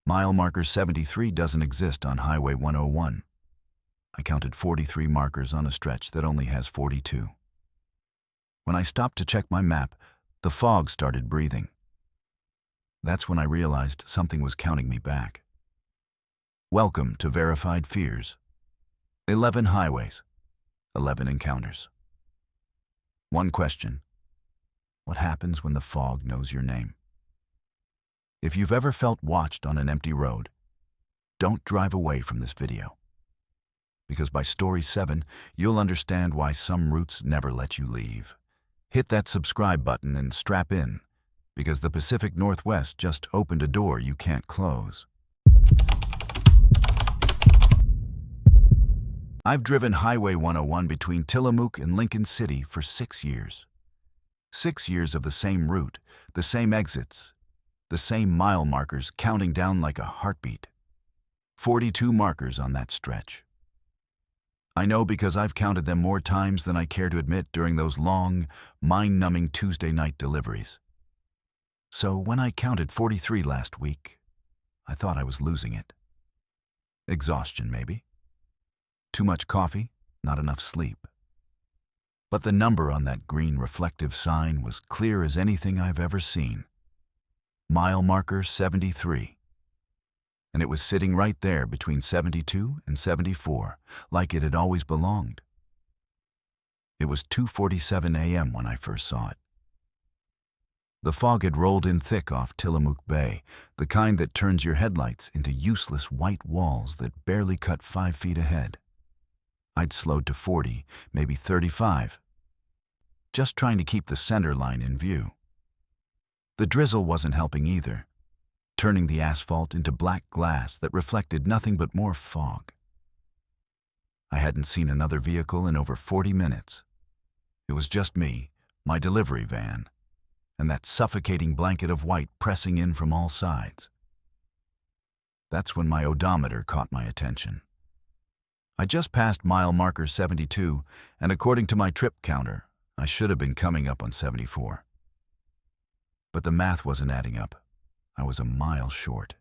Mile marker 73 doesn't exist on Highway 101. I counted 43 markers on a stretch that only has 42. When I stopped to check my map, the fog started breathing. That's when I realized something was counting me back. Welcome to Verified Fears. 11 highways, 11 encounters. One question: what happens when the fog knows your name? If you've ever felt watched on an empty road, don't drive away from this video. Because by story 7, you'll understand why some routes never let you leave. Hit that subscribe button and strap in, because the Pacific Northwest just opened a door you can't close. I've driven Highway 101 between Tillamook and Lincoln City for 6 years. 6 years of the same route, the same exits, the same mile markers counting down like a heartbeat. 42 markers on that stretch. I know because I've counted them more times than I care to admit during those long, mind-numbing Tuesday night deliveries. So when I counted 43 last week, I thought I was losing it. Exhaustion, maybe. Too much coffee, not enough sleep. But the number on that green reflective sign was clear as anything I've ever seen. Mile marker 73. And it was sitting right there between 72 and 74, like it had always belonged. It was 2:47 a.m. when I first saw it. The fog had rolled in thick off Tillamook Bay, the kind that turns your headlights into useless white walls that barely cut 5 feet ahead. I'd slowed to 40, maybe 35, just trying to keep the center line in view. The drizzle wasn't helping either, turning the asphalt into black glass that reflected nothing but more fog. I hadn't seen another vehicle in over 40 minutes. It was just me, my delivery van, and that suffocating blanket of white pressing in from all sides. That's when my odometer caught my attention. I just passed mile marker 72, and according to my trip counter, I should have been coming up on 74. But the math wasn't adding up. I was a mile short.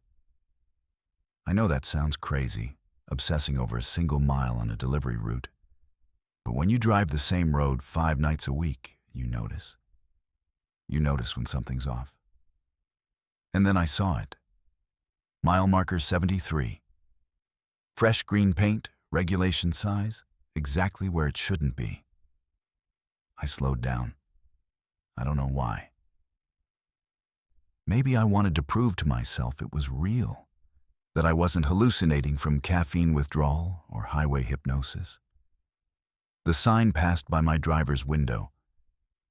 I know that sounds crazy, obsessing over a single mile on a delivery route. But when you drive the same road 5 nights a week, you notice. You notice when something's off. And then I saw it. Mile marker 73. Fresh green paint, regulation size, exactly where it shouldn't be. I slowed down. I don't know why. Maybe I wanted to prove to myself it was real, that I wasn't hallucinating from caffeine withdrawal or highway hypnosis. The sign passed by my driver's window,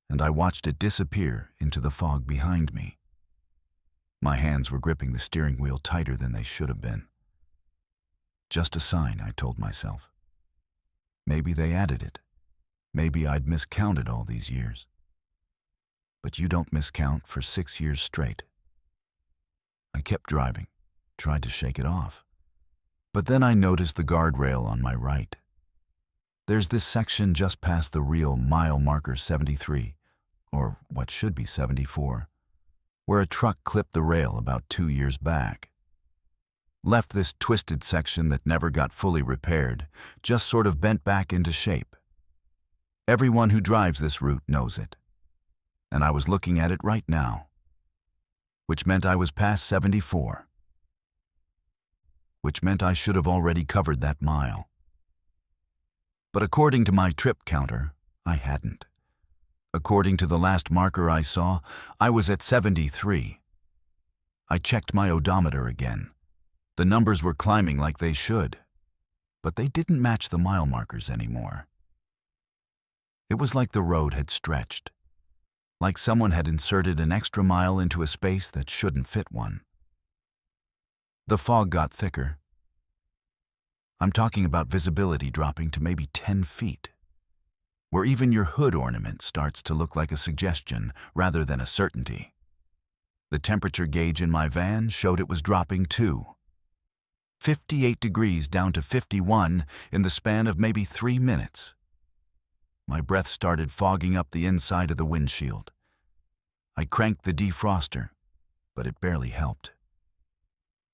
and I watched it disappear into the fog behind me. My hands were gripping the steering wheel tighter than they should have been. Just a sign, I told myself. Maybe they added it. Maybe I'd miscounted all these years. But you don't miscount for 6 years straight. I kept driving, tried to shake it off. But then I noticed the guardrail on my right. There's this section just past the real mile marker 73, or what should be 74, where a truck clipped the rail about 2 years back. Left this twisted section that never got fully repaired, just sort of bent back into shape. Everyone who drives this route knows it. And I was looking at it right now, which meant I was past 74, which meant I should have already covered that mile. But according to my trip counter, I hadn't. According to the last marker I saw, I was at 73. I checked my odometer again. The numbers were climbing like they should, but they didn't match the mile markers anymore. It was like the road had stretched. Like someone had inserted an extra mile into a space that shouldn't fit one. The fog got thicker. I'm talking about visibility dropping to maybe 10 feet, where even your hood ornament starts to look like a suggestion rather than a certainty. The temperature gauge in my van showed it was dropping too. 58 degrees down to 51 in the span of maybe 3 minutes. My breath started fogging up the inside of the windshield. I cranked the defroster, but it barely helped.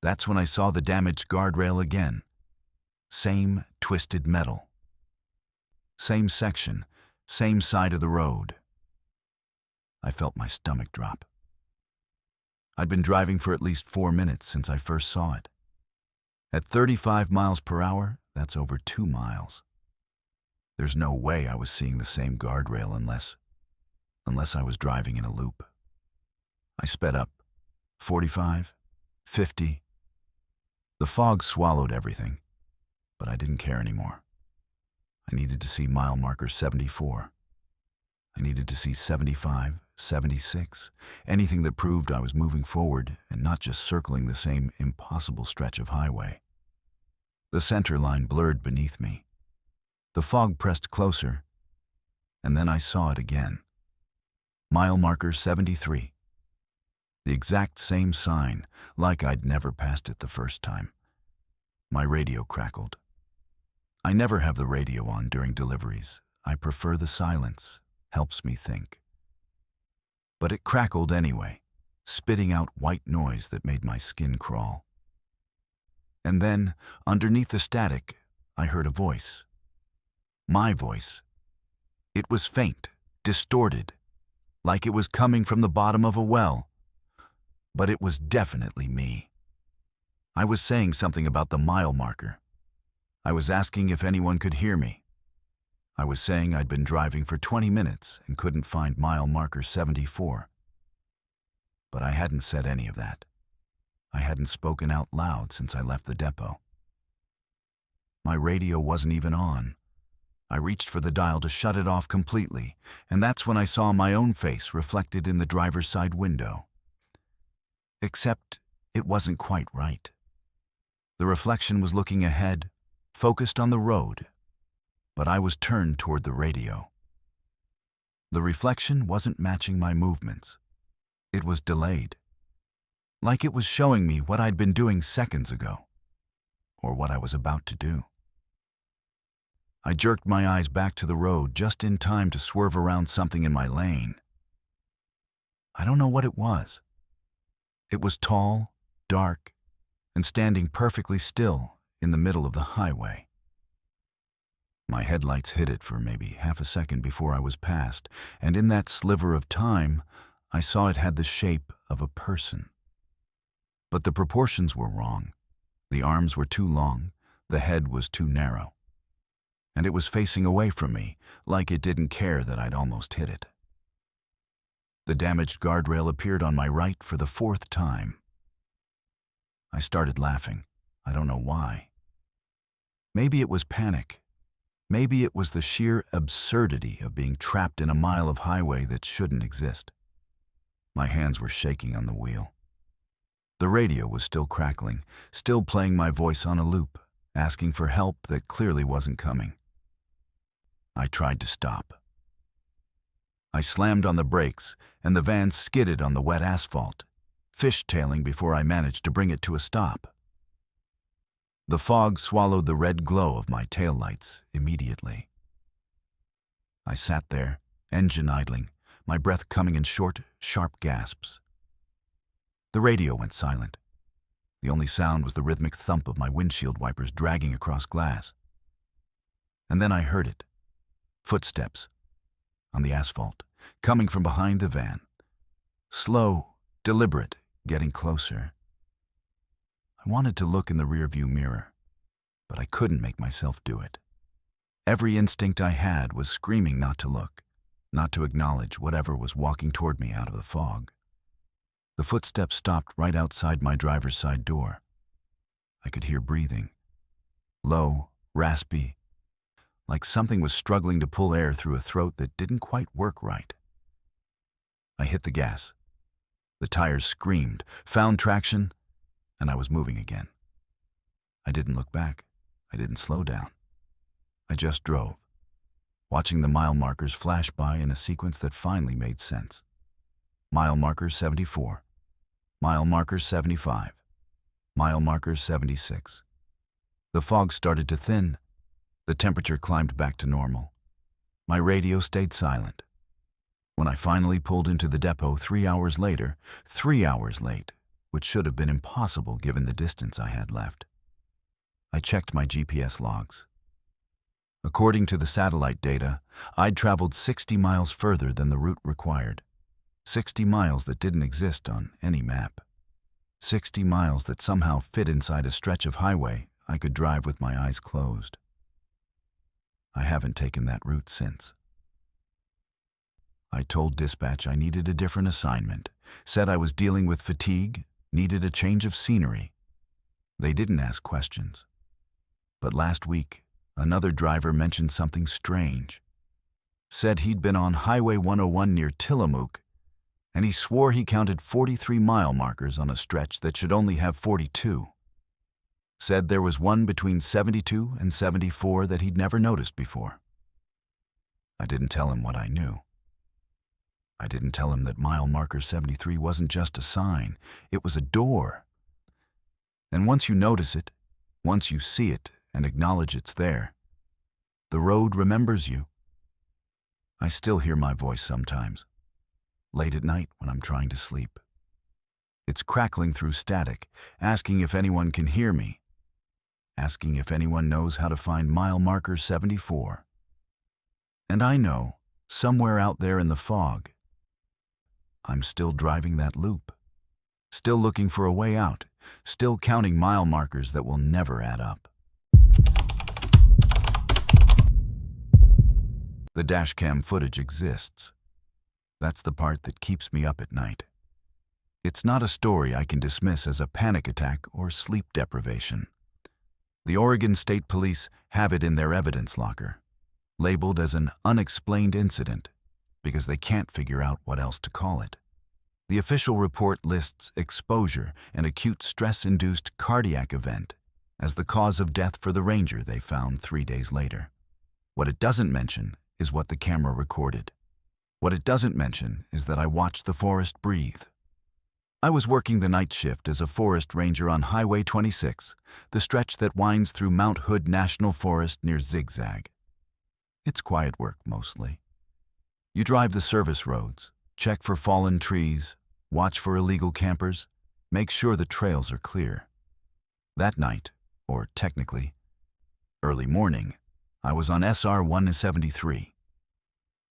That's when I saw the damaged guardrail again. Same twisted metal. Same section, same side of the road. I felt my stomach drop. I'd been driving for at least 4 minutes since I first saw it. At 35 miles per hour, that's over 2 miles. There's no way I was seeing the same guardrail unless I was driving in a loop. I sped up. 45, 50. The fog swallowed everything, but I didn't care anymore. I needed to see mile marker 74. I needed to see 75, 76, anything that proved I was moving forward and not just circling the same impossible stretch of highway. The center line blurred beneath me. The fog pressed closer, and then I saw it again. Mile marker 73. The exact same sign, like I'd never passed it the first time. My radio crackled. I never have the radio on during deliveries. I prefer the silence. Helps me think. But it crackled anyway, spitting out white noise that made my skin crawl. And then, underneath the static, I heard a voice. My voice. It was faint, distorted, like it was coming from the bottom of a well. But it was definitely me. I was saying something about the mile marker. I was asking if anyone could hear me. I was saying I'd been driving for 20 minutes and couldn't find mile marker 74. But I hadn't said any of that. I hadn't spoken out loud since I left the depot. My radio wasn't even on. I reached for the dial to shut it off completely, and that's when I saw my own face reflected in the driver's side window. Except it wasn't quite right. The reflection was looking ahead, focused on the road, but I was turned toward the radio. The reflection wasn't matching my movements. It was delayed, like it was showing me what I'd been doing seconds ago, or what I was about to do. I jerked my eyes back to the road just in time to swerve around something in my lane. I don't know what it was. It was tall, dark, and standing perfectly still in the middle of the highway. My headlights hit it for maybe half a second before I was past, and in that sliver of time, I saw it had the shape of a person. But the proportions were wrong. The arms were too long, the head was too narrow. And it was facing away from me, like it didn't care that I'd almost hit it. The damaged guardrail appeared on my right for the 4th time. I started laughing. I don't know why. Maybe it was panic. Maybe it was the sheer absurdity of being trapped in a mile of highway that shouldn't exist. My hands were shaking on the wheel. The radio was still crackling, still playing my voice on a loop, asking for help that clearly wasn't coming. I tried to stop. I slammed on the brakes, and the van skidded on the wet asphalt, fishtailing before I managed to bring it to a stop. The fog swallowed the red glow of my taillights immediately. I sat there, engine idling, my breath coming in short, sharp gasps. The radio went silent. The only sound was the rhythmic thump of my windshield wipers dragging across glass. And then I heard it. Footsteps. On the asphalt, coming from behind the van. Slow, deliberate, getting closer. I wanted to look in the rearview mirror, but I couldn't make myself do it. Every instinct I had was screaming not to look, not to acknowledge whatever was walking toward me out of the fog. The footsteps stopped right outside my driver's side door. I could hear breathing. Low, raspy, like something was struggling to pull air through a throat that didn't quite work right. I hit the gas. The tires screamed, found traction, and I was moving again. I didn't look back. I didn't slow down. I just drove, watching the mile markers flash by in a sequence that finally made sense. Mile marker 74, mile marker 75, mile marker 76. The fog started to thin. The temperature climbed back to normal. My radio stayed silent. When I finally pulled into the depot 3 hours later, 3 hours late, which should have been impossible given the distance I had left. I checked my GPS logs. According to the satellite data, I'd traveled 60 miles further than the route required. 60 miles that didn't exist on any map. 60 miles that somehow fit inside a stretch of highway I could drive with my eyes closed. I haven't taken that route since. I told dispatch I needed a different assignment, said I was dealing with fatigue, needed a change of scenery. They didn't ask questions. But last week, another driver mentioned something strange. Said he'd been on Highway 101 near Tillamook, and he swore he counted 43 mile markers on a stretch that should only have 42. Said there was one between 72 and 74 that he'd never noticed before. I didn't tell him what I knew. I didn't tell him that mile marker 73 wasn't just a sign, it was a door. And once you notice it, once you see it and acknowledge it's there, the road remembers you. I still hear my voice sometimes, late at night when I'm trying to sleep. It's crackling through static, asking if anyone can hear me, asking if anyone knows how to find mile marker 74. And I know, somewhere out there in the fog, I'm still driving that loop, still looking for a way out, still counting mile markers that will never add up. The dashcam footage exists. That's the part that keeps me up at night. It's not a story I can dismiss as a panic attack or sleep deprivation. The Oregon State Police have it in their evidence locker, labeled as an unexplained incident, because they can't figure out what else to call it. The official report lists exposure and acute stress-induced cardiac event as the cause of death for the ranger they found 3 days later. What it doesn't mention is what the camera recorded. What it doesn't mention is that I watched the forest breathe. I was working the night shift as a forest ranger on Highway 26, the stretch that winds through Mount Hood National Forest near Zigzag. It's quiet work mostly. You drive the service roads, check for fallen trees, watch for illegal campers, make sure the trails are clear. That night, or technically, early morning, I was on SR 173,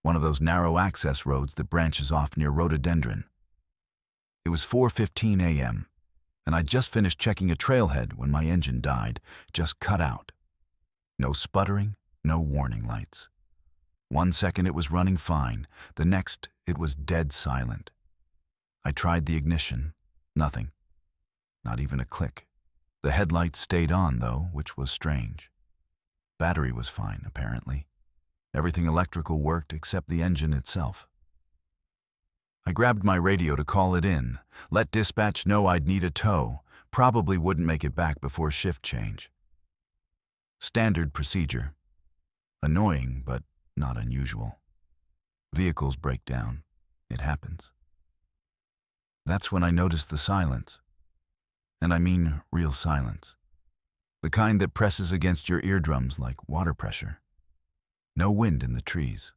one of those narrow access roads that branches off near rhododendron. It was 4:15 a.m., and I'd just finished checking a trailhead when my engine died, just cut out. No sputtering, no warning lights. 1 second it was running fine, the next it was dead silent. I tried the ignition, nothing. Not even a click. The headlights stayed on though, which was strange. Battery was fine, apparently. Everything electrical worked except the engine itself. I grabbed my radio to call it in, let dispatch know I'd need a tow, probably wouldn't make it back before shift change. Standard procedure. Annoying, but not unusual. Vehicles break down. It happens. That's when I noticed the silence. And I mean real silence. The kind that presses against your eardrums like water pressure. No wind in the trees.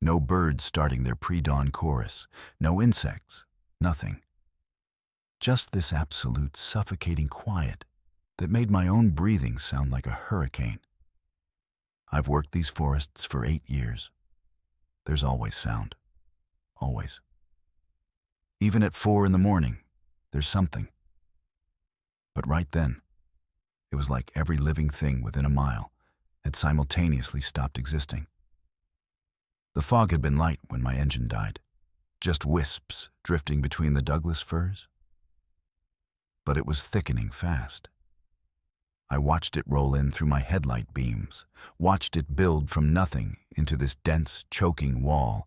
No birds starting their pre-dawn chorus. No insects. Nothing. Just this absolute suffocating quiet that made my own breathing sound like a hurricane. I've worked these forests for 8 years. There's always sound. Always. Even at 4 in the morning, there's something. But right then, it was like every living thing within a mile had simultaneously stopped existing. The fog had been light when my engine died, just wisps drifting between the Douglas firs. But it was thickening fast. I watched it roll in through my headlight beams, watched it build from nothing into this dense, choking wall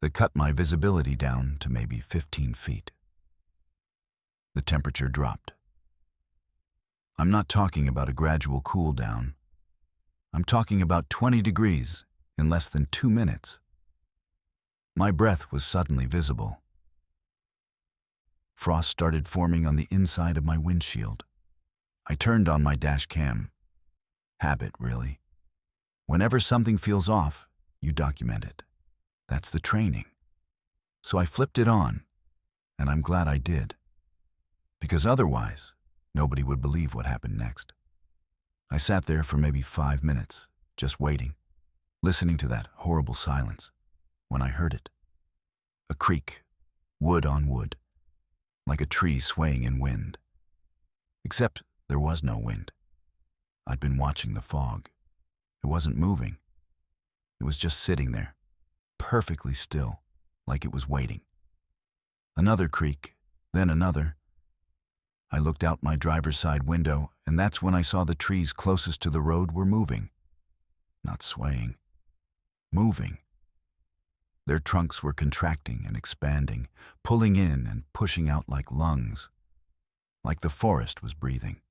that cut my visibility down to maybe 15 feet. The temperature dropped. I'm not talking about a gradual cool down. I'm talking about 20 degrees in less than 2 minutes. My breath was suddenly visible. Frost started forming on the inside of my windshield. I turned on my dash cam. Habit, really. Whenever something feels off, you document it. That's the training. So I flipped it on, And I'm glad I did, because otherwise, nobody would believe what happened next. I sat there for maybe 5 minutes, just waiting, listening to that horrible silence, when I heard it. A creak, wood on wood, like a tree swaying in wind. Except there was no wind. I'd been watching the fog. It wasn't moving. It was just sitting there, perfectly still, like it was waiting. Another creak, then another. I looked out my driver's side window, and that's when I saw the trees closest to the road were moving. Not swaying. Moving. Their trunks were contracting and expanding, pulling in and pushing out like lungs, like the forest was breathing.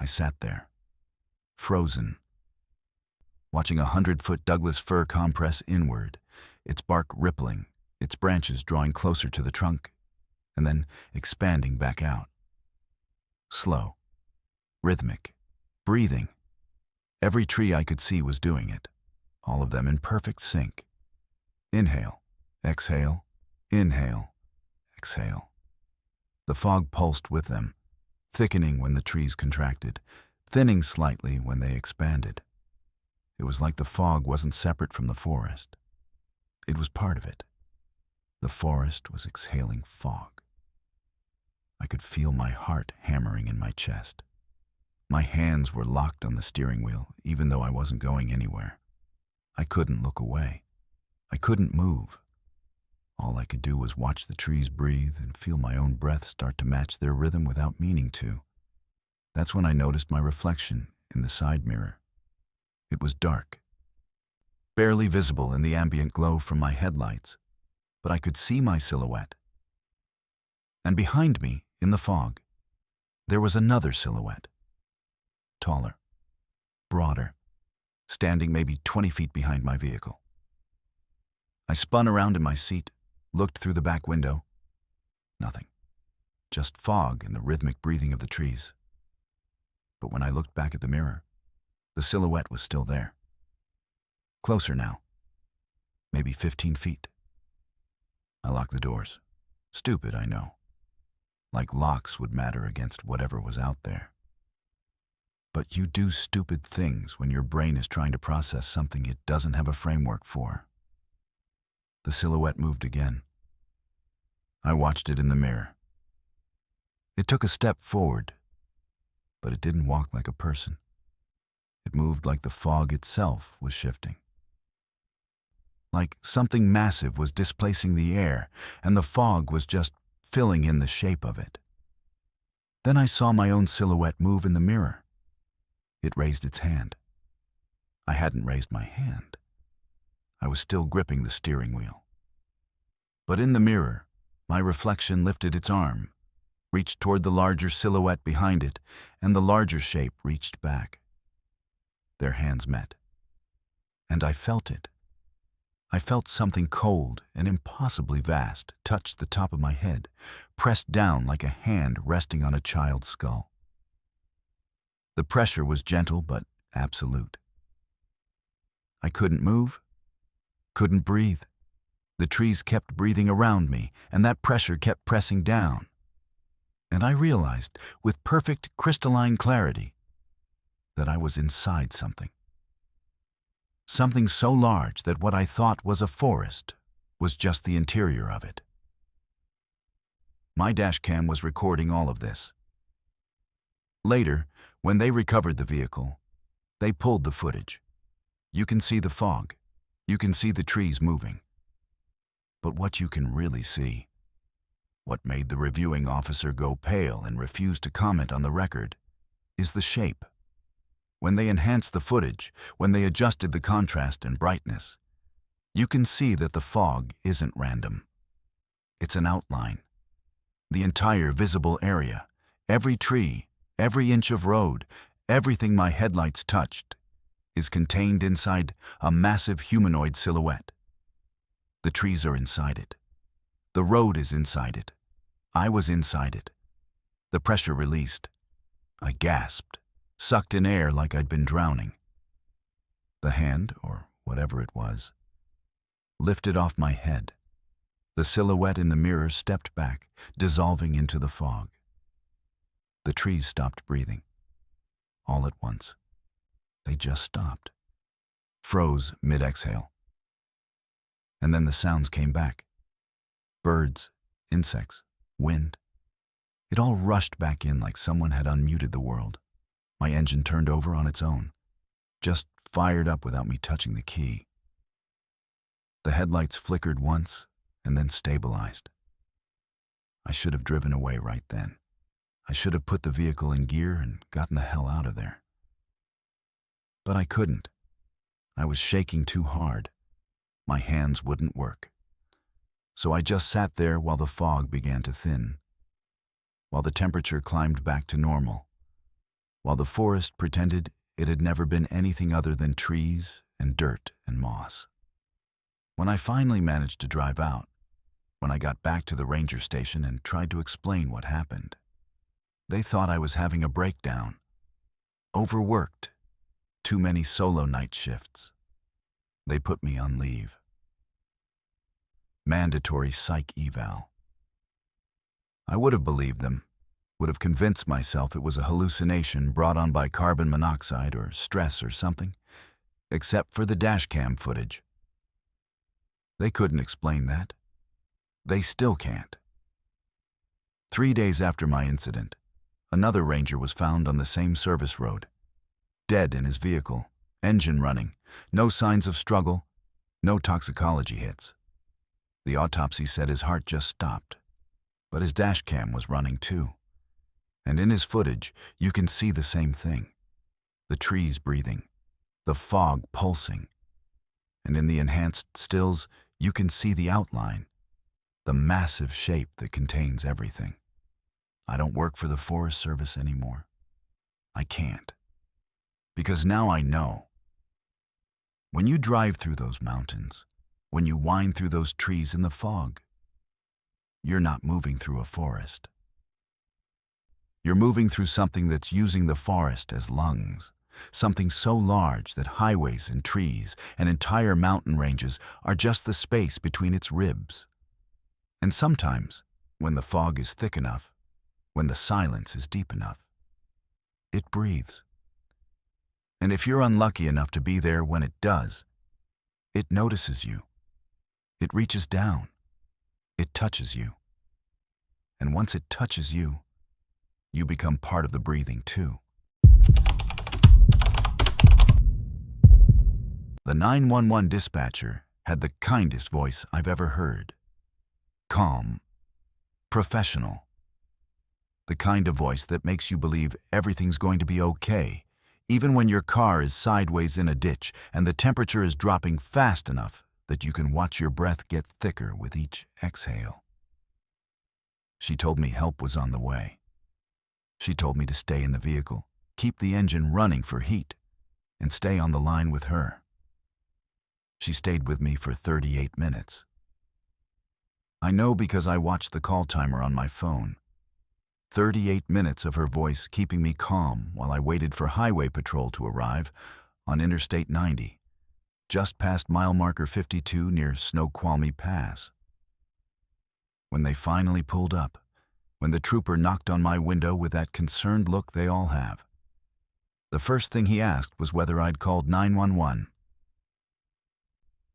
I sat there, frozen, watching a 100-foot Douglas fir compress inward, its bark rippling, its branches drawing closer to the trunk, and then expanding back out. Slow, rhythmic, breathing. Every tree I could see was doing it, all of them in perfect sync. Inhale, exhale, inhale, exhale. The fog pulsed with them, thickening when the trees contracted, thinning slightly when they expanded. It was like the fog wasn't separate from the forest. It was part of it. The forest was exhaling fog. I could feel my heart hammering in my chest. My hands were locked on the steering wheel, even though I wasn't going anywhere. I couldn't look away. I couldn't move. All I could do was watch the trees breathe and feel my own breath start to match their rhythm without meaning to. That's when I noticed my reflection in the side mirror. It was dark, barely visible in the ambient glow from my headlights, but I could see my silhouette. And behind me, in the fog, there was another silhouette. Taller, broader, standing maybe 20 feet behind my vehicle. I spun around in my seat, looked through the back window. Nothing. Just fog and the rhythmic breathing of the trees. But when I looked back at the mirror, the silhouette was still there. Closer now. Maybe 15 feet. I locked the doors. Stupid, I know. Like locks would matter against whatever was out there. But you do stupid things when your brain is trying to process something it doesn't have a framework for. The silhouette moved again. I watched it in the mirror. It took a step forward, but it didn't walk like a person. It moved like the fog itself was shifting. Like something massive was displacing the air, and the fog was just filling in the shape of it. Then I saw my own silhouette move in the mirror. It raised its hand. I hadn't raised my hand. I was still gripping the steering wheel. But in the mirror, my reflection lifted its arm, reached toward the larger silhouette behind it, and the larger shape reached back. Their hands met. And I felt it. I felt something cold and impossibly vast touch the top of my head, pressed down like a hand resting on a child's skull. The pressure was gentle but absolute. I couldn't move, couldn't breathe. The trees kept breathing around me, and that pressure kept pressing down. And I realized, with perfect crystalline clarity, that I was inside something. Something so large that what I thought was a forest was just the interior of it. My dashcam was recording all of this. Later, when they recovered the vehicle, they pulled the footage. You can see the fog. You can see the trees moving. But what you can really see, what made the reviewing officer go pale and refuse to comment on the record, is the shape. When they enhanced the footage, when they adjusted the contrast and brightness, you can see that the fog isn't random. It's an outline. The entire visible area, every tree, every inch of road, everything my headlights touched, is contained inside a massive humanoid silhouette. The trees are inside it. The road is inside it. I was inside it. The pressure released. I gasped, sucked in air like I'd been drowning. The hand, or whatever it was, lifted off my head. The silhouette in the mirror stepped back, dissolving into the fog. The trees stopped breathing. All at once. They just stopped. Froze mid-exhale. And then the sounds came back. Birds, insects, wind. It all rushed back in like someone had unmuted the world. My engine turned over on its own, just fired up without me touching the key. The headlights flickered once and then stabilized. I should have driven away right then. I should have put the vehicle in gear and gotten the hell out of there. But I couldn't. I was shaking too hard. My hands wouldn't work. So I just sat there while the fog began to thin, while the temperature climbed back to normal, while the forest pretended it had never been anything other than trees and dirt and moss. When I finally managed to drive out, when I got back to the ranger station and tried to explain what happened, they thought I was having a breakdown. Overworked. Too many solo night shifts. They put me on leave. Mandatory psych eval. I would have believed them, would have convinced myself it was a hallucination brought on by carbon monoxide or stress or something, except for the dashcam footage. They couldn't explain that. They still can't. 3 days after my incident, another ranger was found on the same service road, dead in his vehicle, engine running, no signs of struggle, no toxicology hits. The autopsy said his heart just stopped, but his dash cam was running too. And in his footage, you can see the same thing. The trees breathing, the fog pulsing. And in the enhanced stills, you can see the outline, the massive shape that contains everything. I don't work for the Forest Service anymore. I can't. Because now I know. When you drive through those mountains, when you wind through those trees in the fog, you're not moving through a forest. You're moving through something that's using the forest as lungs, something so large that highways and trees and entire mountain ranges are just the space between its ribs. And sometimes, when the fog is thick enough, when the silence is deep enough, it breathes. And if you're unlucky enough to be there when it does, it notices you. It reaches down. It touches you. And once it touches you, you become part of the breathing too. The 911 dispatcher had the kindest voice I've ever heard. Calm. Professional. The kind of voice that makes you believe everything's going to be okay, even when your car is sideways in a ditch and the temperature is dropping fast enough that you can watch your breath get thicker with each exhale. She told me help was on the way. She told me to stay in the vehicle, keep the engine running for heat, and stay on the line with her. She stayed with me for 38 minutes. I know because I watched the call timer on my phone. 38 minutes of her voice keeping me calm while I waited for highway patrol to arrive on Interstate 90, just past mile marker 52 near Snoqualmie Pass. When they finally pulled up, when the trooper knocked on my window with that concerned look they all have, the first thing he asked was whether I'd called 911.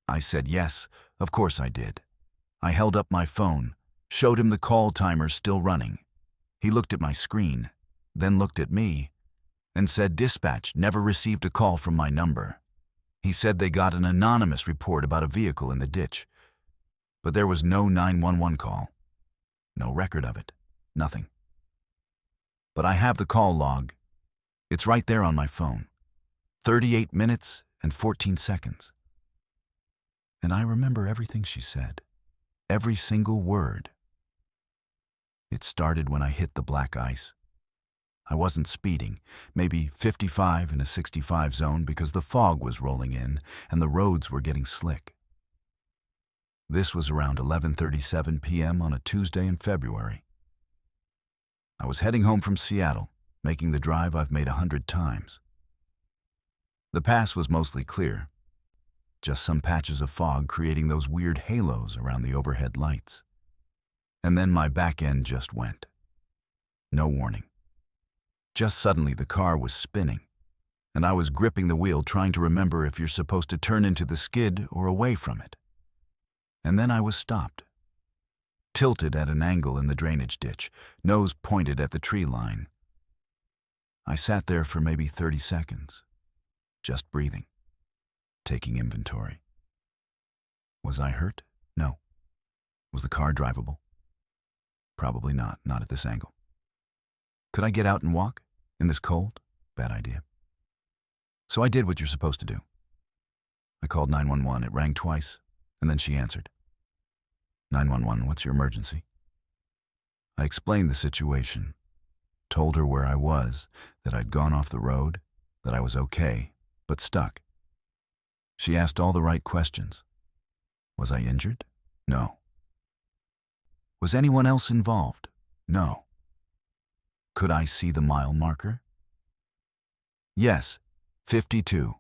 I said yes, of course I did. I held up my phone, showed him the call timer still running. He looked at my screen, then looked at me, and said dispatch never received a call from my number. He said they got an anonymous report about a vehicle in the ditch, but there was no 911 call. No record of it. Nothing. But I have the call log. It's right there on my phone. 38 minutes and 14 seconds. And I remember everything she said. Every single word. It started when I hit the black ice. I wasn't speeding, maybe 55 in a 65 zone because the fog was rolling in and the roads were getting slick. This was around 11:37 p.m. on a Tuesday in February. I was heading home from Seattle, making the drive I've made 100 times. The pass was mostly clear. just some patches of fog creating those weird halos around the overhead lights. And then my back end just went. No warning. Just suddenly the car was spinning, and I was gripping the wheel trying to remember if you're supposed to turn into the skid or away from it. And then I was stopped, tilted at an angle in the drainage ditch, nose pointed at the tree line. I sat there for maybe 30 seconds, just breathing, taking inventory. Was I hurt? No. Was the car drivable? Probably not at this angle. Could I get out and walk? In this cold? Bad idea. So I did what you're supposed to do. I called 911. It rang twice, and then she answered. 911, what's your emergency? I explained the situation, told her where I was, that I'd gone off the road, that I was okay, but stuck. She asked all the right questions. Was I injured? No. Was anyone else involved? No. Could I see the mile marker? Yes, 52.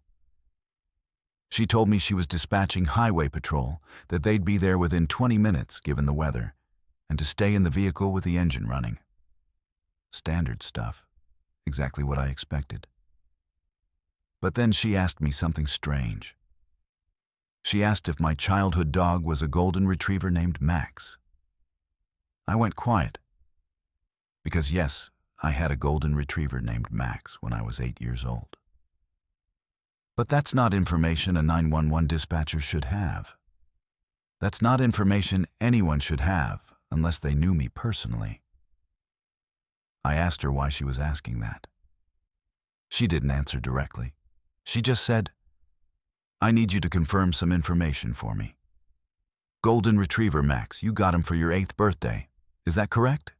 She told me she was dispatching highway patrol, that they'd be there within 20 minutes given the weather, and to stay in the vehicle with the engine running. Standard stuff, exactly what I expected. But then she asked me something strange. She asked if my childhood dog was a golden retriever named Max. I went quiet, because yes, I had a golden retriever named Max when I was 8 years old. But that's not information a 911 dispatcher should have. That's not information anyone should have unless they knew me personally. I asked her why she was asking that. She didn't answer directly. She just said, I need you to confirm some information for me. Golden Retriever Max, you got him for your 8th birthday. Is that correct?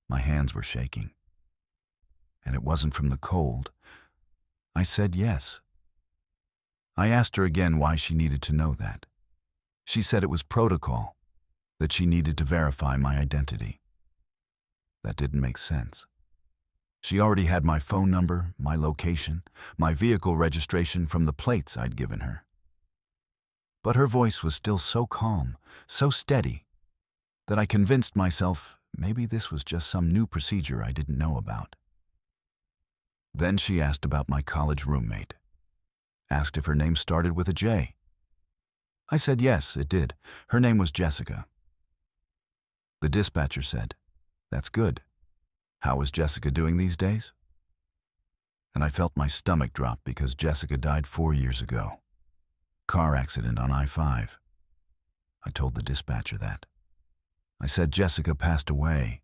My hands were shaking. And it wasn't from the cold. I said yes. I asked her again why she needed to know that. She said it was protocol, that she needed to verify my identity. That didn't make sense. She already had my phone number, my location, my vehicle registration from the plates I'd given her. But her voice was still so calm, so steady, that I convinced myself maybe this was just some new procedure I didn't know about. Then she asked about my college roommate. Asked if her name started with a J. I said yes, it did. Her name was Jessica. The dispatcher said, That's good. How was Jessica doing these days? And I felt my stomach drop because Jessica died 4 years ago. Car accident on I-5. I told the dispatcher that. I said Jessica passed away.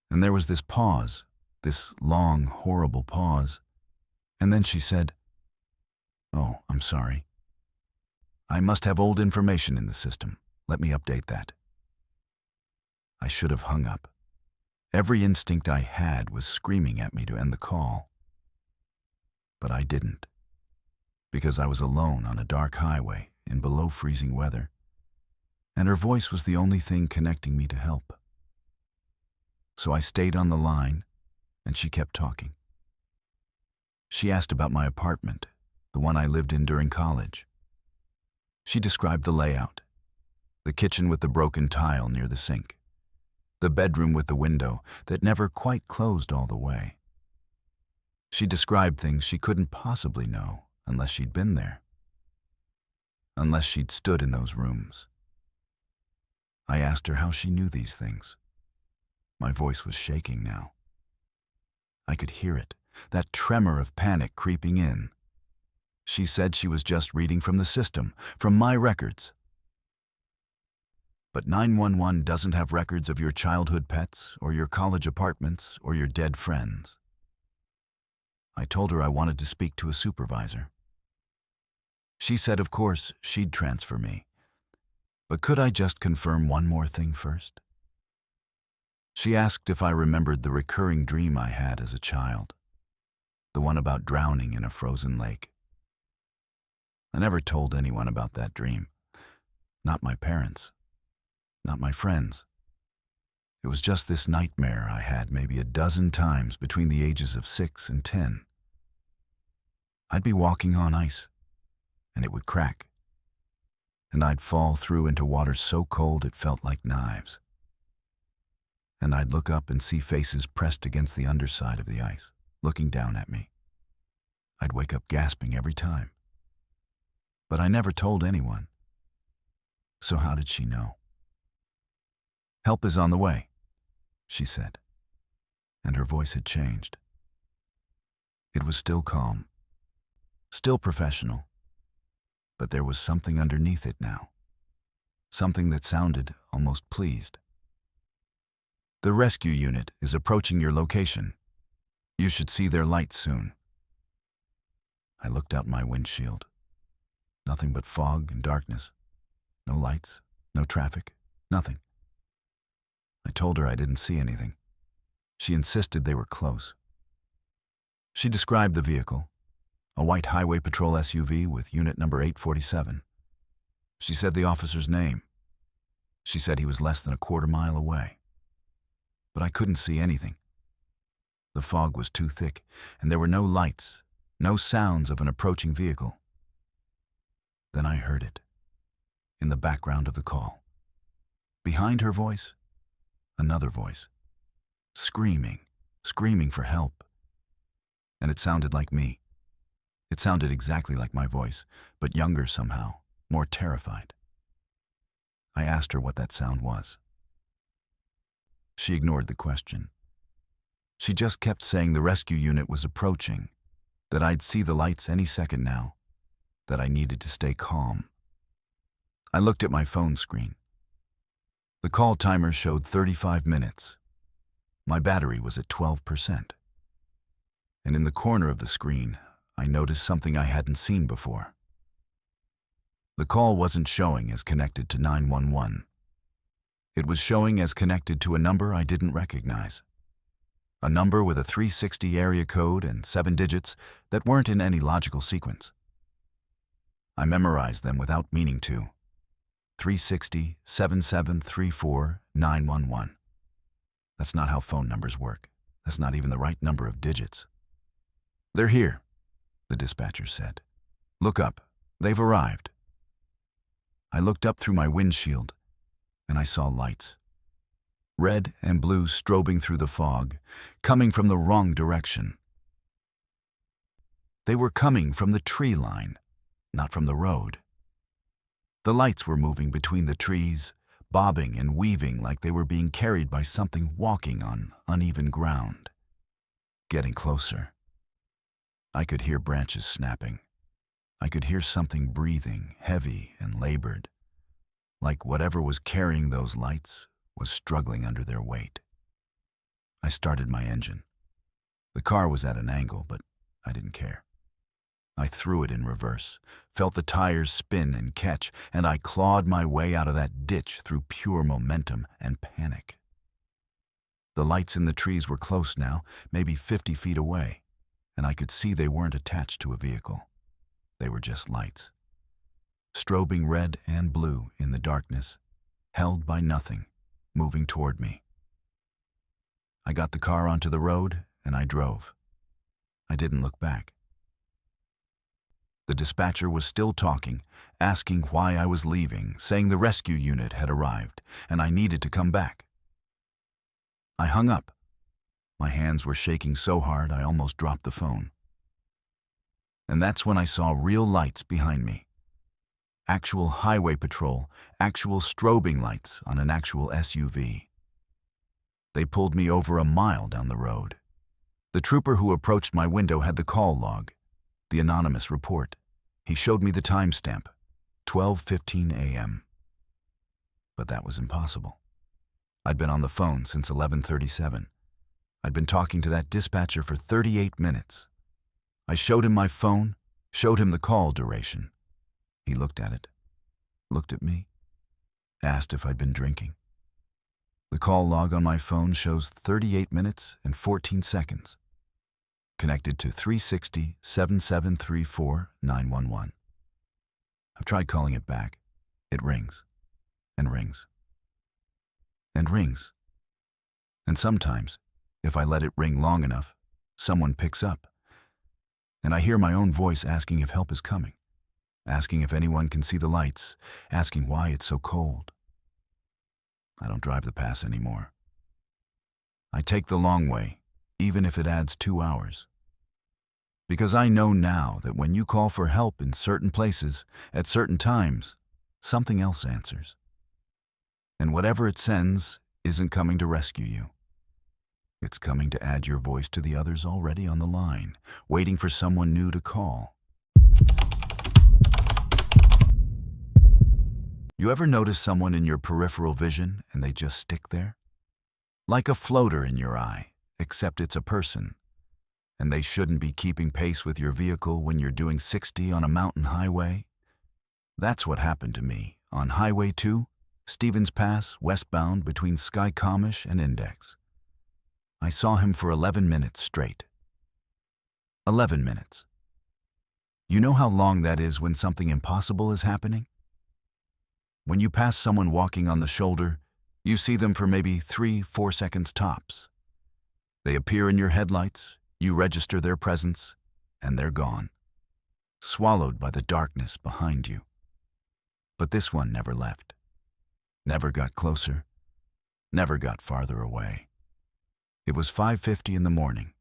And there was this pause, this long, horrible pause. And then she said, Oh, I'm sorry. I must have old information in the system. Let me update that. I should have hung up. Every instinct I had was screaming at me to end the call. But I didn't, because I was alone on a dark highway in below freezing weather, and her voice was the only thing connecting me to help. So I stayed on the line, and she kept talking. She asked about my apartment, the one I lived in during college. She described the layout, the kitchen with the broken tile near the sink, the bedroom with the window that never quite closed all the way. She described things she couldn't possibly know unless she'd been there, unless she'd stood in those rooms. I asked her how she knew these things. My voice was shaking now. I could hear it, that tremor of panic creeping in. She said she was just reading from the system, from my records. But 911 doesn't have records of your childhood pets or your college apartments or your dead friends. I told her I wanted to speak to a supervisor. She said, of course, she'd transfer me. But could I just confirm one more thing first? She asked if I remembered the recurring dream I had as a child, the one about drowning in a frozen lake. I never told anyone about that dream. Not my parents. Not my friends. It was just this nightmare I had maybe a dozen times between the ages of 6 and 10. I'd be walking on ice, and it would crack, and I'd fall through into water so cold it felt like knives. And I'd look up and see faces pressed against the underside of the ice, looking down at me. I'd wake up gasping every time. But I never told anyone. So how did she know? "Help is on the way," she said, and her voice had changed. It was still calm, still professional, but there was something underneath it now, something that sounded almost pleased. "The rescue unit is approaching your location. You should see their lights soon." I looked out my windshield. Nothing but fog and darkness. No lights, no traffic, nothing. I told her I didn't see anything. She insisted they were close. She described the vehicle, a white highway patrol SUV with unit number 847. She said the officer's name. She said he was less than a quarter mile away. But I couldn't see anything. The fog was too thick, and there were no lights, no sounds of an approaching vehicle. Then I heard it, in the background of the call. Behind her voice, another voice, screaming for help. And it sounded like me. It sounded exactly like my voice, but younger somehow, more terrified. I asked her what that sound was. She ignored the question. She just kept saying the rescue unit was approaching, that I'd see the lights any second now, that I needed to stay calm. I looked at my phone screen. The call timer showed 35 minutes. My battery was at 12%. And in the corner of the screen, I noticed something I hadn't seen before. The call wasn't showing as connected to 911. It was showing as connected to a number I didn't recognize. A number with a 360 area code and 7 digits that weren't in any logical sequence. I memorized them without meaning to. 360 7734 911. That's not how phone numbers work. That's not even the right number of digits. "They're here," the dispatcher said. "Look up. They've arrived." I looked up through my windshield, and I saw lights. Red and blue strobing through the fog, coming from the wrong direction. They were coming from the tree line, not from the road. The lights were moving between the trees, bobbing and weaving like they were being carried by something walking on uneven ground. Getting closer. I could hear branches snapping. I could hear something breathing, heavy and labored, like whatever was carrying those lights was struggling under their weight. I started my engine. The car was at an angle, but I didn't care. I threw it in reverse, felt the tires spin and catch, and I clawed my way out of that ditch through pure momentum and panic. The lights in the trees were close now, maybe 50 feet away, and I could see they weren't attached to a vehicle. They were just lights, strobing red and blue in the darkness, held by nothing, moving toward me. I got the car onto the road, and I drove. I didn't look back. The dispatcher was still talking, asking why I was leaving, saying the rescue unit had arrived, and I needed to come back. I hung up. My hands were shaking so hard I almost dropped the phone. And that's when I saw real lights behind me. Actual highway patrol, actual strobing lights on an actual SUV. They pulled me over a mile down the road. The trooper who approached my window had the call log, the anonymous report. He showed me the timestamp, 12:15 a.m. But that was impossible. I'd been on the phone since 11:37. I'd been talking to that dispatcher for 38 minutes. I showed him my phone, showed him the call duration. He looked at it, looked at me, asked if I'd been drinking. The call log on my phone shows 38 minutes and 14 seconds. Connected to 360 7734 911. I've tried calling it back. It rings, and rings, and rings. And sometimes, if I let it ring long enough, someone picks up, and I hear my own voice asking if help is coming. asking if anyone can see the lights, asking why it's so cold. I don't drive the pass anymore. I take the long way, even if it adds 2 hours. Because I know now that when you call for help in certain places, at certain times, something else answers. And whatever it sends isn't coming to rescue you. It's coming to add your voice to the others already on the line, waiting for someone new to call. You ever notice someone in your peripheral vision and they just stick there? Like a floater in your eye, except it's a person. And they shouldn't be keeping pace with your vehicle when you're doing 60 on a mountain highway? That's what happened to me on Highway 2, Stevens Pass, westbound between Skycomish and Index. I saw him for 11 minutes straight. 11 minutes. You know how long that is when something impossible is happening? When you pass someone walking on the shoulder, you see them for maybe 3-4 seconds tops. They appear in your headlights, you register their presence, and they're gone, swallowed by the darkness behind you. But this one never left, never got closer, never got farther away. It was 5:50 in the morning.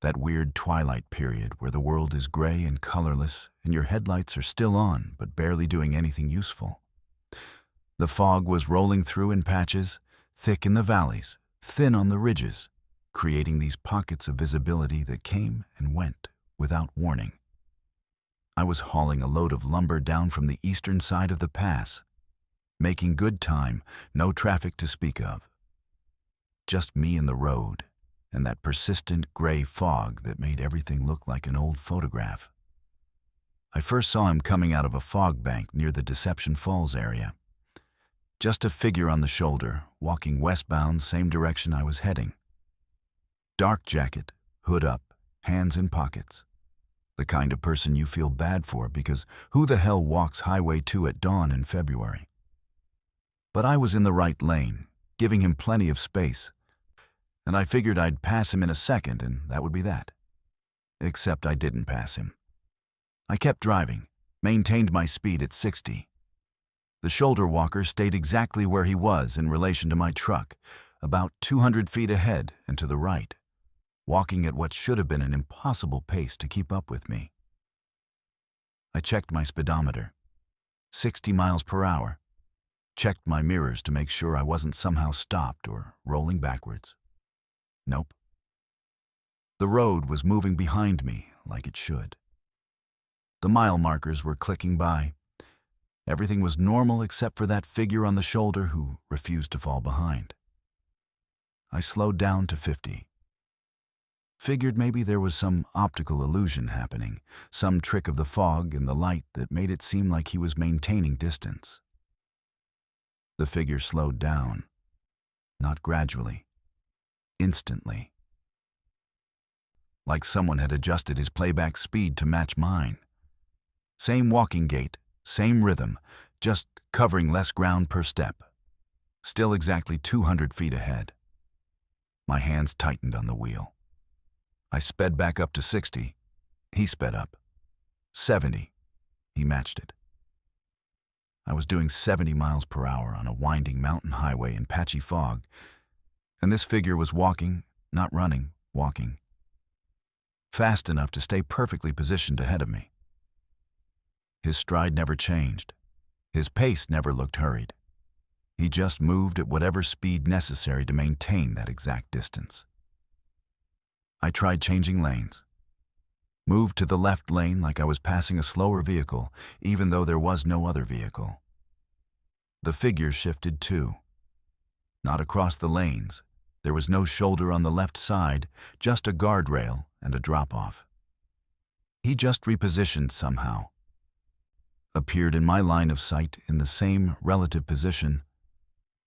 That weird twilight period where the world is gray and colorless and your headlights are still on but barely doing anything useful. The fog was rolling through in patches, thick in the valleys, thin on the ridges, creating these pockets of visibility that came and went without warning. I was hauling a load of lumber down from the eastern side of the pass, making good time, no traffic to speak of. Just me and the road, and that persistent gray fog that made everything look like an old photograph. I first saw him coming out of a fog bank near the Deception Falls area. Just a figure on the shoulder, walking westbound, same direction I was heading. Dark jacket, hood up, hands in pockets. The kind of person you feel bad for because who the hell walks Highway 2 at dawn in February? But I was in the right lane, giving him plenty of space. And I figured I'd pass him in a second and that would be that. Except I didn't pass him. I kept driving, maintained my speed at 60. The shoulder walker stayed exactly where he was in relation to my truck, about 200 feet ahead and to the right, walking at what should have been an impossible pace to keep up with me. I checked my speedometer, 60 miles per hour, checked my mirrors to make sure I wasn't somehow stopped or rolling backwards. Nope. The road was moving behind me like it should. The mile markers were clicking by. Everything was normal except for that figure on the shoulder who refused to fall behind. I slowed down to 50. Figured maybe there was some optical illusion happening, some trick of the fog and the light that made it seem like he was maintaining distance. The figure slowed down, not gradually. Instantly. Like someone had adjusted his playback speed to match mine. Same walking gait, same rhythm, just covering less ground per step. Still exactly 200 feet ahead. My hands tightened on the wheel. I sped back up to 60. He sped up. 70. He matched it. I was doing 70 miles per hour on a winding mountain highway in patchy fog, and this figure was walking, not running, walking. Fast enough to stay perfectly positioned ahead of me. His stride never changed. His pace never looked hurried. He just moved at whatever speed necessary to maintain that exact distance. I tried changing lanes. Moved to the left lane like I was passing a slower vehicle, even though there was no other vehicle. The figure shifted too. Not across the lanes. There was no shoulder on the left side, just a guardrail and a drop-off. He just repositioned somehow. Appeared in my line of sight in the same relative position,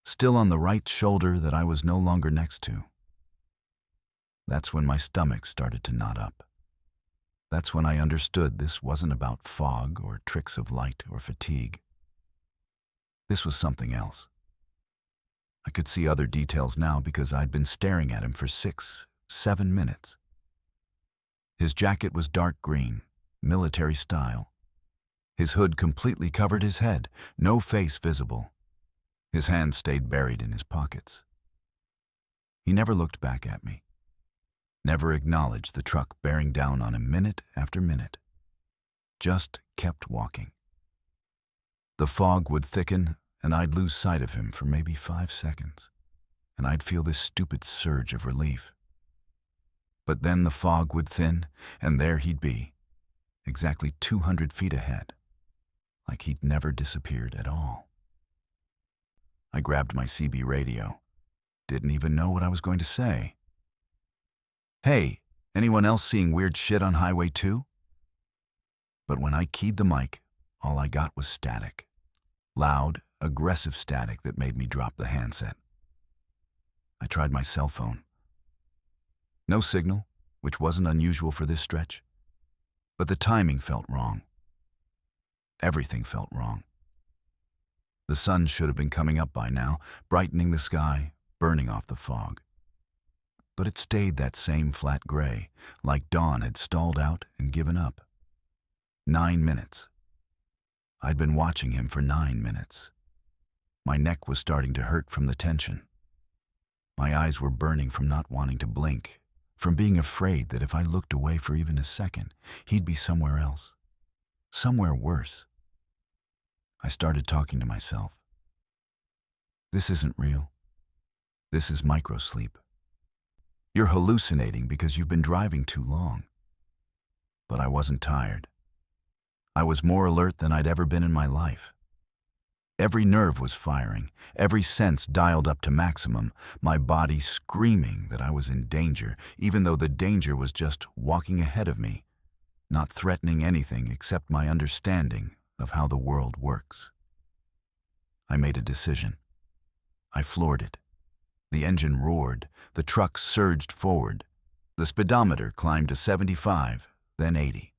still on the right shoulder that I was no longer next to. That's when my stomach started to knot up. That's when I understood this wasn't about fog or tricks of light or fatigue. This was something else. I could see other details now because I'd been staring at him for 6-7 minutes. His jacket was dark green, military style. His hood completely covered his head, no face visible. His hands stayed buried in his pockets. He never looked back at me, never acknowledged the truck bearing down on him minute after minute, just kept walking. The fog would thicken, and I'd lose sight of him for maybe 5 seconds, and I'd feel this stupid surge of relief. But then the fog would thin, and there he'd be, exactly 200 feet ahead, like he'd never disappeared at all. I grabbed my CB radio. Didn't even know what I was going to say. Hey, anyone else seeing weird shit on Highway 2? But when I keyed the mic, all I got was static. Loud, aggressive static that made me drop the handset. I tried my cell phone. No signal, which wasn't unusual for this stretch. But the timing felt wrong. Everything felt wrong. The sun should have been coming up by now, brightening the sky, burning off the fog. But it stayed that same flat gray, like dawn had stalled out and given up. 9 minutes. I'd been watching him for 9 minutes. My neck was starting to hurt from the tension. My eyes were burning from not wanting to blink, from being afraid that if I looked away for even a second, he'd be somewhere else, somewhere worse. I started talking to myself. This isn't real. This is microsleep. You're hallucinating because you've been driving too long. But I wasn't tired. I was more alert than I'd ever been in my life. Every nerve was firing, every sense dialed up to maximum, my body screaming that I was in danger, even though the danger was just walking ahead of me, not threatening anything except my understanding of how the world works. I made a decision. I floored it. The engine roared, the truck surged forward. The speedometer climbed to 75, then 80.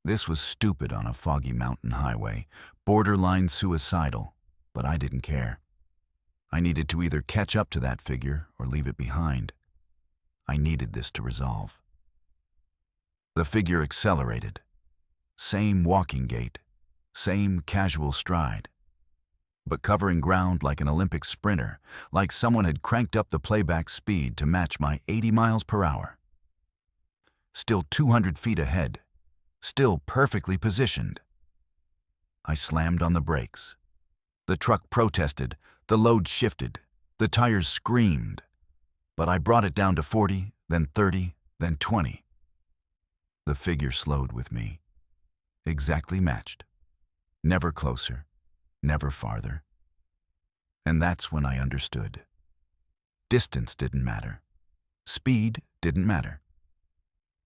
This was stupid on a foggy mountain highway, borderline suicidal, but I didn't care. I needed to either catch up to that figure or leave it behind. I needed this to resolve. The figure accelerated. Same walking gait, same casual stride, but covering ground like an Olympic sprinter, like someone had cranked up the playback speed to match my 80 miles per hour. Still 200 feet ahead, still perfectly positioned. I slammed on the brakes. The truck protested, the load shifted, the tires screamed, but I brought it down to 40, then 30, then 20. The figure slowed with me. Exactly matched. Never closer, never farther. And that's when I understood. Distance didn't matter. Speed didn't matter.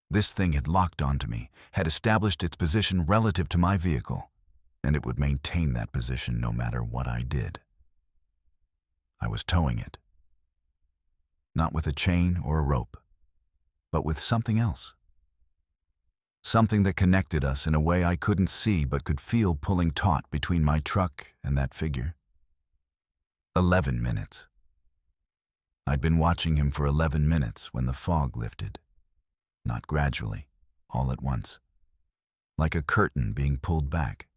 This thing had locked onto me, had established its position relative to my vehicle, and it would maintain that position no matter what I did. I was towing it. Not with a chain or a rope, but with something else. Something that connected us in a way I couldn't see but could feel pulling taut between my truck and that figure. 11 minutes. I'd been watching him for 11 minutes when the fog lifted. Not gradually, all at once, like a curtain being pulled back.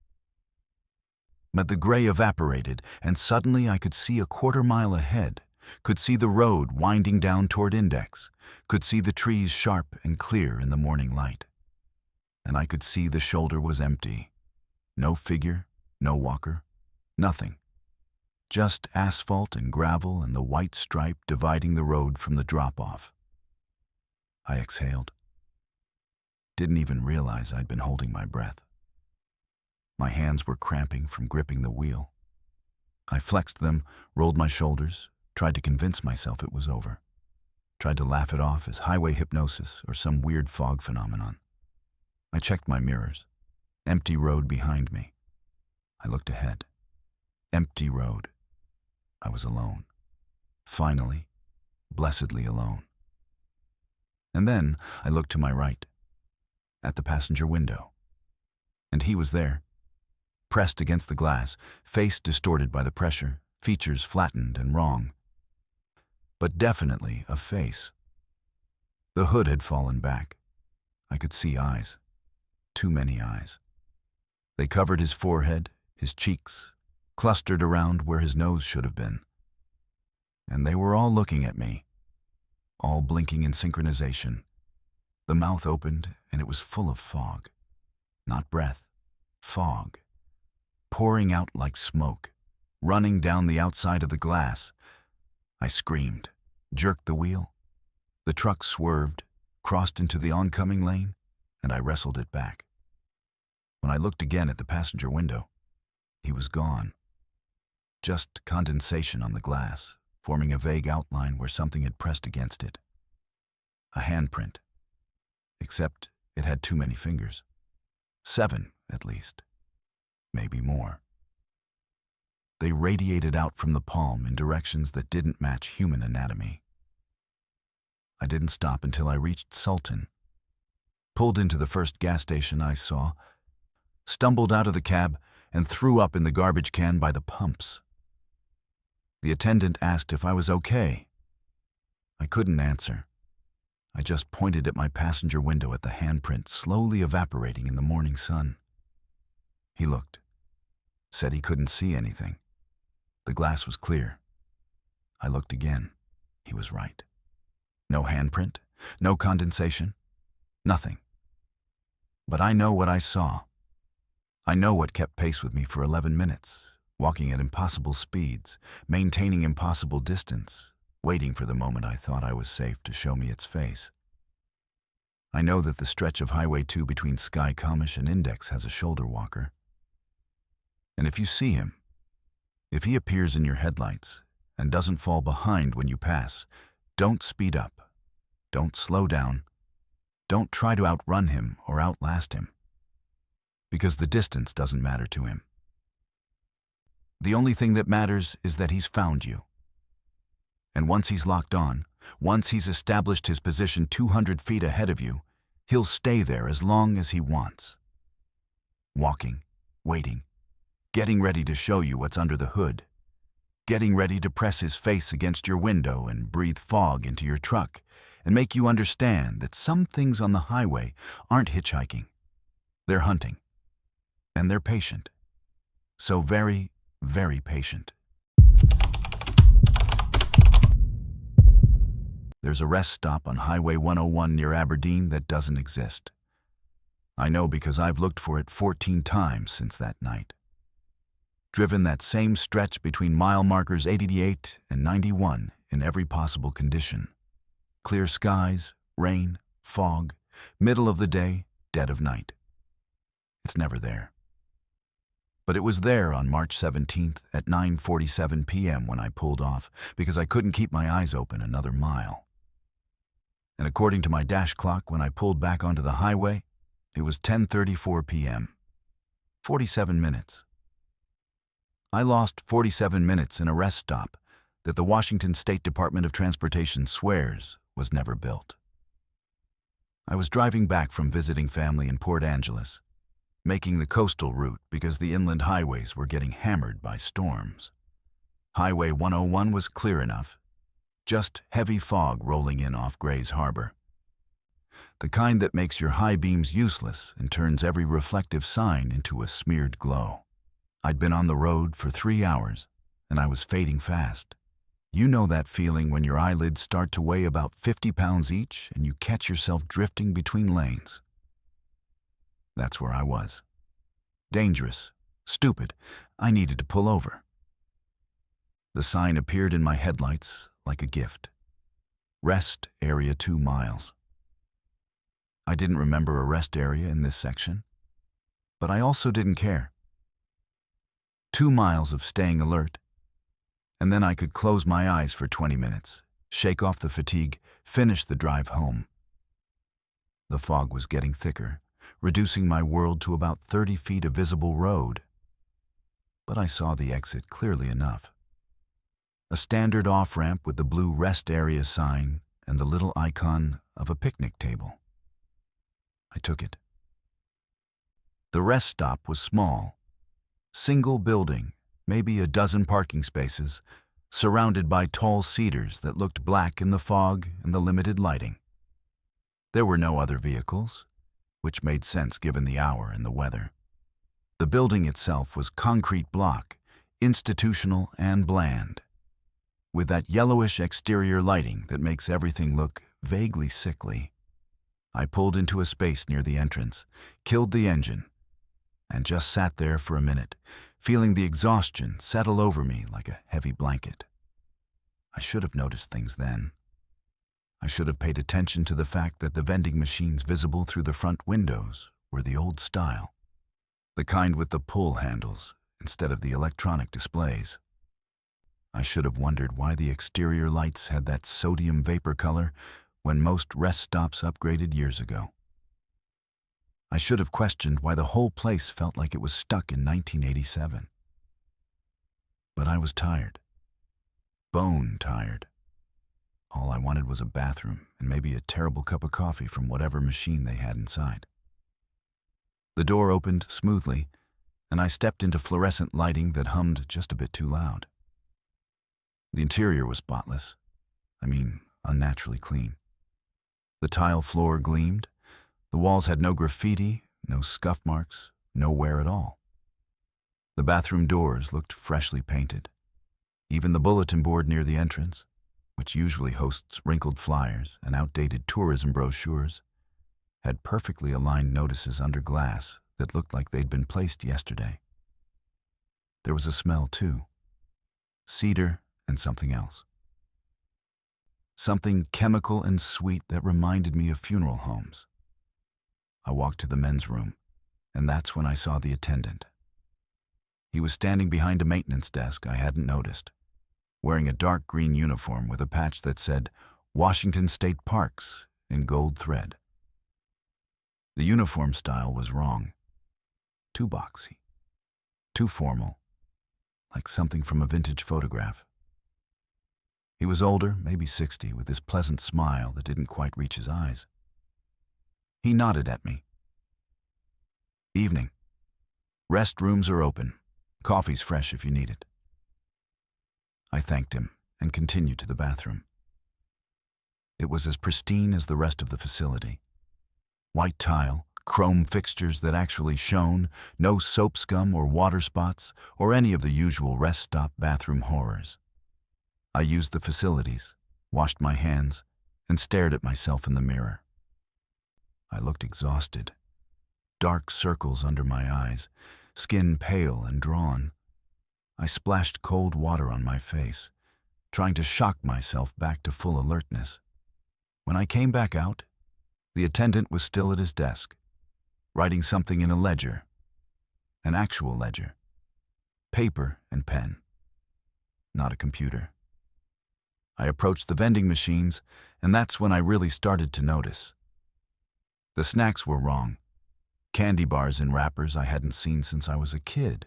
But the gray evaporated, and suddenly I could see a quarter-mile ahead, could see the road winding down toward Index, could see the trees sharp and clear in the morning light. And I could see the shoulder was empty. No figure, no walker, nothing. Just asphalt and gravel and the white stripe dividing the road from the drop-off. I exhaled. Didn't even realize I'd been holding my breath. My hands were cramping from gripping the wheel. I flexed them, rolled my shoulders, tried to convince myself it was over. Tried to laugh it off as highway hypnosis or some weird fog phenomenon. I checked my mirrors. Empty road behind me. I looked ahead. Empty road. I was alone. Finally, blessedly alone. And then I looked to my right, at the passenger window. And he was there, pressed against the glass, face distorted by the pressure, features flattened and wrong. But definitely a face. The hood had fallen back. I could see eyes. Too many eyes. They covered his forehead, his cheeks, clustered around where his nose should have been. And they were all looking at me, all blinking in synchronization. The mouth opened, and it was full of fog. Not breath, fog. Pouring out like smoke, running down the outside of the glass. I screamed, jerked the wheel. The truck swerved, crossed into the oncoming lane, and I wrestled it back. When I looked again at the passenger window, he was gone. Just condensation on the glass, forming a vague outline where something had pressed against it. A handprint. Except it had too many fingers. 7, at least. Maybe more. They radiated out from the palm in directions that didn't match human anatomy. I didn't stop until I reached Sultan. Pulled into the first gas station I saw, stumbled out of the cab, and threw up in the garbage can by the pumps. The attendant asked if I was okay. I couldn't answer. I just pointed at my passenger window at the handprint slowly evaporating in the morning sun. He looked, said he couldn't see anything. The glass was clear. I looked again. He was right. No handprint, no condensation, nothing. But I know what I saw. I know what kept pace with me for 11 minutes, walking at impossible speeds, maintaining impossible distance, waiting for the moment I thought I was safe to show me its face. I know that the stretch of Highway 2 between Sky Comish and Index has a shoulder walker. And if you see him, if he appears in your headlights and doesn't fall behind when you pass, don't speed up, don't slow down, don't try to outrun him or outlast him, because the distance doesn't matter to him. The only thing that matters is that he's found you. And once he's locked on, once he's established his position 200 feet ahead of you, he'll stay there as long as he wants. Walking, waiting, getting ready to show you what's under the hood, getting ready to press his face against your window and breathe fog into your truck and make you understand that some things on the highway aren't hitchhiking. They're hunting. And they're patient. So very, very patient. There's a rest stop on Highway 101 near Aberdeen that doesn't exist. I know because I've looked for it 14 times since that night. Driven that same stretch between mile markers 88 and 91 in every possible condition. Clear skies, rain, fog, middle of the day, dead of night. It's never there. But it was there on March 17th at 9:47 p.m. when I pulled off because I couldn't keep my eyes open another mile. And according to my dash clock, when I pulled back onto the highway, it was 10:34 p.m. 47 minutes. I lost 47 minutes in a rest stop that the Washington State Department of Transportation swears was never built. I was driving back from visiting family in Port Angeles, making the coastal route because the inland highways were getting hammered by storms. Highway 101 was clear enough, just heavy fog rolling in off Gray's Harbor. The kind that makes your high beams useless and turns every reflective sign into a smeared glow. I'd been on the road for 3 hours, and I was fading fast. You know that feeling when your eyelids start to weigh about 50 pounds each and you catch yourself drifting between lanes. That's where I was. Dangerous, stupid, I needed to pull over. The sign appeared in my headlights like a gift. Rest area 2 miles. I didn't remember a rest area in this section, but I also didn't care. 2 miles of staying alert, and then I could close my eyes for 20 minutes, shake off the fatigue, finish the drive home. The fog was getting thicker, reducing my world to about 30 feet of visible road. But I saw the exit clearly enough. A standard off-ramp with the blue rest area sign and the little icon of a picnic table. I took it. The rest stop was small. Single building, maybe a dozen parking spaces, surrounded by tall cedars that looked black in the fog and the limited lighting. There were no other vehicles, which made sense given the hour and the weather. The building itself was concrete block, institutional and bland, with that yellowish exterior lighting that makes everything look vaguely sickly. I pulled into a space near the entrance, killed the engine, and just sat there for a minute, feeling the exhaustion settle over me like a heavy blanket. I should have noticed things then. I should have paid attention to the fact that the vending machines visible through the front windows were the old style, the kind with the pull handles instead of the electronic displays. I should have wondered why the exterior lights had that sodium vapor color when most rest stops upgraded years ago. I should have questioned why the whole place felt like it was stuck in 1987. But I was tired. Bone tired. All I wanted was a bathroom and maybe a terrible cup of coffee from whatever machine they had inside. The door opened smoothly, and I stepped into fluorescent lighting that hummed just a bit too loud. The interior was spotless. Unnaturally clean. The tile floor gleamed. The walls had no graffiti, no scuff marks, no wear at all. The bathroom doors looked freshly painted. Even the bulletin board near the entrance, which usually hosts wrinkled flyers and outdated tourism brochures, had perfectly aligned notices under glass that looked like they'd been placed yesterday. There was a smell, too. Cedar and something else. Something chemical and sweet that reminded me of funeral homes. I walked to the men's room, and that's when I saw the attendant. He was standing behind a maintenance desk I hadn't noticed, wearing a dark green uniform with a patch that said Washington State Parks in gold thread. The uniform style was wrong. Too boxy. Too formal. Like something from a vintage photograph. He was older, maybe 60, with his pleasant smile that didn't quite reach his eyes. He nodded at me. Evening. Restrooms are open. Coffee's fresh if you need it. I thanked him and continued to the bathroom. It was as pristine as the rest of the facility. White tile, chrome fixtures that actually shone, no soap scum or water spots or any of the usual rest stop bathroom horrors. I used the facilities, washed my hands, and stared at myself in the mirror. I looked exhausted. Dark circles under my eyes, skin pale and drawn. I splashed cold water on my face, trying to shock myself back to full alertness. When I came back out, the attendant was still at his desk, writing something in a ledger, an actual ledger, paper and pen, not a computer. I approached the vending machines, and that's when I really started to notice. The snacks were wrong. Candy bars in wrappers I hadn't seen since I was a kid.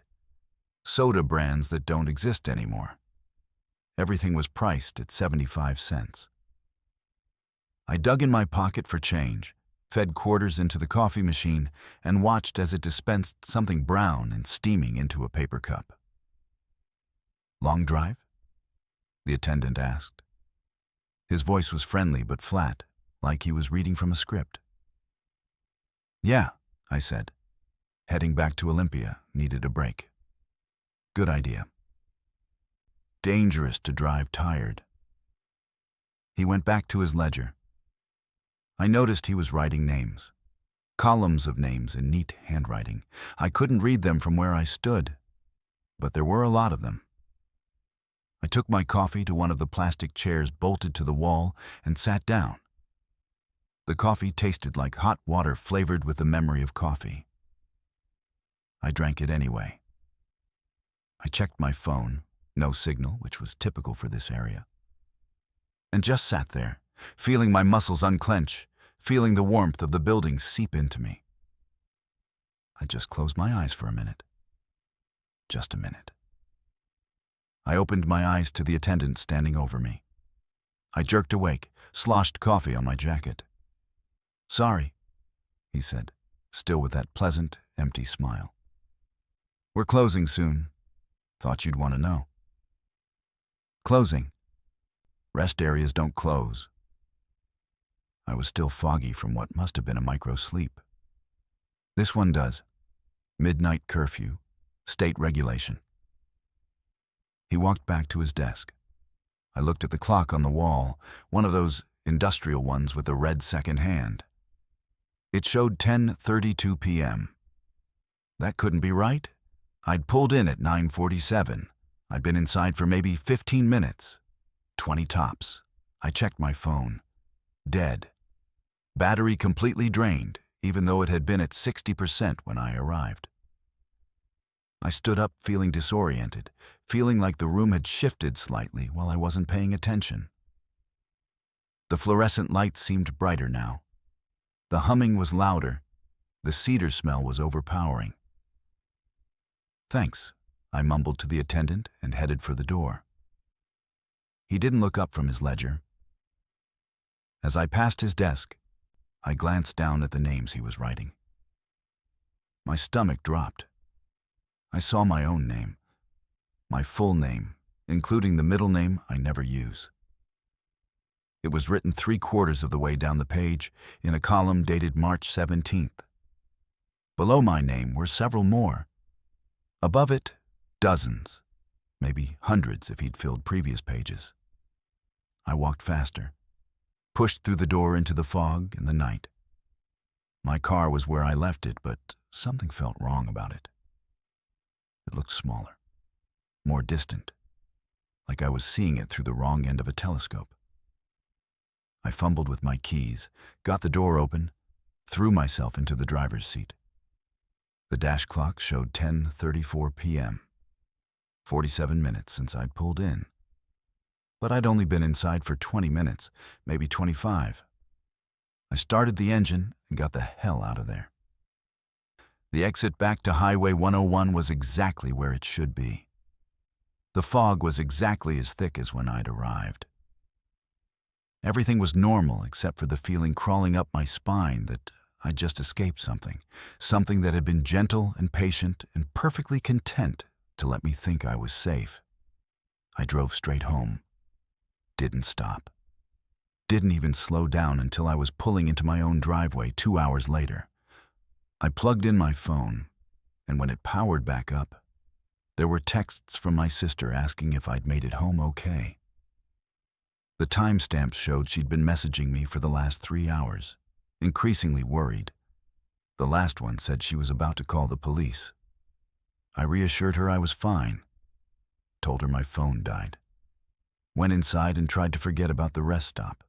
Soda brands that don't exist anymore. Everything was priced at 75 cents. I dug in my pocket for change, fed quarters into the coffee machine, and watched as it dispensed something brown and steaming into a paper cup. "Long drive?" the attendant asked. His voice was friendly but flat, like he was reading from a script. "Yeah," I said. Heading back to Olympia, needed a break. "Good idea." Dangerous to drive tired. He went back to his ledger. I noticed he was writing names. Columns of names in neat handwriting. I couldn't read them from where I stood, but there were a lot of them. I took my coffee to one of the plastic chairs bolted to the wall and sat down. The coffee tasted like hot water flavored with the memory of coffee. I drank it anyway. I checked my phone, no signal, which was typical for this area, and just sat there, feeling my muscles unclench, feeling the warmth of the building seep into me. I just closed my eyes for a minute. Just a minute. I opened my eyes to the attendant standing over me. I jerked awake, sloshed coffee on my jacket. "Sorry," he said, still with that pleasant, empty smile. "We're closing soon. Thought you'd want to know." "Closing? Rest areas don't close." I was still foggy from what must have been a micro-sleep. "This one does. Midnight curfew. State regulation. He walked back to his desk. I looked at the clock on the wall, one of those industrial ones with a red second hand. It showed 10:32 p.m. That couldn't be right. I'd pulled in at 9:47. I'd been inside for maybe 15 minutes. 20 tops. I checked my phone. Dead. Battery completely drained, even though it had been at 60% when I arrived. I stood up feeling disoriented, feeling like the room had shifted slightly while I wasn't paying attention. The fluorescent lights seemed brighter now. The humming was louder. The cedar smell was overpowering. "Thanks," I mumbled to the attendant and headed for the door. He didn't look up from his ledger. As I passed his desk, I glanced down at the names he was writing. My stomach dropped. I saw my own name, my full name, including the middle name I never use. It was written 3/4 of the way down the page in a column dated March 17th. Below my name were several more. Above it, dozens, maybe hundreds if he'd filled previous pages. I walked faster, pushed through the door into the fog and the night. My car was where I left it, but something felt wrong about it. It looked smaller, more distant, like I was seeing it through the wrong end of a telescope. I fumbled with my keys, got the door open, threw myself into the driver's seat. The dash clock showed 10:34 p.m., 47 minutes since I'd pulled in. But I'd only been inside for 20 minutes, maybe 25. I started the engine and got the hell out of there. The exit back to Highway 101 was exactly where it should be. The fog was exactly as thick as when I'd arrived. Everything was normal except for the feeling crawling up my spine that I'd just escaped something that had been gentle and patient and perfectly content to let me think I was safe. I drove straight home. Didn't stop. Didn't even slow down until I was pulling into my own driveway 2 hours later. I plugged in my phone, and when it powered back up, there were texts from my sister asking if I'd made it home okay. The timestamps showed she'd been messaging me for the last 3 hours, increasingly worried. The last one said she was about to call the police. I reassured her I was fine, told her my phone died, went inside and tried to forget about the rest stop.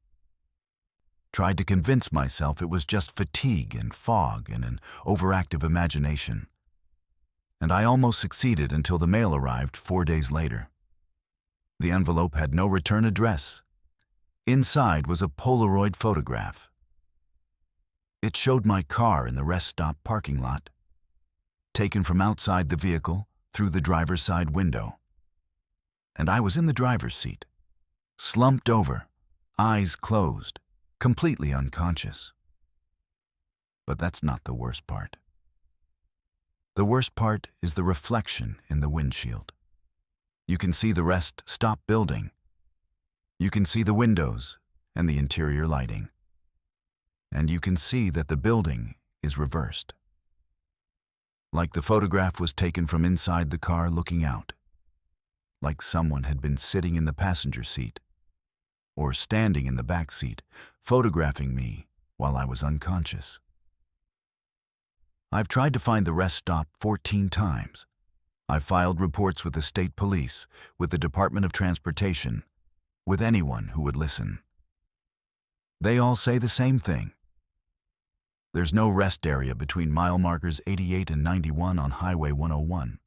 Tried to convince myself it was just fatigue and fog and an overactive imagination. And I almost succeeded until the mail arrived 4 days later. The envelope had no return address. Inside was a Polaroid photograph. It showed my car in the rest stop parking lot, taken from outside the vehicle through the driver's side window. And I was in the driver's seat, slumped over, eyes closed, completely unconscious. But that's not the worst part. The worst part is the reflection in the windshield. You can see the rest stop building. You can see the windows and the interior lighting. And you can see that the building is reversed. Like the photograph was taken from inside the car looking out. Like someone had been sitting in the passenger seat or standing in the back seat, photographing me while I was unconscious. I've tried to find the rest stop 14 times. I've filed reports with the state police, with the Department of Transportation, with anyone who would listen. They all say the same thing. There's no rest area between mile markers 88 and 91 on Highway 101.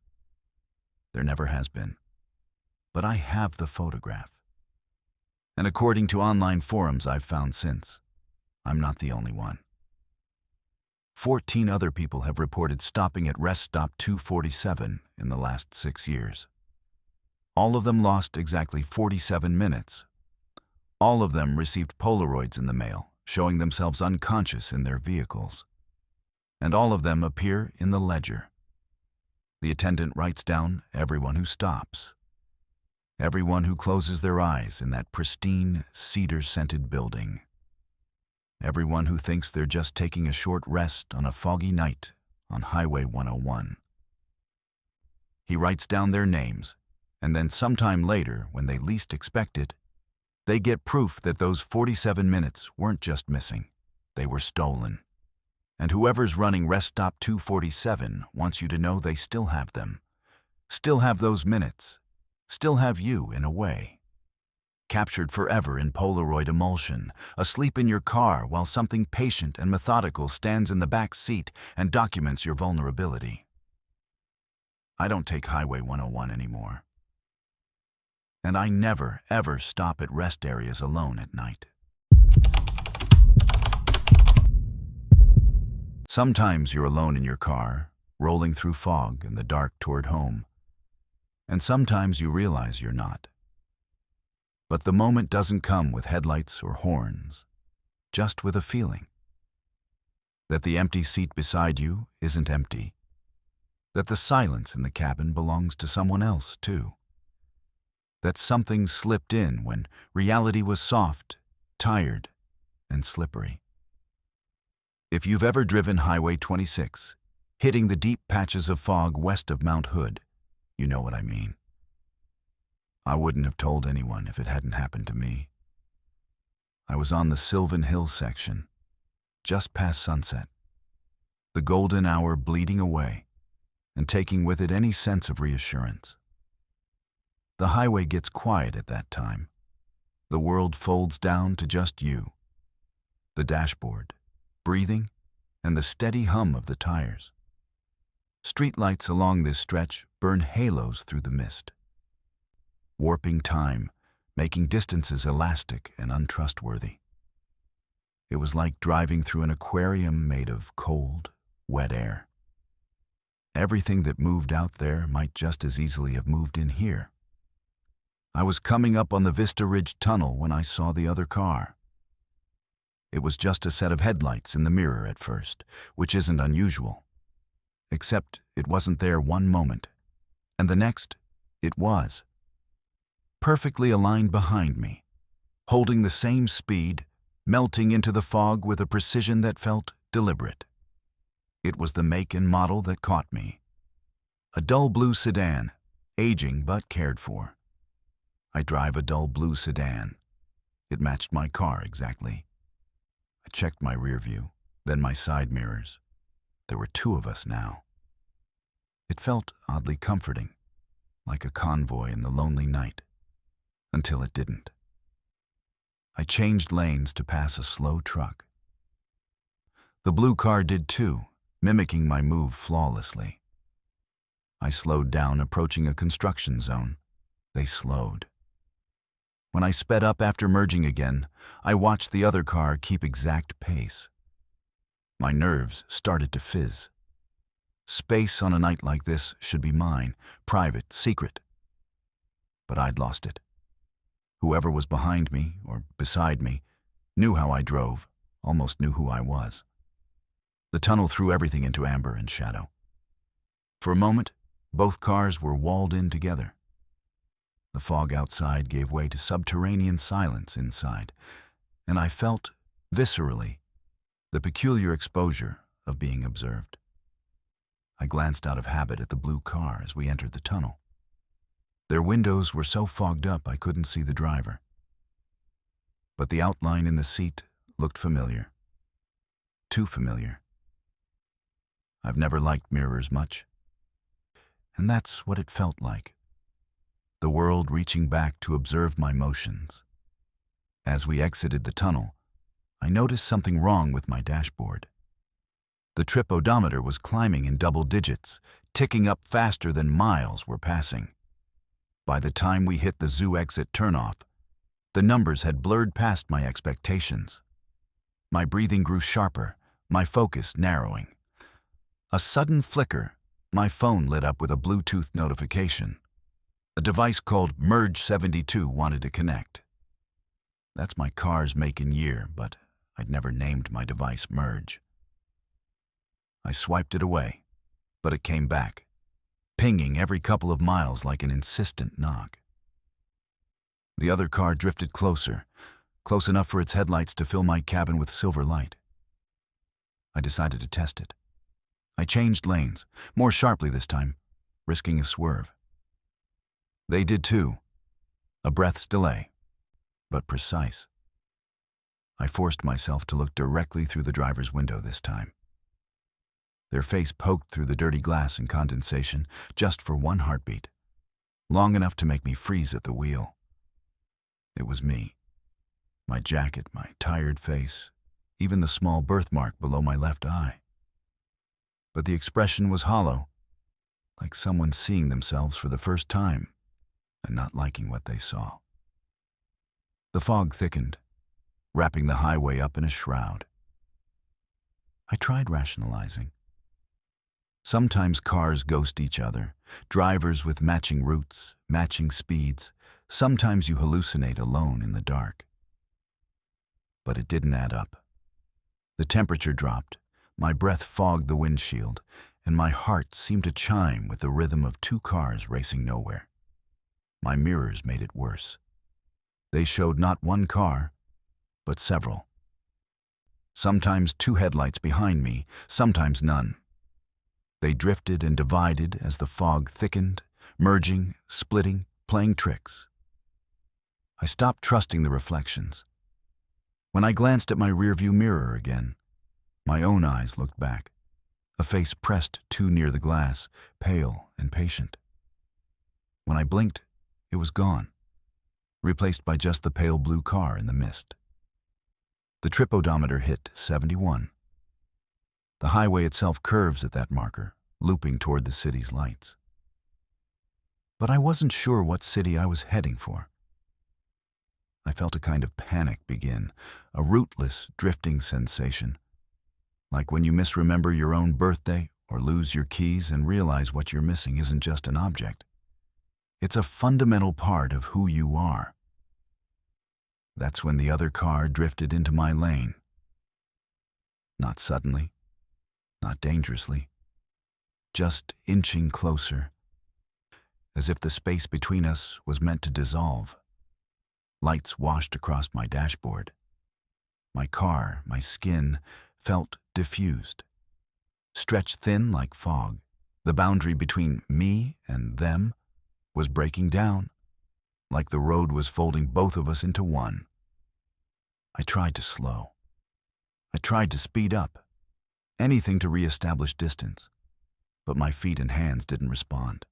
There never has been. But I have the photograph. And according to online forums I've found since, I'm not the only one. 14 other people have reported stopping at rest stop 247 in the last 6 years. All of them lost exactly 47 minutes. All of them received Polaroids in the mail, showing themselves unconscious in their vehicles. And all of them appear in the ledger. The attendant writes down everyone who stops. Everyone who closes their eyes in that pristine, cedar-scented building. Everyone who thinks they're just taking a short rest on a foggy night on Highway 101. He writes down their names, and then sometime later, when they least expect it, they get proof that those 47 minutes weren't just missing, they were stolen. And whoever's running Rest Stop 247 wants you to know they still have them, still have those minutes, still have you in a way. Captured forever in Polaroid emulsion, asleep in your car while something patient and methodical stands in the back seat and documents your vulnerability. I don't take Highway 101 anymore. And I never, ever stop at rest areas alone at night. Sometimes you're alone in your car, rolling through fog in the dark toward home. And sometimes you realize you're not. But the moment doesn't come with headlights or horns, just with a feeling. That the empty seat beside you isn't empty. That the silence in the cabin belongs to someone else, too. That something slipped in when reality was soft, tired, and slippery. If you've ever driven Highway 26, hitting the deep patches of fog west of Mount Hood, you know what I mean. I wouldn't have told anyone if it hadn't happened to me. I was on the Sylvan Hills section, just past sunset, the golden hour bleeding away and taking with it any sense of reassurance. The highway gets quiet at that time. The world folds down to just you, the dashboard, breathing, and the steady hum of the tires. Streetlights along this stretch burn halos through the mist, warping time, making distances elastic and untrustworthy. It was like driving through an aquarium made of cold, wet air. Everything that moved out there might just as easily have moved in here. I was coming up on the Vista Ridge Tunnel when I saw the other car. It was just a set of headlights in the mirror at first, which isn't unusual. Except it wasn't there one moment, and the next, it was. Perfectly aligned behind me, holding the same speed, melting into the fog with a precision that felt deliberate. It was the make and model that caught me. A dull blue sedan, aging but cared for. I drive a dull blue sedan. It matched my car exactly. I checked my rear view, then my side mirrors. There were two of us now. It felt oddly comforting, like a convoy in the lonely night. Until it didn't. I changed lanes to pass a slow truck. The blue car did too, mimicking my move flawlessly. I slowed down, approaching a construction zone. They slowed. When I sped up after merging again, I watched the other car keep exact pace. My nerves started to fizz. Space on a night like this should be mine, private, secret. But I'd lost it. Whoever was behind me, or beside me, knew how I drove, almost knew who I was. The tunnel threw everything into amber and shadow. For a moment, both cars were walled in together. The fog outside gave way to subterranean silence inside, and I felt, viscerally, the peculiar exposure of being observed. I glanced out of habit at the blue car as we entered the tunnel. Their windows were so fogged up I couldn't see the driver. But the outline in the seat looked familiar. Too familiar. I've never liked mirrors much. And that's what it felt like. The world reaching back to observe my motions. As we exited the tunnel, I noticed something wrong with my dashboard. The trip odometer was climbing in double digits, ticking up faster than miles were passing. By the time we hit the zoo exit turnoff, the numbers had blurred past my expectations. My breathing grew sharper, my focus narrowing. A sudden flicker, my phone lit up with a Bluetooth notification. A device called Merge72 wanted to connect. That's my car's make and year, but I'd never named my device Merge. I swiped it away, but it came back, pinging every couple of miles like an insistent knock. The other car drifted closer, close enough for its headlights to fill my cabin with silver light. I decided to test it. I changed lanes, more sharply this time, risking a swerve. They did too, a breath's delay, but precise. I forced myself to look directly through the driver's window this time. Their face poked through the dirty glass and condensation just for one heartbeat, long enough to make me freeze at the wheel. It was me. My jacket, my tired face, even the small birthmark below my left eye. But the expression was hollow, like someone seeing themselves for the first time and not liking what they saw. The fog thickened, wrapping the highway up in a shroud. I tried rationalizing. Sometimes cars ghost each other, drivers with matching routes, matching speeds. Sometimes you hallucinate alone in the dark. But it didn't add up. The temperature dropped, my breath fogged the windshield, and my heart seemed to chime with the rhythm of two cars racing nowhere. My mirrors made it worse. They showed not one car, but several. Sometimes two headlights behind me, sometimes none. They drifted and divided as the fog thickened, merging, splitting, playing tricks. I stopped trusting the reflections. When I glanced at my rearview mirror again, my own eyes looked back, a face pressed too near the glass, pale and patient. When I blinked, it was gone, replaced by just the pale blue car in the mist. The trip odometer hit 71. The highway itself curves at that marker, looping toward the city's lights. But I wasn't sure what city I was heading for. I felt a kind of panic begin, a rootless, drifting sensation, like when you misremember your own birthday or lose your keys and realize what you're missing isn't just an object. It's a fundamental part of who you are. That's when the other car drifted into my lane. Not suddenly, not dangerously, just inching closer, as if the space between us was meant to dissolve. Lights washed across my dashboard. My car, my skin, felt diffused, stretched thin like fog. The boundary between me and them was breaking down, like the road was folding both of us into one. I tried to slow. I tried to speed up, anything to reestablish distance, but my feet and hands didn't respond.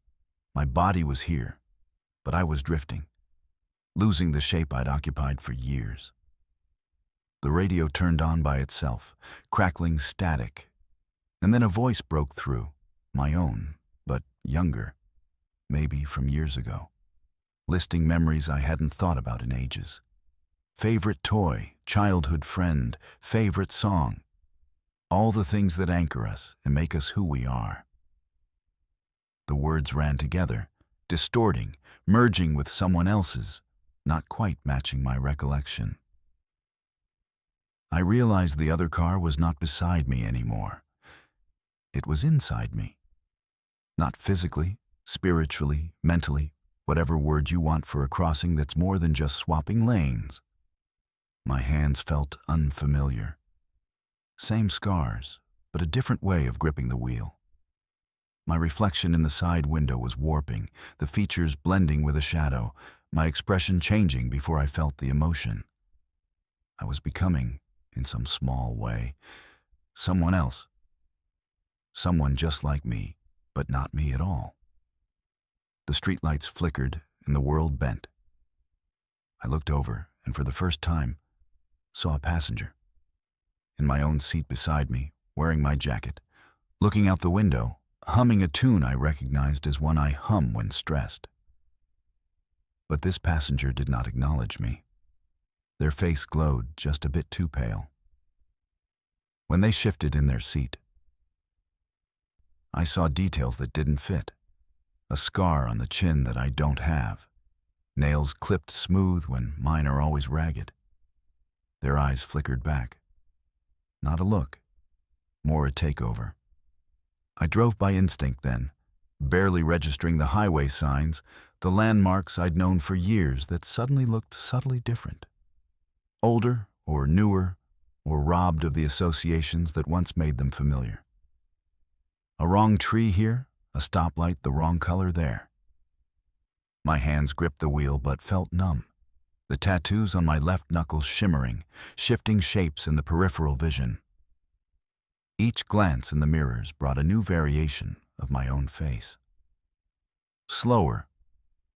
My body was here, but I was drifting, losing the shape I'd occupied for years. The radio turned on by itself, crackling static, and then a voice broke through, my own, but younger, maybe from years ago, listing memories I hadn't thought about in ages. Favorite toy, childhood friend, favorite song, all the things that anchor us and make us who we are. The words ran together, distorting, merging with someone else's, not quite matching my recollection. I realized the other car was not beside me anymore. It was inside me. Not physically, spiritually, mentally, whatever word you want for a crossing that's more than just swapping lanes. My hands felt unfamiliar. Same scars, but a different way of gripping the wheel. My reflection in the side window was warping, the features blending with a shadow, my expression changing before I felt the emotion. I was becoming, in some small way, someone else. Someone just like me, but not me at all. The streetlights flickered and the world bent. I looked over and for the first time saw a passenger. In my own seat beside me, wearing my jacket, looking out the window, humming a tune I recognized as one I hum when stressed. But this passenger did not acknowledge me. Their face glowed just a bit too pale. When they shifted in their seat, I saw details that didn't fit. A scar on the chin that I don't have. Nails clipped smooth when mine are always ragged. Their eyes flickered back. Not a look, more a takeover. I drove by instinct then, barely registering the highway signs, the landmarks I'd known for years that suddenly looked subtly different. Older or newer, or robbed of the associations that once made them familiar. A wrong tree here, a stoplight the wrong color there. My hands gripped the wheel but felt numb. The tattoos on my left knuckles shimmering, shifting shapes in the peripheral vision. Each glance in the mirrors brought a new variation of my own face. Slower,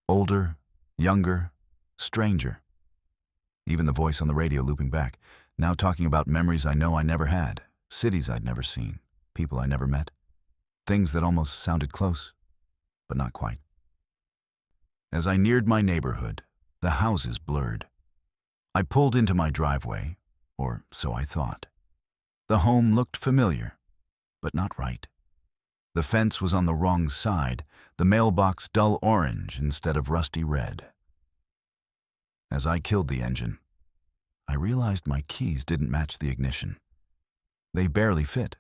older, younger, stranger. Even the voice on the radio looping back, now talking about memories I know I never had, cities I'd never seen, people I never met, things that almost sounded close, but not quite. As I neared my neighborhood, the houses blurred. I pulled into my driveway, or so I thought. The home looked familiar, but not right. The fence was on the wrong side, the mailbox dull orange instead of rusty red. As I killed the engine, I realized my keys didn't match the ignition. They barely fit,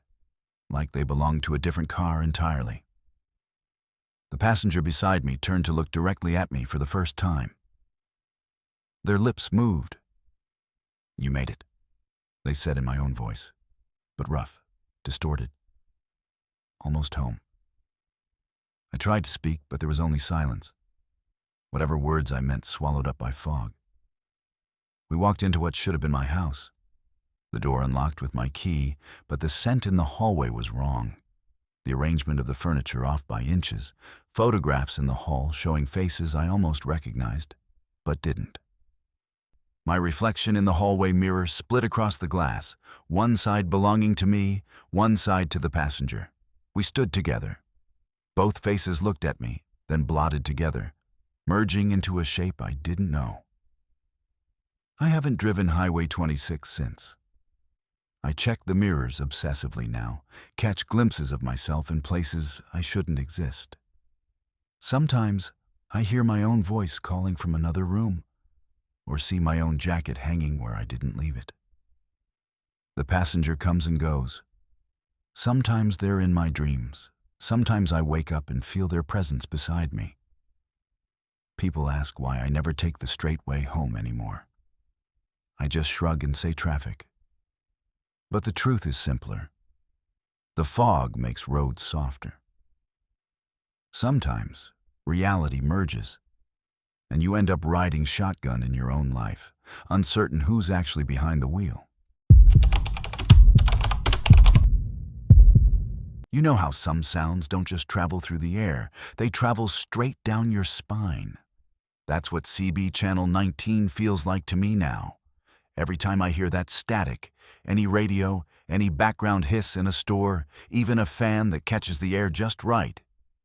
like they belonged to a different car entirely. The passenger beside me turned to look directly at me for the first time. Their lips moved. "You made it," they said in my own voice, but rough, distorted. Almost home. I tried to speak, but there was only silence. Whatever words I meant swallowed up by fog. We walked into what should have been my house. The door unlocked with my key, but the scent in the hallway was wrong. The arrangement of the furniture off by inches, photographs in the hall showing faces I almost recognized, but didn't. My reflection in the hallway mirror split across the glass, one side belonging to me, one side to the passenger. We stood together. Both faces looked at me, then blotted together, merging into a shape I didn't know. I haven't driven Highway 26 since. I check the mirrors obsessively now, catch glimpses of myself in places I shouldn't exist. Sometimes I hear my own voice calling from another room, or see my own jacket hanging where I didn't leave it. The passenger comes and goes. Sometimes they're in my dreams. Sometimes I wake up and feel their presence beside me. People ask why I never take the straight way home anymore. I just shrug and say traffic. But the truth is simpler. The fog makes roads softer. Sometimes reality merges, and you end up riding shotgun in your own life, uncertain who's actually behind the wheel. You know how some sounds don't just travel through the air, they travel straight down your spine. That's what CB Channel 19 feels like to me now. Every time I hear that static, any radio, any background hiss in a store, even a fan that catches the air just right,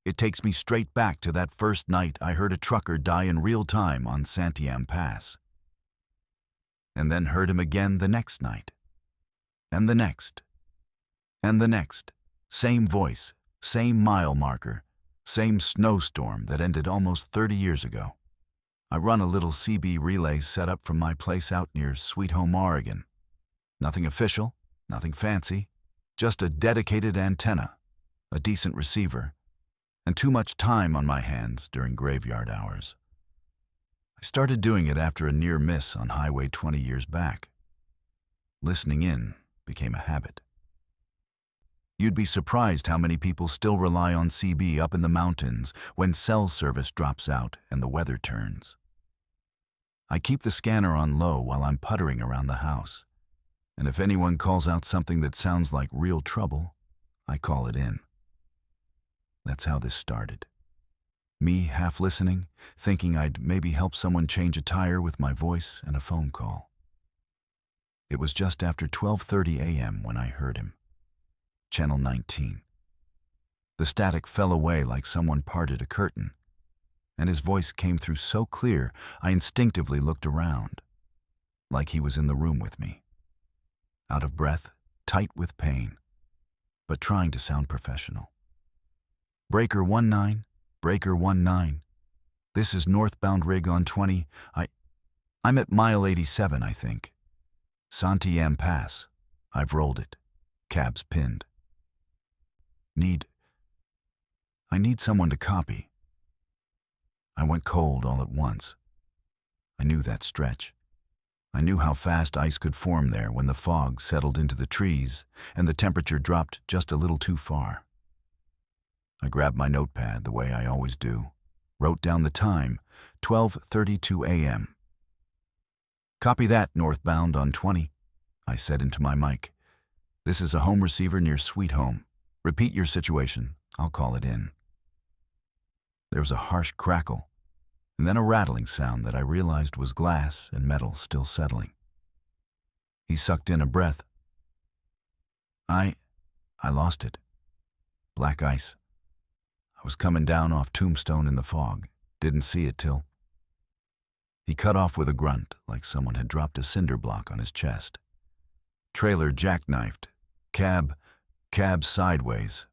it takes me straight back to that first night I heard a trucker die in real time on Santiam Pass. And then heard him again the next night. And the next. And the next. Same voice, same mile marker, same snowstorm that ended almost 30 years ago. I run a little CB relay set up from my place out near Sweet Home, Oregon. Nothing official, nothing fancy, just a dedicated antenna, a decent receiver, and too much time on my hands during graveyard hours. I started doing it after a near miss on Highway 20 years back. Listening in became a habit. You'd be surprised how many people still rely on CB up in the mountains when cell service drops out and the weather turns. I keep the scanner on low while I'm puttering around the house, and if anyone calls out something that sounds like real trouble, I call it in. That's how this started. Me half listening, thinking I'd maybe help someone change a tire with my voice and a phone call. It was just after 12:30 a.m. when I heard him. Channel 19. The static fell away like someone parted a curtain, and his voice came through so clear I instinctively looked around, like he was in the room with me. Out of breath, tight with pain, but trying to sound professional. Breaker 19, Breaker 19. This is northbound rig on 20. I'm at mile 87, I think. Santiam Pass. I've rolled it. Cab's pinned. I need someone to copy. I went cold all at once. I knew that stretch. I knew how fast ice could form there when the fog settled into the trees and the temperature dropped just a little too far. I grabbed my notepad the way I always do, wrote down the time, 12:32 a.m. "Copy that, northbound on 20, I said into my mic. "This is a home receiver near Sweet Home. Repeat your situation. I'll call it in." There was a harsh crackle, and then a rattling sound that I realized was glass and metal still settling. He sucked in a breath. I lost it. Black ice. I was coming down off Tombstone in the fog. Didn't see it till... He cut off with a grunt, like someone had dropped a cinder block on his chest. "Trailer jackknifed. Cab sideways.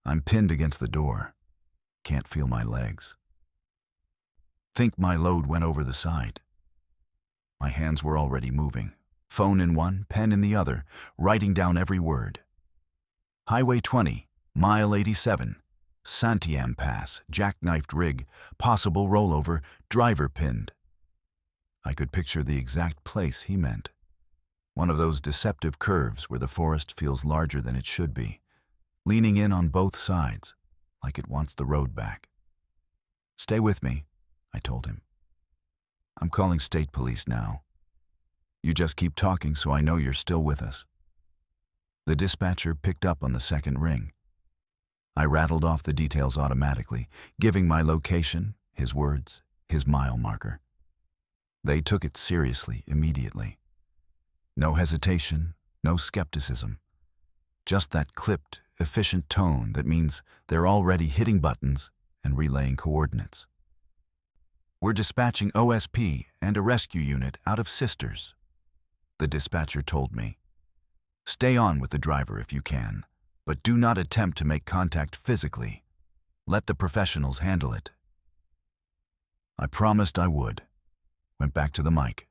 I'm pinned against the door. Can't feel my legs. Think my load went over the side." My hands were already moving. Phone in one, pen in the other, writing down every word. "Highway 20, mile 87, Santiam Pass, jackknifed rig, possible rollover, driver pinned." I could picture the exact place he meant. One of those deceptive curves where the forest feels larger than it should be, leaning in on both sides, like it wants the road back. "Stay with me," I told him. "I'm calling state police now. You just keep talking so I know you're still with us." The dispatcher picked up on the second ring. I rattled off the details automatically, giving my location, his words, his mile marker. They took it seriously immediately. No hesitation, no skepticism. Just that clipped, efficient tone that means they're already hitting buttons and relaying coordinates. "We're dispatching OSP and a rescue unit out of Sisters," the dispatcher told me. "Stay on with the driver if you can, but do not attempt to make contact physically. Let the professionals handle it." I promised I would. Went back to the mic.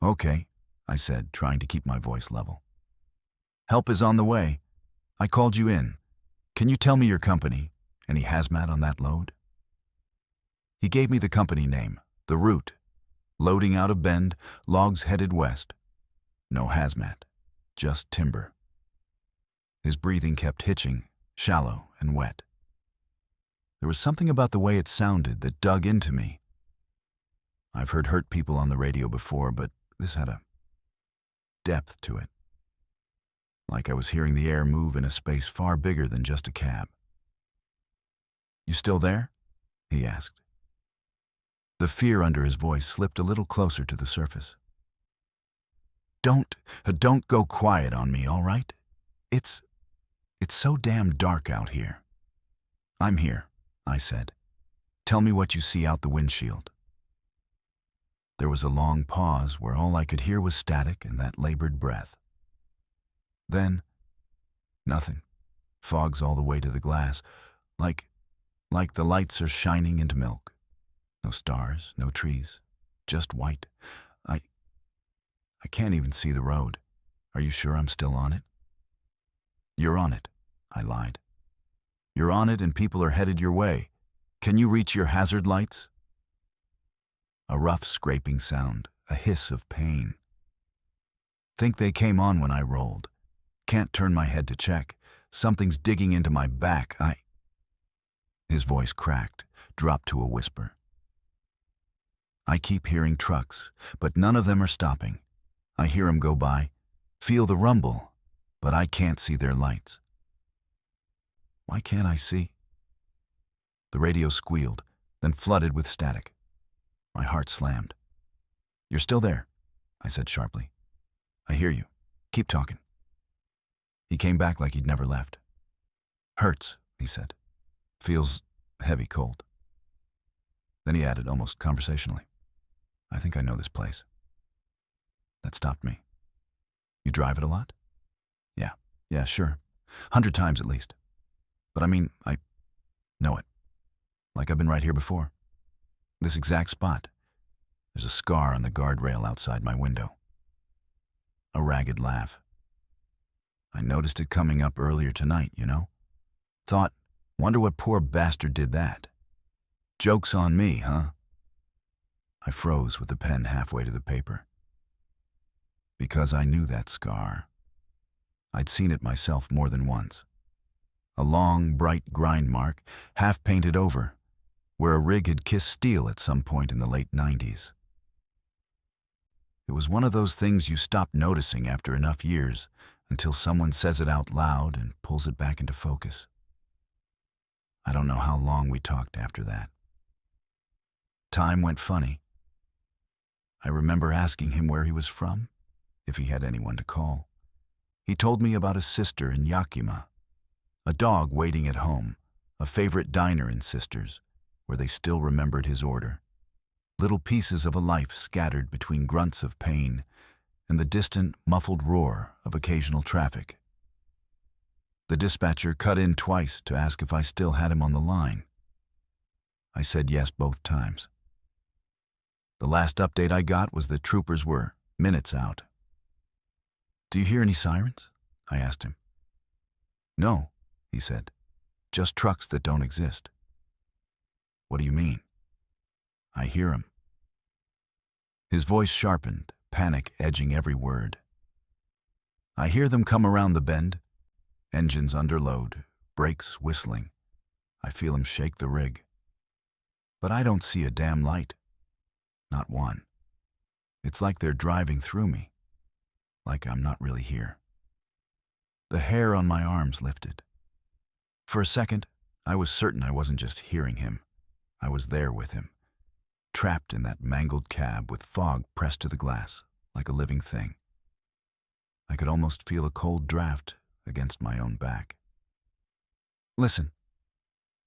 "Okay," I said, trying to keep my voice level. "Help is on the way. I called you in. Can you tell me your company? Any hazmat on that load?" He gave me the company name, the route. Loading out of Bend, logs headed west. No hazmat, just timber. His breathing kept hitching, shallow and wet. There was something about the way it sounded that dug into me. I've heard hurt people on the radio before, but this had a depth to it. Like I was hearing the air move in a space far bigger than just a cab. "You still there?" he asked. The fear under his voice slipped a little closer to the surface. Don't go quiet on me, all right? It's so damn dark out here." "I'm here," I said. "Tell me what you see out the windshield." There was a long pause where all I could hear was static and that labored breath. Then, nothing. Fog's all the way to the glass, like the lights are shining into milk. No stars, no trees, just white. I can't even see the road. Are you sure I'm still on it?" "You're on it," I lied. "You're on it and people are headed your way. Can you reach your hazard lights?" A rough scraping sound, a hiss of pain. "Think they came on when I rolled. Can't turn my head to check. Something's digging into my back. His voice cracked, dropped to a whisper. "I keep hearing trucks, but none of them are stopping. I hear them go by, feel the rumble, but I can't see their lights." "Why can't I see?" The radio squealed, then flooded with static. My heart slammed. "You're still there," I said sharply. "I hear you. Keep talking." He came back like he'd never left. "Hurts," he said. "Feels heavy cold." Then he added, almost conversationally, "I think I know this place." That stopped me. "You drive it a lot?" Yeah, sure. 100 times at least. But I mean, I know it. Like I've been right here before. This exact spot. There's a scar on the guardrail outside my window." A ragged laugh. "I noticed it coming up earlier tonight, you know. Thought, wonder what poor bastard did that. Joke's on me, huh?" I froze with the pen halfway to the paper. Because I knew that scar. I'd seen it myself more than once. A long, bright grind mark, half painted over, where a rig had kissed steel at some point in the late 90s. It was one of those things you stop noticing after enough years until someone says it out loud and pulls it back into focus. I don't know how long we talked after that. Time went funny. I remember asking him where he was from, if he had anyone to call. He told me about his sister in Yakima, a dog waiting at home, a favorite diner in Sisters, where they still remembered his order. Little pieces of a life scattered between grunts of pain and the distant, muffled roar of occasional traffic. The dispatcher cut in twice to ask if I still had him on the line. I said yes both times. The last update I got was that troopers were minutes out. "Do you hear any sirens?" I asked him. "No," he said. "Just trucks that don't exist." "What do you mean?" "I hear 'em." His voice sharpened, panic edging every word. "I hear them come around the bend, engines under load, brakes whistling. I feel 'em shake the rig. But I don't see a damn light. Not one. It's like they're driving through me, like I'm not really here." The hair on my arms lifted. For a second, I was certain I wasn't just hearing him. I was there with him, trapped in that mangled cab with fog pressed to the glass, like a living thing. I could almost feel a cold draft against my own back. "Listen,"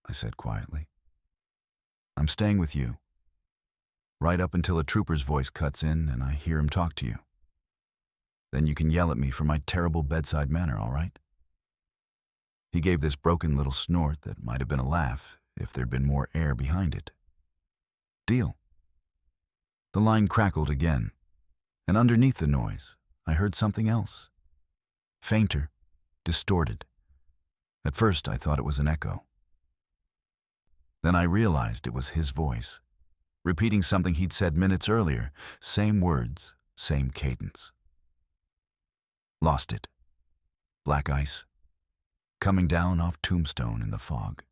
I said quietly. "I'm staying with you. Right up until a trooper's voice cuts in and I hear him talk to you. Then you can yell at me for my terrible bedside manner, all right?" He gave this broken little snort that might have been a laugh if there'd been more air behind it. "Deal." The line crackled again, and underneath the noise, I heard something else. Fainter, distorted. At first, I thought it was an echo. Then I realized it was his voice, repeating something he'd said minutes earlier, same words, same cadence. "Lost it. Black ice. Coming down off Tombstone in the fog."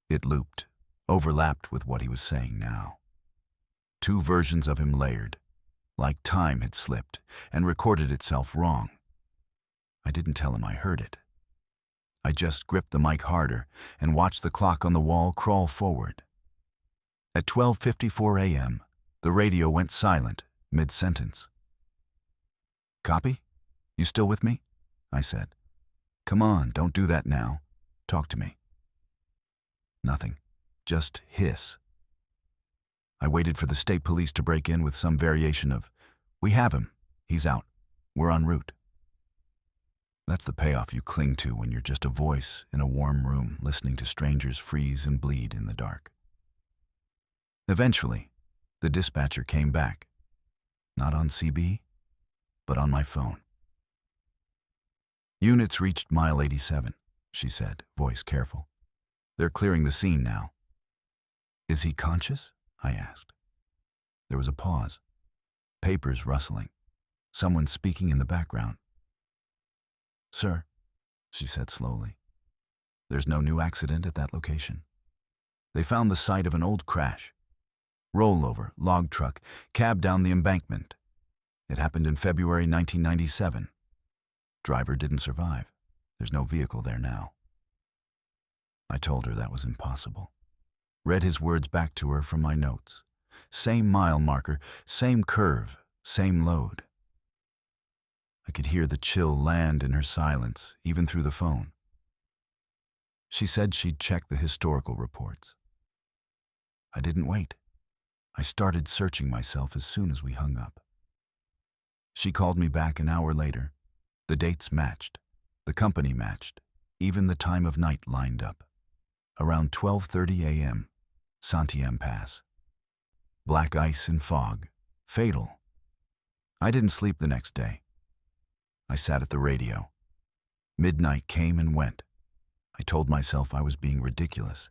It looped, overlapped with what he was saying now. Two versions of him layered, like time had slipped and recorded itself wrong. I didn't tell him I heard it. I just gripped the mic harder and watched the clock on the wall crawl forward. At 12:54 a.m., the radio went silent mid-sentence. "Copy? You still with me?" I said. "Come on, don't do that now. Talk to me." Nothing. Just hiss. I waited for the state police to break in with some variation of, "We have him. He's out. We're en route." That's the payoff you cling to when you're just a voice in a warm room listening to strangers freeze and bleed in the dark. Eventually, the dispatcher came back. Not on CB, but on my phone. "Units reached mile 87, she said, voice careful. "They're clearing the scene now." "Is he conscious?" I asked. There was a pause. Papers rustling. Someone speaking in the background. "Sir," she said slowly, "there's no new accident at that location. They found the site of an old crash. Rollover, log truck, cab down the embankment. It happened in February 1997. Driver didn't survive. There's no vehicle there now." I told her that was impossible. Read his words back to her from my notes. Same mile marker, same curve, same load. I could hear the chill land in her silence, even through the phone. She said she'd check the historical reports. I didn't wait. I started searching myself as soon as we hung up. She called me back an hour later. The dates matched. The company matched. Even the time of night lined up. Around 12:30 a.m., Santiam Pass. Black ice and fog. Fatal. I didn't sleep the next day. I sat at the radio. Midnight came and went. I told myself I was being ridiculous,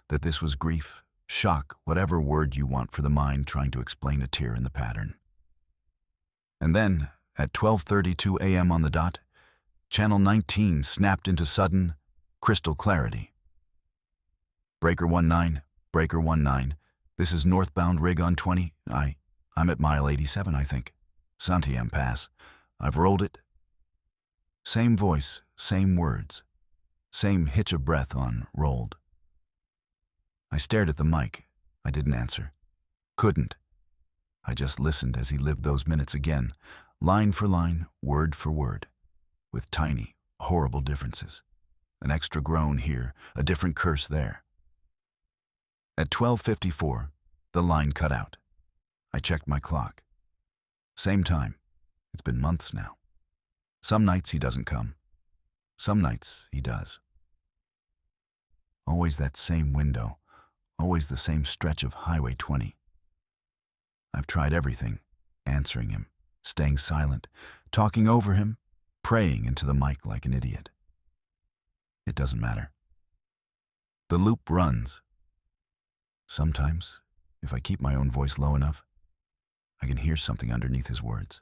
that this was grief, shock, whatever word you want for the mind trying to explain a tear in the pattern. And then, at 12:32 a.m. on the dot, Channel 19 snapped into sudden crystal clarity. Breaker 19, Breaker 19. This is northbound rig on 20. I'm at mile 87, I think. Santiam Pass. I've rolled it. Same voice, same words. Same hitch of breath on rolled. I stared at the mic. I didn't answer. Couldn't. I just listened as he lived those minutes again, line for line, word for word, with tiny, horrible differences. An extra groan here, a different curse there. At 12:54, the line cut out. I checked my clock. Same time. It's been months now. Some nights he doesn't come. Some nights he does. Always that same window, always the same stretch of Highway 20. I've tried everything, answering him, staying silent, talking over him, praying into the mic like an idiot. It doesn't matter. The loop runs. Sometimes, if I keep my own voice low enough, I can hear something underneath his words.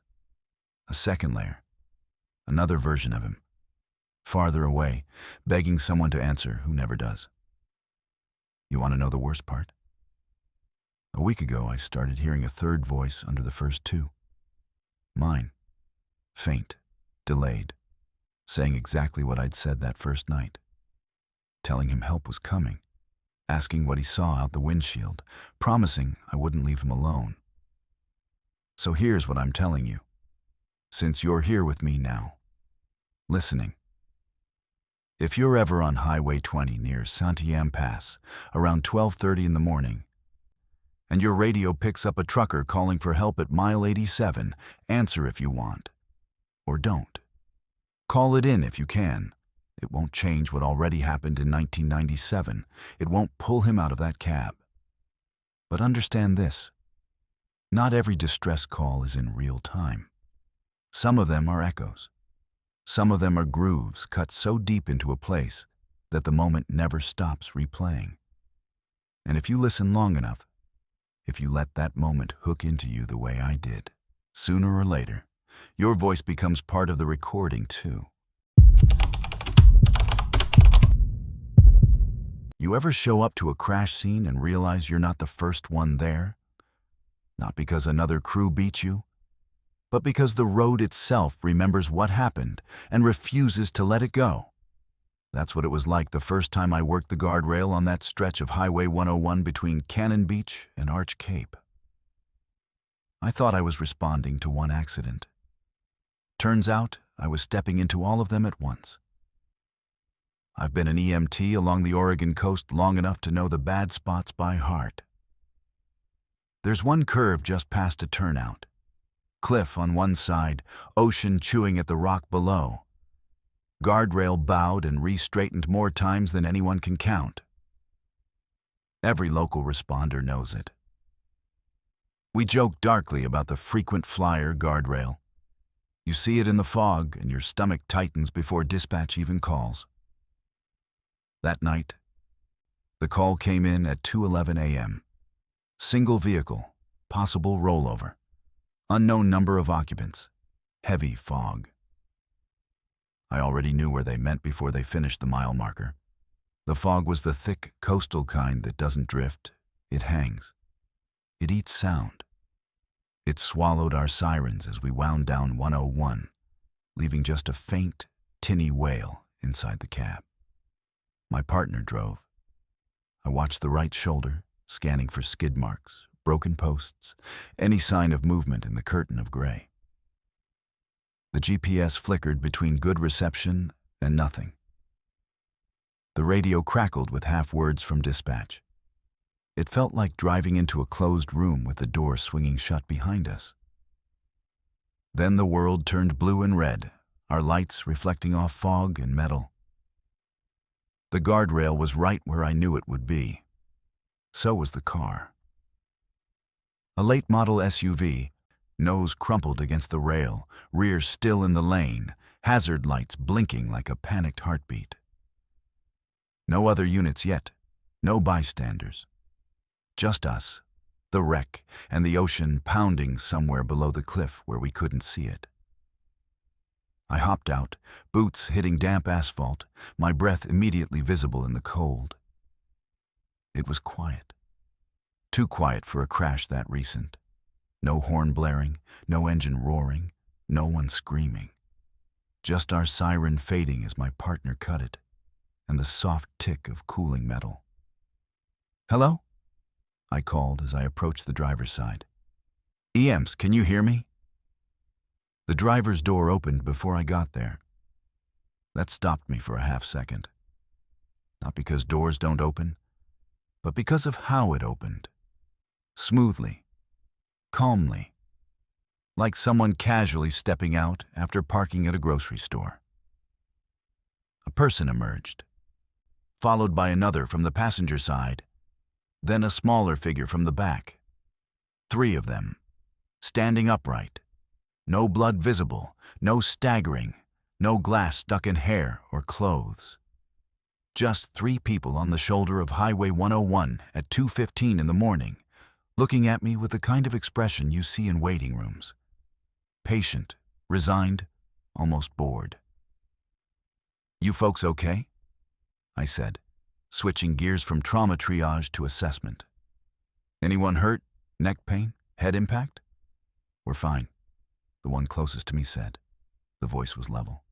A second layer, another version of him, farther away, begging someone to answer who never does. You want to know the worst part? A week ago, I started hearing a third voice under the first two. Mine, faint, delayed, saying exactly what I'd said that first night, telling him help was coming, asking what he saw out the windshield, promising I wouldn't leave him alone. So here's what I'm telling you, since you're here with me now, listening. If you're ever on Highway 20 near Santiam Pass around 12:30 in the morning, and your radio picks up a trucker calling for help at mile 87, answer if you want, or don't. Call it in if you can. It won't change what already happened in 1997. It won't pull him out of that cab. But understand this. Not every distress call is in real time. Some of them are echoes. Some of them are grooves cut so deep into a place that the moment never stops replaying. And if you listen long enough, if you let that moment hook into you the way I did, sooner or later, your voice becomes part of the recording too. You ever show up to a crash scene and realize you're not the first one there? Not because another crew beat you, but because the road itself remembers what happened and refuses to let it go. That's what it was like the first time I worked the guardrail on that stretch of Highway 101 between Cannon Beach and Arch Cape. I thought I was responding to one accident. Turns out I was stepping into all of them at once. I've been an EMT along the Oregon coast long enough to know the bad spots by heart. There's one curve just past a turnout. Cliff on one side, ocean chewing at the rock below. Guardrail bowed and re-straightened more times than anyone can count. Every local responder knows it. We joke darkly about the frequent flyer guardrail. You see it in the fog and your stomach tightens before dispatch even calls. That night, the call came in at 2:11 a.m. Single vehicle, possible rollover. Unknown number of occupants. Heavy fog. I already knew where they meant before they finished the mile marker. The fog was the thick, coastal kind that doesn't drift. It hangs. It eats sound. It swallowed our sirens as we wound down 101, leaving just a faint, tinny wail inside the cab. My partner drove. I watched the right shoulder, scanning for skid marks, broken posts, any sign of movement in the curtain of gray. The GPS flickered between good reception and nothing. The radio crackled with half words from dispatch. It felt like driving into a closed room with the door swinging shut behind us. Then the world turned blue and red, our lights reflecting off fog and metal. The guardrail was right where I knew it would be. So was the car. A late model SUV, nose crumpled against the rail, rear still in the lane, hazard lights blinking like a panicked heartbeat. No other units yet, no bystanders. Just us, the wreck, and the ocean pounding somewhere below the cliff where we couldn't see it. I hopped out, boots hitting damp asphalt, my breath immediately visible in the cold. It was quiet. Too quiet for a crash that recent. No horn blaring, no engine roaring, no one screaming. Just our siren fading as my partner cut it, and the soft tick of cooling metal. "Hello?" I called as I approached the driver's side. "EMS, can you hear me?" The driver's door opened before I got there. That stopped me for a half second. Not because doors don't open, but because of how it opened. Smoothly, calmly, like someone casually stepping out after parking at a grocery store. A person emerged, followed by another from the passenger side, then a smaller figure from the back. 3 of them, standing upright. No blood visible, no staggering, no glass stuck in hair or clothes. Just 3 people on the shoulder of Highway 101 at 2:15 in the morning, looking at me with the kind of expression you see in waiting rooms. Patient, resigned, almost bored. "You folks okay?" I said, switching gears from trauma triage to assessment. "Anyone hurt? Neck pain? Head impact?" "We're fine," the one closest to me said. The voice was level.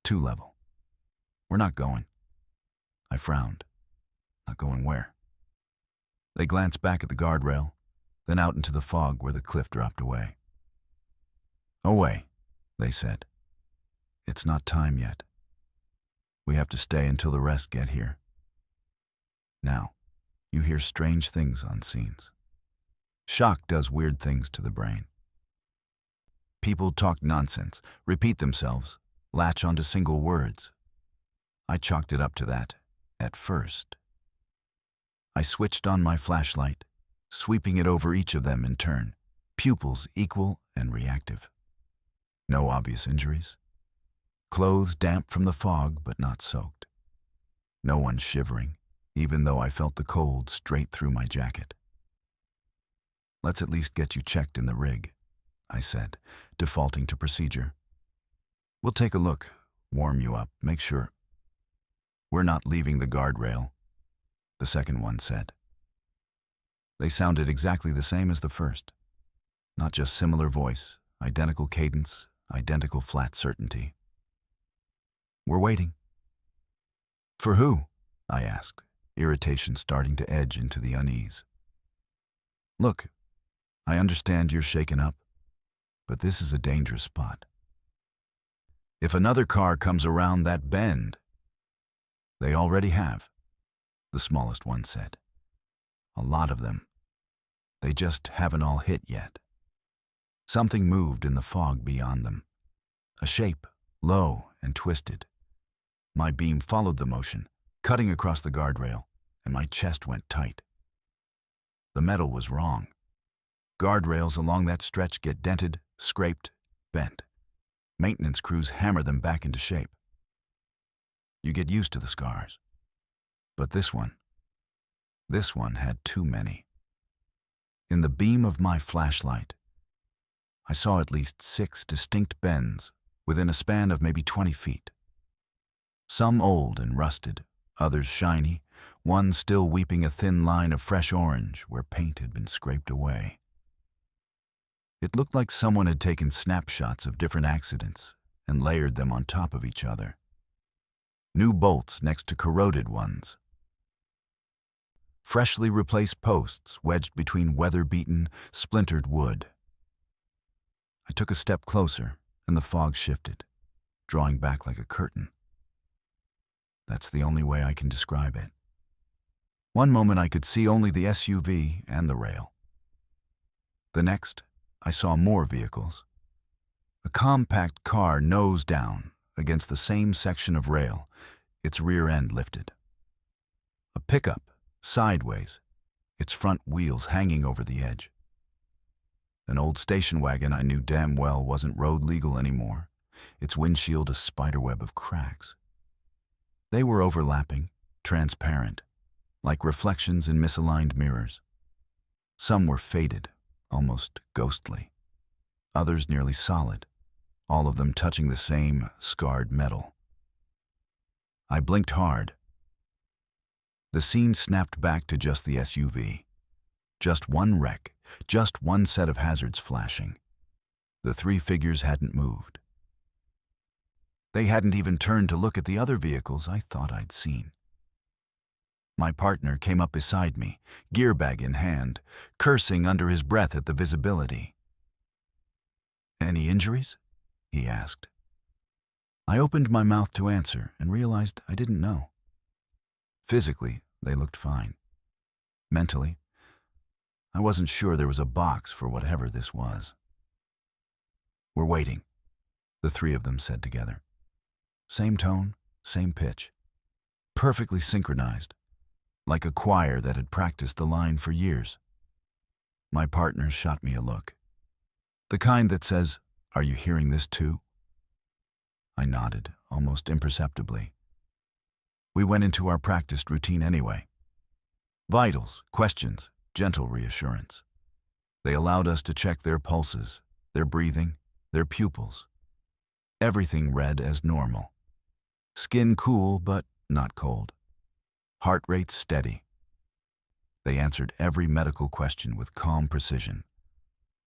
Too level. "We're not going." I frowned. "Not going where?" They glanced back at the guardrail, then out into the fog where the cliff dropped away. "Away," they said. "It's not time yet. We have to stay until the rest get here." Now, you hear strange things on scenes. Shock does weird things to the brain. People talk nonsense, repeat themselves, latch onto single words. I chalked it up to that, at first. I switched on my flashlight, sweeping it over each of them in turn, pupils equal and reactive. No obvious injuries. Clothes damp from the fog but not soaked. No one shivering, even though I felt the cold straight through my jacket. "Let's at least get you checked in the rig," I said, defaulting to procedure. "We'll take a look, warm you up, make sure." "We're not leaving the guardrail," the second one said. They sounded exactly the same as the first. Not just similar voice, identical cadence, identical flat certainty. "We're waiting." "For who?" I asked, irritation starting to edge into the unease. "Look, I understand you're shaken up, but this is a dangerous spot. If another car comes around that bend—" "They already have," the smallest one said. "A lot of them. They just haven't all hit yet." Something moved in the fog beyond them. A shape, low and twisted. My beam followed the motion, cutting across the guardrail, and my chest went tight. The metal was wrong. Guardrails along that stretch get dented, scraped, bent. Maintenance crews hammer them back into shape. You get used to the scars. But this one had too many. In the beam of my flashlight, I saw at least 6 distinct bends within a span of maybe 20 feet. Some old and rusted, others shiny, one still weeping a thin line of fresh orange where paint had been scraped away. It looked like someone had taken snapshots of different accidents and layered them on top of each other. New bolts next to corroded ones. Freshly replaced posts wedged between weather-beaten, splintered wood. I took a step closer, and the fog shifted, drawing back like a curtain. That's the only way I can describe it. One moment I could see only the SUV and the rail. The next, I saw more vehicles. A compact car nose down against the same section of rail, its rear end lifted. A pickup, sideways, its front wheels hanging over the edge. An old station wagon I knew damn well wasn't road legal anymore, its windshield a spiderweb of cracks. They were overlapping, transparent, like reflections in misaligned mirrors. Some were faded, almost ghostly. Others nearly solid, all of them touching the same scarred metal. I blinked hard. The scene snapped back to just the SUV. Just one wreck, just one set of hazards flashing. The three figures hadn't moved. They hadn't even turned to look at the other vehicles I thought I'd seen. My partner came up beside me, gear bag in hand, cursing under his breath at the visibility. "Any injuries?" he asked. I opened my mouth to answer and realized I didn't know. Physically, they looked fine. Mentally, I wasn't sure there was a box for whatever this was. "We're waiting," the three of them said together. Same tone, same pitch. Perfectly synchronized, like a choir that had practiced the line for years. My partner shot me a look. The kind that says, "Are you hearing this too?" I nodded, almost imperceptibly. We went into our practiced routine anyway. Vitals, questions, gentle reassurance. They allowed us to check their pulses, their breathing, their pupils. Everything read as normal. Skin cool, but not cold. Heart rate steady. They answered every medical question with calm precision.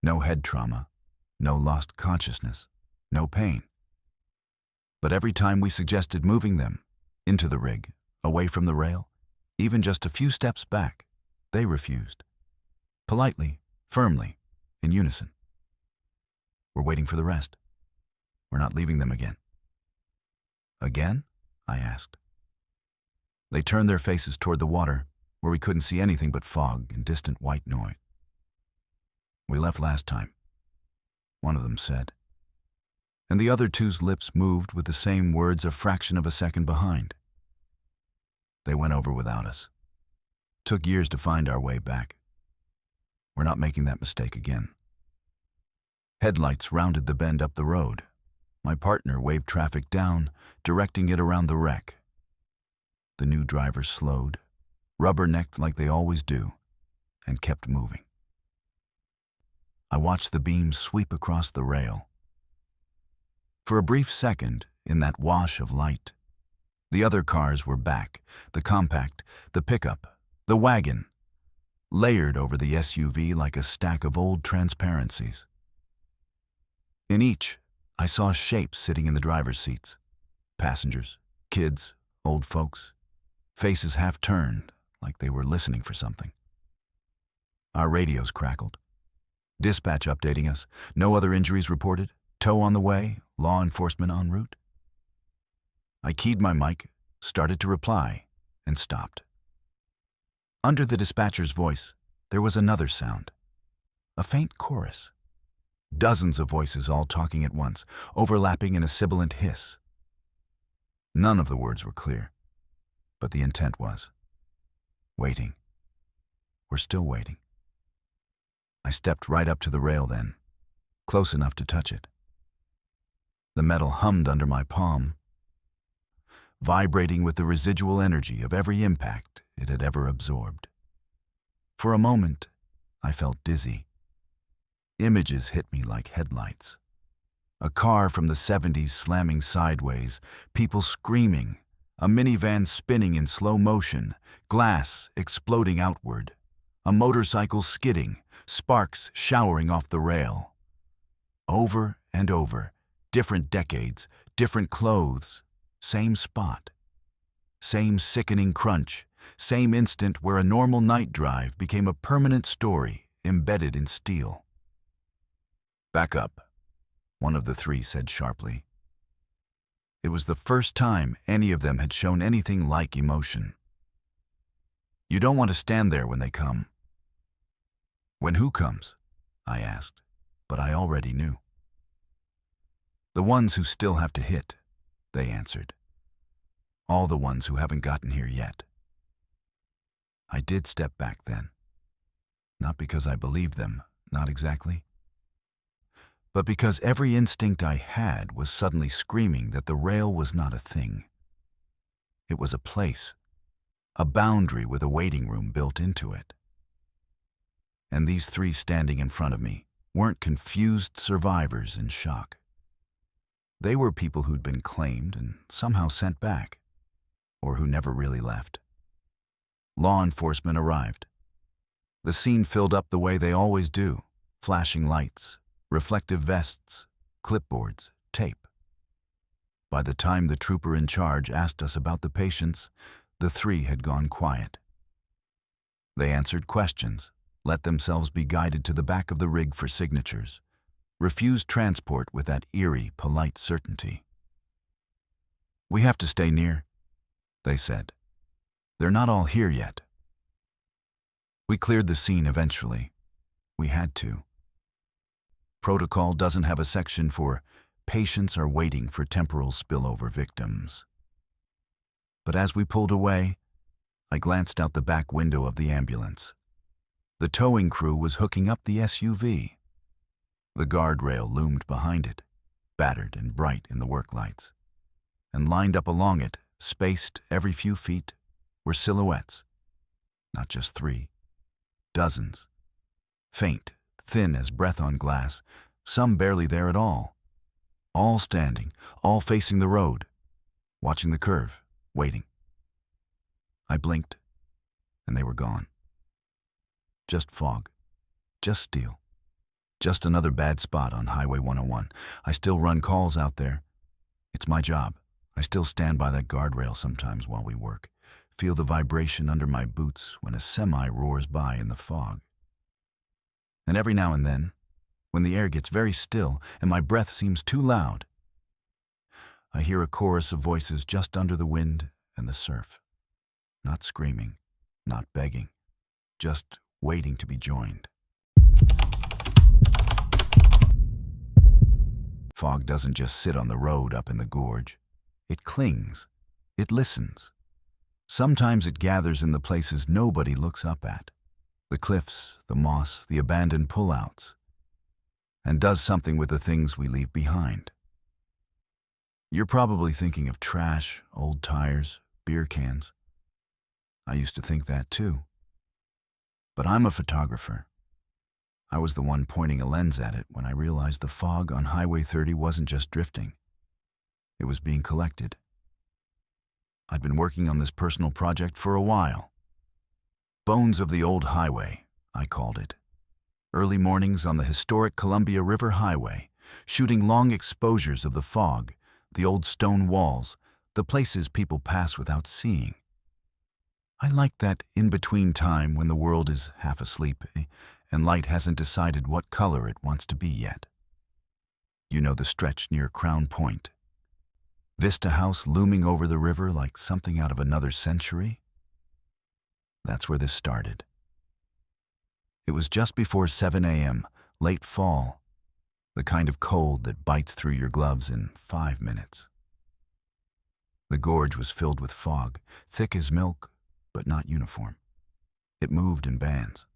No head trauma, no lost consciousness, no pain. But every time we suggested moving them, into the rig, away from the rail, even just a few steps back, they refused. Politely, firmly, in unison. "We're waiting for the rest. We're not leaving them again." "Again?" I asked. They turned their faces toward the water, where we couldn't see anything but fog and distant white noise. "We left last time," one of them said. And the other two's lips moved with the same words a fraction of a second behind. They went over without us. Took years to find our way back. We're not making that mistake again. Headlights rounded the bend up the road. My partner waved traffic down, directing it around the wreck. The new drivers slowed, rubbernecked like they always do, and kept moving. I watched the beams sweep across the rail. For a brief second, in that wash of light, the other cars were back, the compact, the pickup, the wagon, layered over the SUV like a stack of old transparencies. In each, I saw shapes sitting in the driver's seats. Passengers, kids, old folks, faces half turned like they were listening for something. Our radios crackled. Dispatch updating us, no other injuries reported, tow on the way, law enforcement en route. I keyed my mic, started to reply, and stopped. Under the dispatcher's voice, there was another sound, a faint chorus. Dozens of voices all talking at once, overlapping in a sibilant hiss. None of the words were clear, but the intent was. Waiting. We're still waiting. I stepped right up to the rail then, close enough to touch it. The metal hummed under my palm, vibrating with the residual energy of every impact it had ever absorbed. For a moment, I felt dizzy. Images hit me like headlights. A car from the 70s slamming sideways, people screaming, a minivan spinning in slow motion, glass exploding outward, a motorcycle skidding, sparks showering off the rail. Over and over, different decades, different clothes, same spot. Same sickening crunch, same instant where a normal night drive became a permanent story embedded in steel. "Back up," one of the three said sharply. It was the first time any of them had shown anything like emotion. "You don't want to stand there when they come." "When who comes?" I asked, but I already knew. "The ones who still have to hit," they answered. "All the ones who haven't gotten here yet." I did step back then. Not because I believed them, not exactly. But because every instinct I had was suddenly screaming that the rail was not a thing. It was a place, a boundary with a waiting room built into it. And these three standing in front of me weren't confused survivors in shock. They were people who'd been claimed and somehow sent back, or who never really left. Law enforcement arrived. The scene filled up the way they always do: flashing lights, reflective vests, clipboards, tape. By the time the trooper in charge asked us about the patients, the three had gone quiet. They answered questions, let themselves be guided to the back of the rig for signatures, refused transport with that eerie, polite certainty. "We have to stay near," they said. "They're not all here yet." We cleared the scene eventually. We had to. Protocol doesn't have a section for patients are waiting for temporal spillover victims. But as we pulled away, I glanced out the back window of the ambulance. The towing crew was hooking up the SUV. The guardrail loomed behind it, battered and bright in the work lights. And lined up along it, spaced every few feet, were silhouettes. Not just three. Dozens. Faint, thin as breath on glass, some barely there at all. All standing, all facing the road, watching the curve, waiting. I blinked, and they were gone. Just fog. Just steel. Just another bad spot on Highway 101. I still run calls out there. It's my job. I still stand by that guardrail sometimes while we work. Feel the vibration under my boots when a semi roars by in the fog. And every now and then, when the air gets very still and my breath seems too loud, I hear a chorus of voices just under the wind and the surf. Not screaming, not begging, just waiting to be joined. Fog doesn't just sit on the road up in the gorge. It clings. It listens. Sometimes it gathers in the places nobody looks up at. The cliffs, the moss, the abandoned pullouts. And does something with the things we leave behind. You're probably thinking of trash, old tires, beer cans. I used to think that too. But I'm a photographer. I was the one pointing a lens at it when I realized the fog on Highway 30 wasn't just drifting. It was being collected. I'd been working on this personal project for a while. Bones of the Old Highway, I called it. Early mornings on the historic Columbia River Highway, shooting long exposures of the fog, the old stone walls, the places people pass without seeing. I like that in-between time when the world is half asleep and light hasn't decided what color it wants to be yet. You know the stretch near Crown Point. Vista House looming over the river like something out of another century? That's where this started. It was just before 7 a.m., late fall, the kind of cold that bites through your gloves in 5 minutes. The gorge was filled with fog, thick as milk, but not uniform. It moved in bands.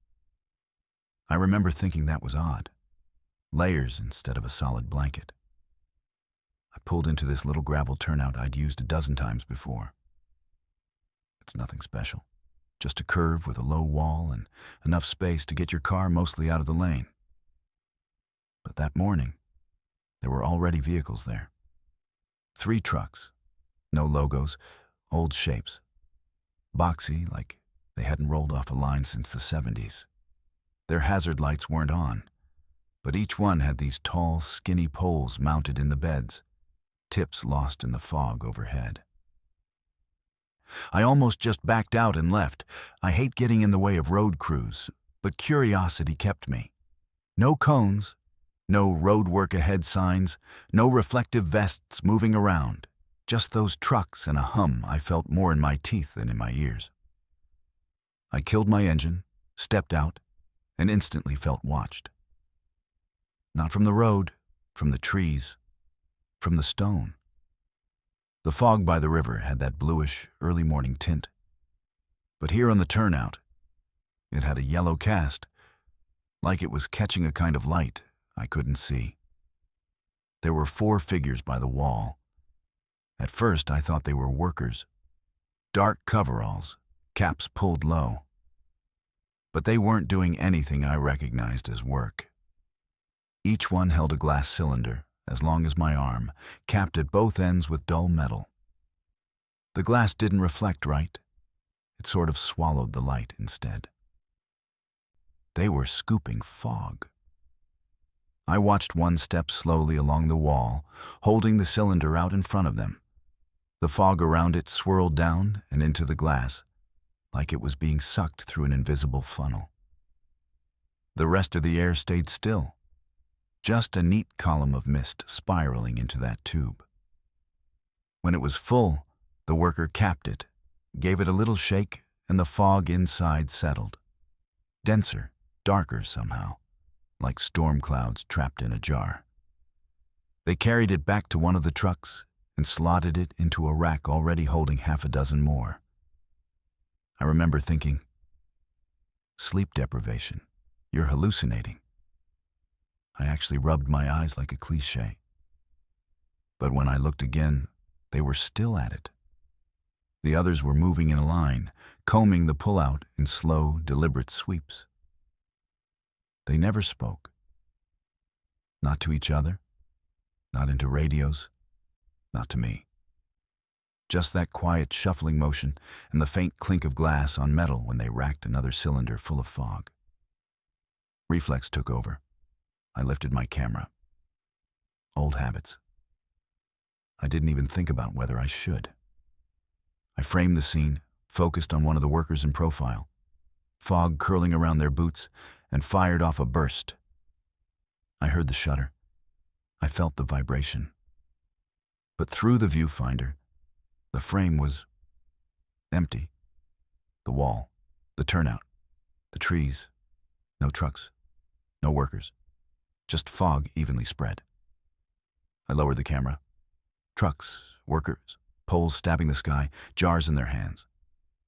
I remember thinking that was odd. Layers instead of a solid blanket. I pulled into this little gravel turnout I'd used a dozen times before. It's nothing special. Just a curve with a low wall and enough space to get your car mostly out of the lane. But that morning, there were already vehicles there. 3 trucks. No logos, old shapes. Boxy, like they hadn't rolled off a line since the 70s. Their hazard lights weren't on, but each one had these tall, skinny poles mounted in the beds, tips lost in the fog overhead. I almost just backed out and left. I hate getting in the way of road crews, but curiosity kept me. No cones, no road work ahead signs, no reflective vests moving around. Just those trucks and a hum I felt more in my teeth than in my ears. I killed my engine, stepped out, and instantly felt watched. Not from the road, from the trees, from the stone. The fog by the river had that bluish, early morning tint. But here on the turnout, it had a yellow cast, like it was catching a kind of light I couldn't see. There were 4 figures by the wall. At first, I thought they were workers. Dark coveralls, caps pulled low. But they weren't doing anything I recognized as work. Each one held a glass cylinder, as long as my arm, capped at both ends with dull metal. The glass didn't reflect right. It sort of swallowed the light instead. They were scooping fog. I watched one step slowly along the wall, holding the cylinder out in front of them. The fog around it swirled down and into the glass, like it was being sucked through an invisible funnel. The rest of the air stayed still, just a neat column of mist spiraling into that tube. When it was full, the worker capped it, gave it a little shake, and the fog inside settled. Denser, darker somehow, like storm clouds trapped in a jar. They carried it back to one of the trucks and slotted it into a rack already holding half a dozen more. I remember thinking, sleep deprivation, you're hallucinating. I actually rubbed my eyes like a cliché. But when I looked again, they were still at it. The others were moving in a line, combing the pullout in slow, deliberate sweeps. They never spoke. Not to each other, not into radios, not to me. Just that quiet shuffling motion and the faint clink of glass on metal when they racked another cylinder full of fog. Reflex took over. I lifted my camera. Old habits. I didn't even think about whether I should. I framed the scene, focused on one of the workers in profile, fog curling around their boots, and fired off a burst. I heard the shudder. I felt the vibration. But through the viewfinder, the frame was empty. The wall, the turnout, the trees, no trucks, no workers, just fog evenly spread. I lowered the camera. Trucks, workers, poles stabbing the sky, jars in their hands.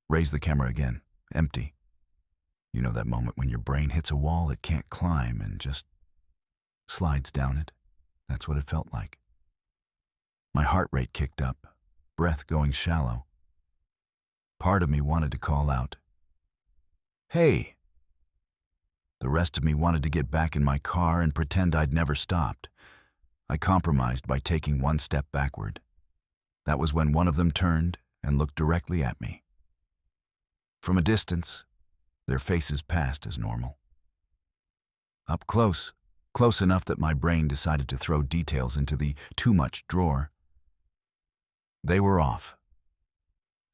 Raised the camera again, empty. You know that moment when your brain hits a wall it can't climb and just slides down it? That's what it felt like. My heart rate kicked up, breath going shallow. Part of me wanted to call out, "Hey!" The rest of me wanted to get back in my car and pretend I'd never stopped. I compromised by taking one step backward. That was when one of them turned and looked directly at me. From a distance, their faces passed as normal. Up close, close enough that my brain decided to throw details into the too much drawer. They were off.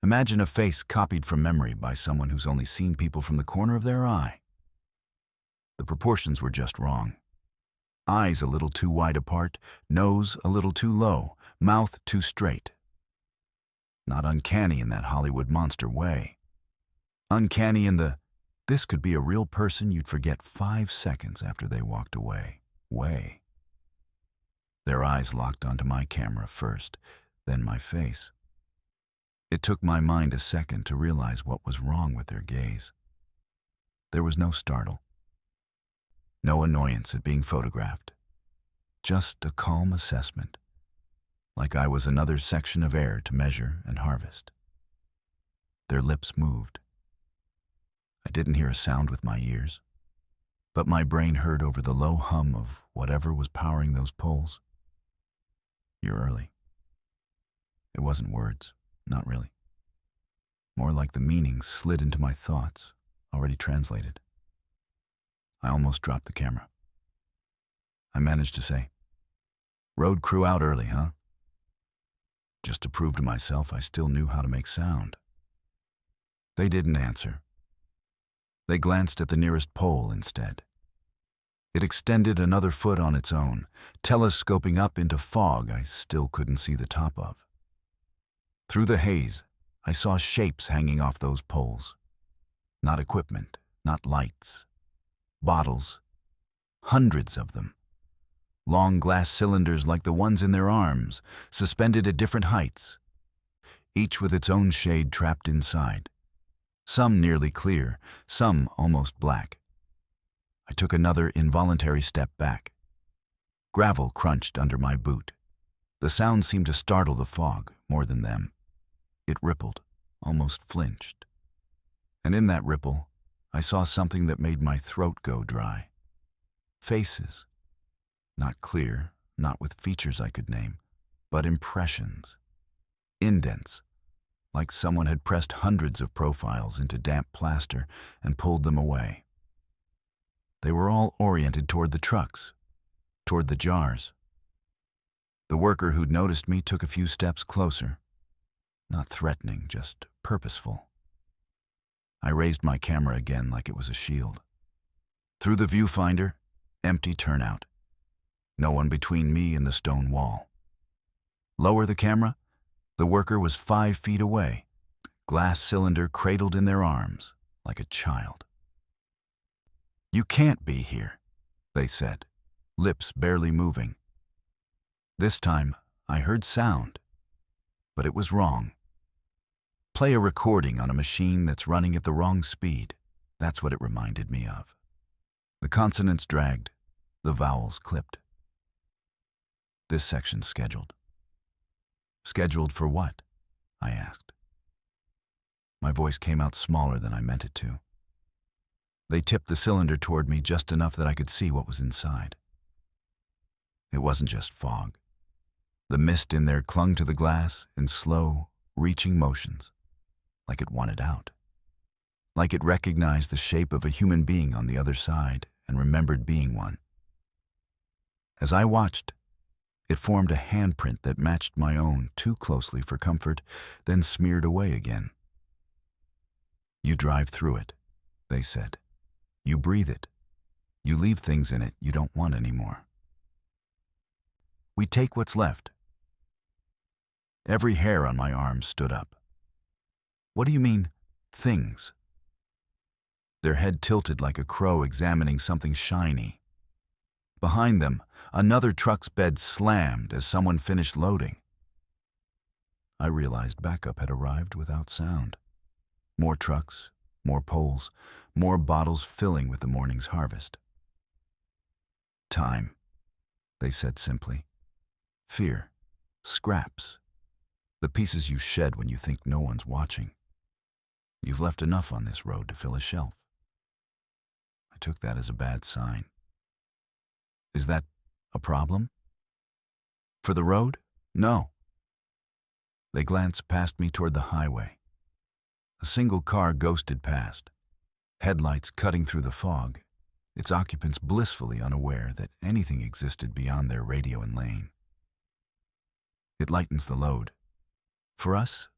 Imagine a face copied from memory by someone who's only seen people from the corner of their eye. The proportions were just wrong. Eyes a little too wide apart, nose a little too low, mouth too straight. Not uncanny in that Hollywood monster way. Uncanny in the, this could be a real person you'd forget 5 seconds after they walked away, way. Their eyes locked onto my camera first, then my face. It took my mind a second to realize what was wrong with their gaze. There was no startle. No annoyance at being photographed. Just a calm assessment, like I was another section of air to measure and harvest. Their lips moved. I didn't hear a sound with my ears, but my brain heard over the low hum of whatever was powering those poles. "You're early." It wasn't words, not really. More like the meaning slid into my thoughts, already translated. I almost dropped the camera. I managed to say, "Road crew out early, huh?" Just to prove to myself I still knew how to make sound. They didn't answer. They glanced at the nearest pole instead. It extended another foot on its own, telescoping up into fog I still couldn't see the top of. Through the haze, I saw shapes hanging off those poles. Not equipment, not lights. Bottles. Hundreds of them. Long glass cylinders like the ones in their arms, suspended at different heights. Each with its own shade trapped inside. Some nearly clear, some almost black. I took another involuntary step back. Gravel crunched under my boot. The sound seemed to startle the fog more than them. It rippled, almost flinched. And in that ripple, I saw something that made my throat go dry. Faces. Not clear, not with features I could name, but impressions, indents, like someone had pressed hundreds of profiles into damp plaster and pulled them away. They were all oriented toward the trucks, toward the jars. The worker who'd noticed me took a few steps closer, not threatening, just purposeful. I raised my camera again like it was a shield. Through the viewfinder, empty turnout. No one between me and the stone wall. Lower the camera, the worker was 5 feet away, glass cylinder cradled in their arms, like a child. "You can't be here," they said, lips barely moving. This time, I heard sound, but it was wrong. Play a recording on a machine that's running at the wrong speed. That's what it reminded me of. The consonants dragged, the vowels clipped. "This section's scheduled." "Scheduled for what?" I asked. My voice came out smaller than I meant it to. They tipped the cylinder toward me just enough that I could see what was inside. It wasn't just fog. The mist in there clung to the glass in slow, reaching motions, like it wanted out. Like it recognized the shape of a human being on the other side and remembered being one. As I watched, it formed a handprint that matched my own too closely for comfort, then smeared away again. "You drive through it," they said. "You breathe it. You leave things in it you don't want anymore. We take what's left." Every hair on my arm stood up. "What do you mean, things?" Their head tilted like a crow examining something shiny. Behind them, another truck's bed slammed as someone finished loading. I realized backup had arrived without sound. More trucks, more poles, more bottles filling with the morning's harvest. "Time," they said simply. "Fear, scraps, the pieces you shed when you think no one's watching. You've left enough on this road to fill a shelf." I took that as a bad sign. "Is that a problem?" "For the road? No." They glanced past me toward the highway. A single car ghosted past, headlights cutting through the fog, its occupants blissfully unaware that anything existed beyond their radio and lane. "It lightens the load. For us?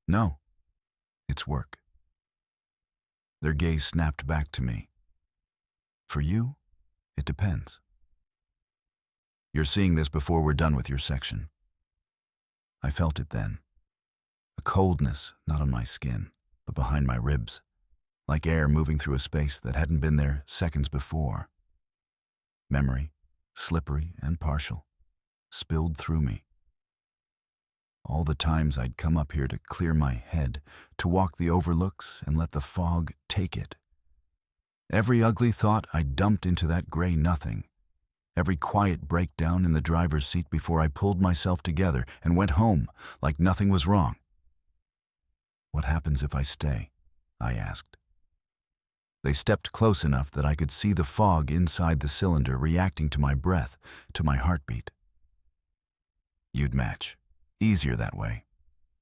No. It's work." Their gaze snapped back to me. "For you, it depends. You're seeing this before we're done with your section." I felt it then. A coldness not on my skin, but behind my ribs, like air moving through a space that hadn't been there seconds before. Memory, slippery and partial, spilled through me. All the times I'd come up here to clear my head, to walk the overlooks and let the fog take it. Every ugly thought I dumped into that gray nothing. Every quiet breakdown in the driver's seat before I pulled myself together and went home like nothing was wrong. "What happens if I stay?" I asked. They stepped close enough that I could see the fog inside the cylinder reacting to my breath, to my heartbeat. "You'd match. Easier that way.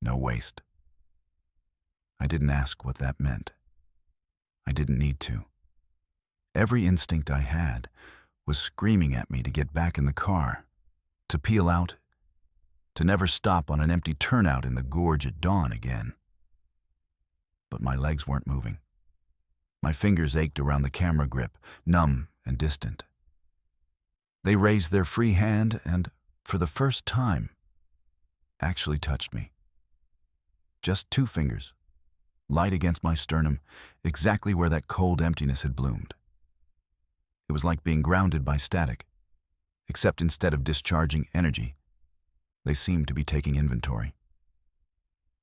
No waste." I didn't ask what that meant. I didn't need to. Every instinct I had was screaming at me to get back in the car, to peel out, to never stop on an empty turnout in the gorge at dawn again. But my legs weren't moving. My fingers ached around the camera grip, numb and distant. They raised their free hand and, for the first time, actually touched me. Just 2 fingers, light against my sternum, exactly where that cold emptiness had bloomed. It was like being grounded by static, except instead of discharging energy, they seemed to be taking inventory.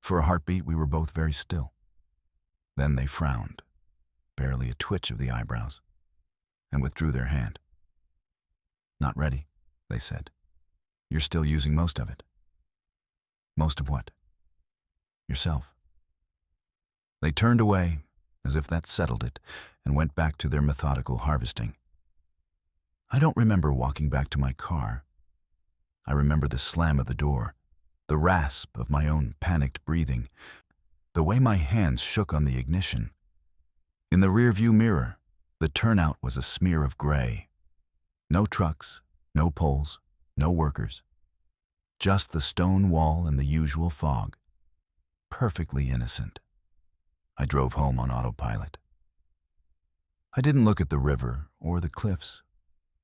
For a heartbeat, we were both very still. Then they frowned, barely a twitch of the eyebrows, and withdrew their hand. "Not ready," they said. "You're still using most of it." "Most of what?" "Yourself." They turned away, as if that settled it, and went back to their methodical harvesting. I don't remember walking back to my car. I remember the slam of the door, the rasp of my own panicked breathing, the way my hands shook on the ignition. In the rearview mirror, the turnout was a smear of gray. No trucks, no poles, no workers. Just the stone wall and the usual fog. Perfectly innocent. I drove home on autopilot. I didn't look at the river or the cliffs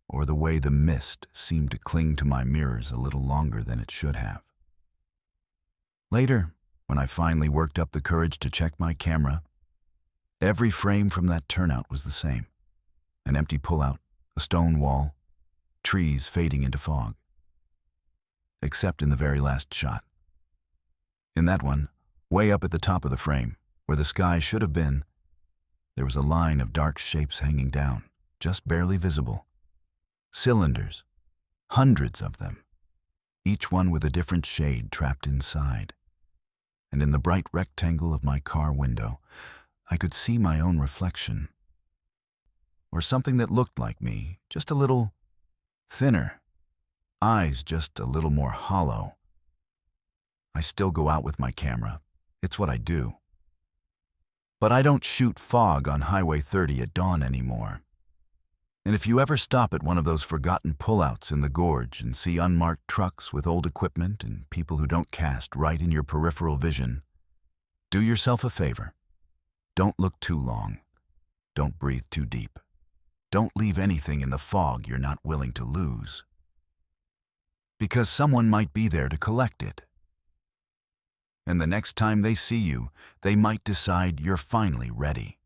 or the way the mist seemed to cling to my mirrors a little longer than it should have. Later, when I finally worked up the courage to check my camera, every frame from that turnout was the same. An empty pullout, a stone wall, trees fading into fog. Except in the very last shot. In that one, way up at the top of the frame, where the sky should have been, there was a line of dark shapes hanging down, just barely visible. Cylinders, hundreds of them, each one with a different shade trapped inside. And in the bright rectangle of my car window, I could see my own reflection. Or something that looked like me, just a little thinner, eyes just a little more hollow. I still go out with my camera. It's what I do. But I don't shoot fog on Highway 30 at dawn anymore. And if you ever stop at one of those forgotten pullouts in the Gorge and see unmarked trucks with old equipment and people who don't cast right in your peripheral vision, do yourself a favor. Don't look too long. Don't breathe too deep. Don't leave anything in the fog you're not willing to lose. Because someone might be there to collect it. And the next time they see you, they might decide you're finally ready.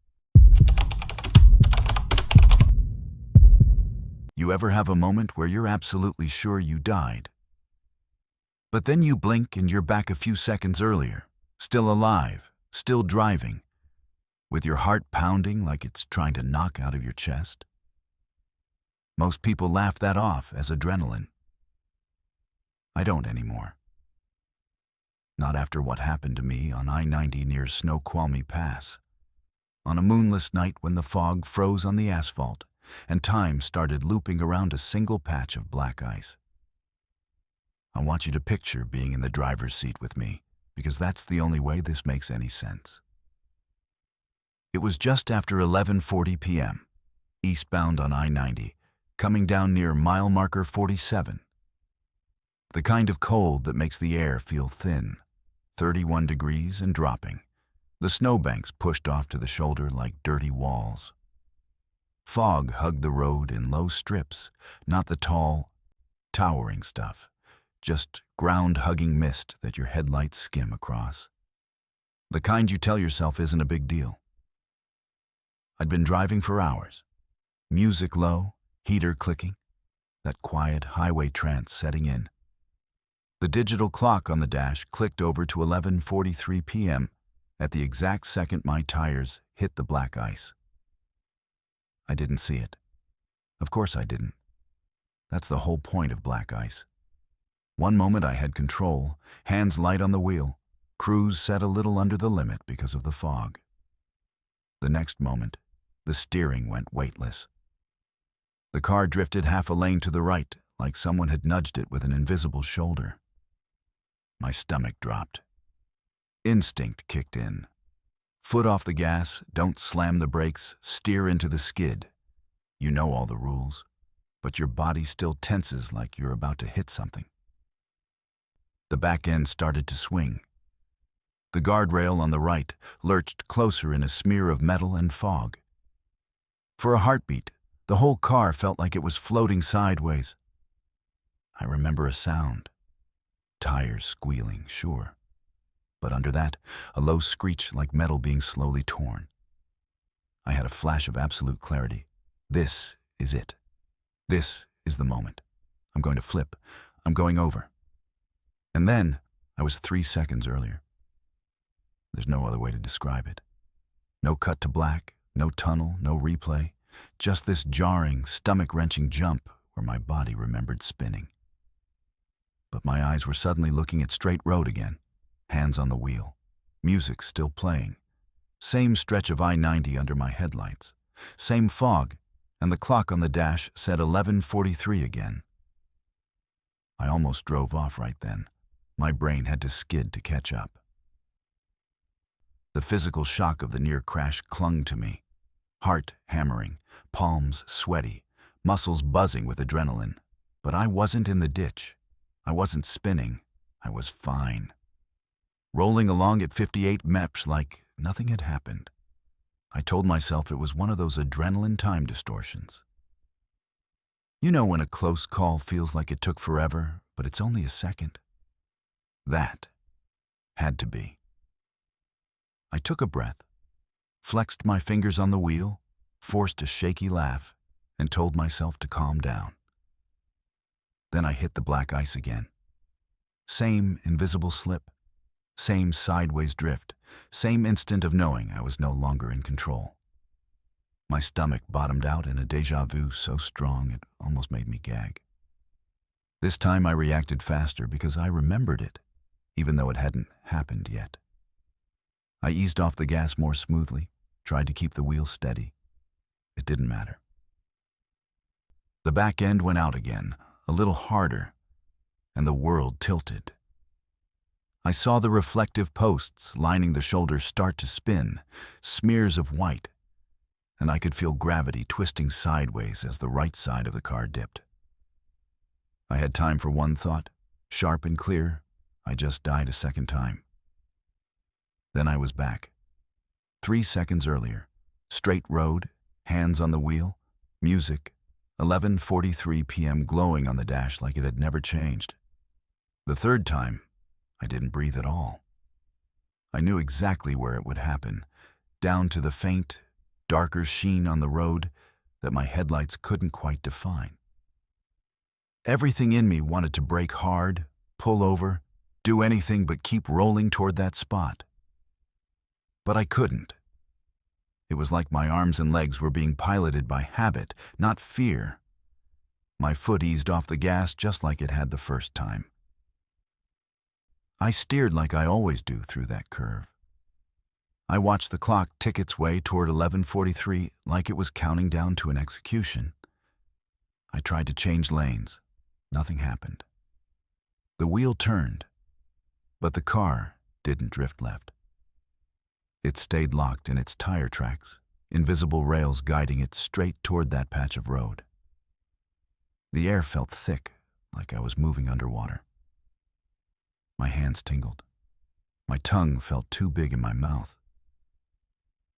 You ever have a moment where you're absolutely sure you died? But then you blink and you're back a few seconds earlier, still alive, still driving, with your heart pounding like it's trying to knock out of your chest? Most people laugh that off as adrenaline. I don't anymore. Not after what happened to me on I-90 near Snoqualmie Pass, on a moonless night when the fog froze on the asphalt and time started looping around a single patch of black ice. I want you to picture being in the driver's seat with me, because that's the only way this makes any sense. It was just after 11:40 p.m., eastbound on I-90, coming down near mile marker 47. The kind of cold that makes the air feel thin, 31 degrees and dropping. The snowbanks pushed off to the shoulder like dirty walls. Fog hugged the road in low strips, not the tall, towering stuff, just ground-hugging mist that your headlights skim across. The kind you tell yourself isn't a big deal. I'd been driving for hours, music low, heater clicking, that quiet highway trance setting in. The digital clock on the dash clicked over to 11:43 p.m. at the exact second my tires hit the black ice. I didn't see it. Of course I didn't. That's the whole point of black ice. One moment I had control, hands light on the wheel, cruise set a little under the limit because of the fog. The next moment, the steering went weightless. The car drifted half a lane to the right, like someone had nudged it with an invisible shoulder. My stomach dropped. Instinct kicked in. Foot off the gas, don't slam the brakes, steer into the skid. You know all the rules, but your body still tenses like you're about to hit something. The back end started to swing. The guardrail on the right lurched closer in a smear of metal and fog. For a heartbeat, the whole car felt like it was floating sideways. I remember a sound. Tires squealing, sure. But under that, a low screech like metal being slowly torn. I had a flash of absolute clarity. This is it. This is the moment. I'm going to flip. I'm going over. And then, I was 3 seconds earlier. There's no other way to describe it. No cut to black, no tunnel, no replay. Just this jarring, stomach-wrenching jump where my body remembered spinning. But my eyes were suddenly looking at straight road again. Hands on the wheel, music still playing, same stretch of I-90 under my headlights, same fog, and the clock on the dash said 11:43 again. I almost drove off right then. My brain had to skid to catch up. The physical shock of the near crash clung to me. Heart hammering, palms sweaty, muscles buzzing with adrenaline. But I wasn't in the ditch. I wasn't spinning. I was fine. Rolling along at 58 meps like nothing had happened. I told myself it was one of those adrenaline time distortions. You know when a close call feels like it took forever, but it's only a second? That had to be. I took a breath, flexed my fingers on the wheel, forced a shaky laugh, and told myself to calm down. Then I hit the black ice again. Same invisible slip, same sideways drift, same instant of knowing I was no longer in control. My stomach bottomed out in a déjà vu so strong it almost made me gag. This time I reacted faster because I remembered it, even though it hadn't happened yet. I eased off the gas more smoothly, tried to keep the wheel steady. It didn't matter. The back end went out again, a little harder, and the world tilted. I saw the reflective posts lining the shoulder start to spin, smears of white, and I could feel gravity twisting sideways as the right side of the car dipped. I had time for one thought, sharp and clear. I just died a second time. Then I was back. 3 seconds earlier, straight road, hands on the wheel, music, 11:43 p.m. glowing on the dash like it had never changed. The third time, I didn't breathe at all. I knew exactly where it would happen, down to the faint, darker sheen on the road that my headlights couldn't quite define. Everything in me wanted to brake hard, pull over, do anything but keep rolling toward that spot. But I couldn't. It was like my arms and legs were being piloted by habit, not fear. My foot eased off the gas just like it had the first time. I steered like I always do through that curve. I watched the clock tick its way toward 11:43 like it was counting down to an execution. I tried to change lanes. Nothing happened. The wheel turned, but the car didn't drift left. It stayed locked in its tire tracks, invisible rails guiding it straight toward that patch of road. The air felt thick, like I was moving underwater. My hands tingled. My tongue felt too big in my mouth.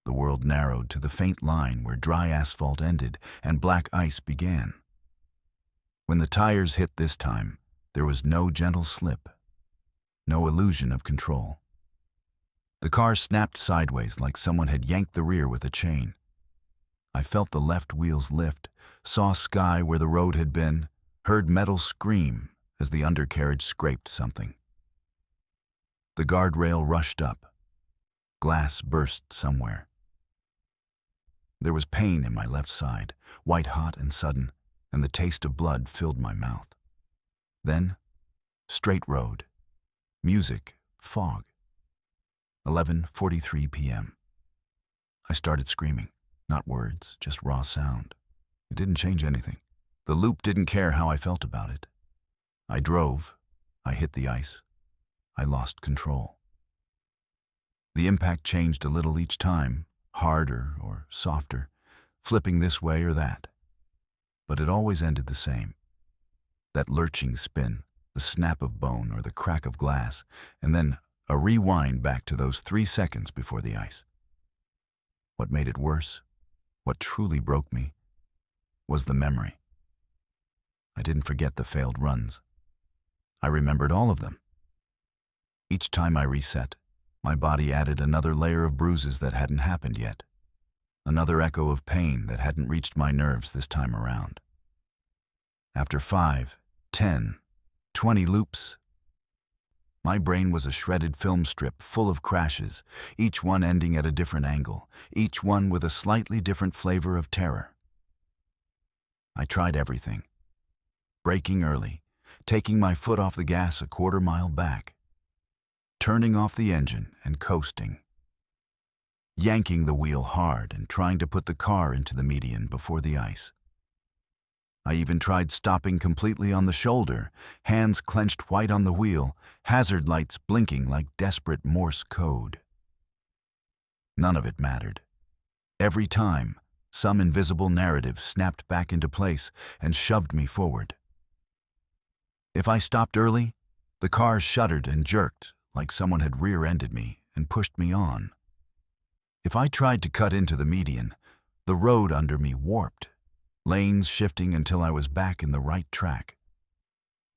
The world narrowed to the faint line where dry asphalt ended and black ice began. When the tires hit this time, there was no gentle slip, no illusion of control. The car snapped sideways like someone had yanked the rear with a chain. I felt the left wheels lift, saw sky where the road had been, heard metal scream as the undercarriage scraped something. The guardrail rushed up. Glass burst somewhere. There was pain in my left side, white-hot and sudden, and the taste of blood filled my mouth. Then, straight road, music, fog. 11:43 p.m. I started screaming, not words, just raw sound. It didn't change anything. The loop didn't care how I felt about it. I drove. I hit the ice. I lost control. The impact changed a little each time, harder or softer, flipping this way or that. But it always ended the same. That lurching spin, the snap of bone or the crack of glass, and then a rewind back to those 3 seconds before the ice. What made it worse, what truly broke me, was the memory. I didn't forget the failed runs. I remembered all of them. Each time I reset, my body added another layer of bruises that hadn't happened yet, another echo of pain that hadn't reached my nerves this time around. After 5, 10, 20 loops, my brain was a shredded film strip full of crashes, each one ending at a different angle, each one with a slightly different flavor of terror. I tried everything. Braking early, taking my foot off the gas a quarter mile back, turning off the engine and coasting, yanking the wheel hard and trying to put the car into the median before the ice. I even tried stopping completely on the shoulder, hands clenched white on the wheel, hazard lights blinking like desperate Morse code. None of it mattered. Every time, some invisible narrative snapped back into place and shoved me forward. If I stopped early, the car shuddered and jerked like someone had rear-ended me and pushed me on. If I tried to cut into the median, the road under me warped, lanes shifting until I was back in the right track,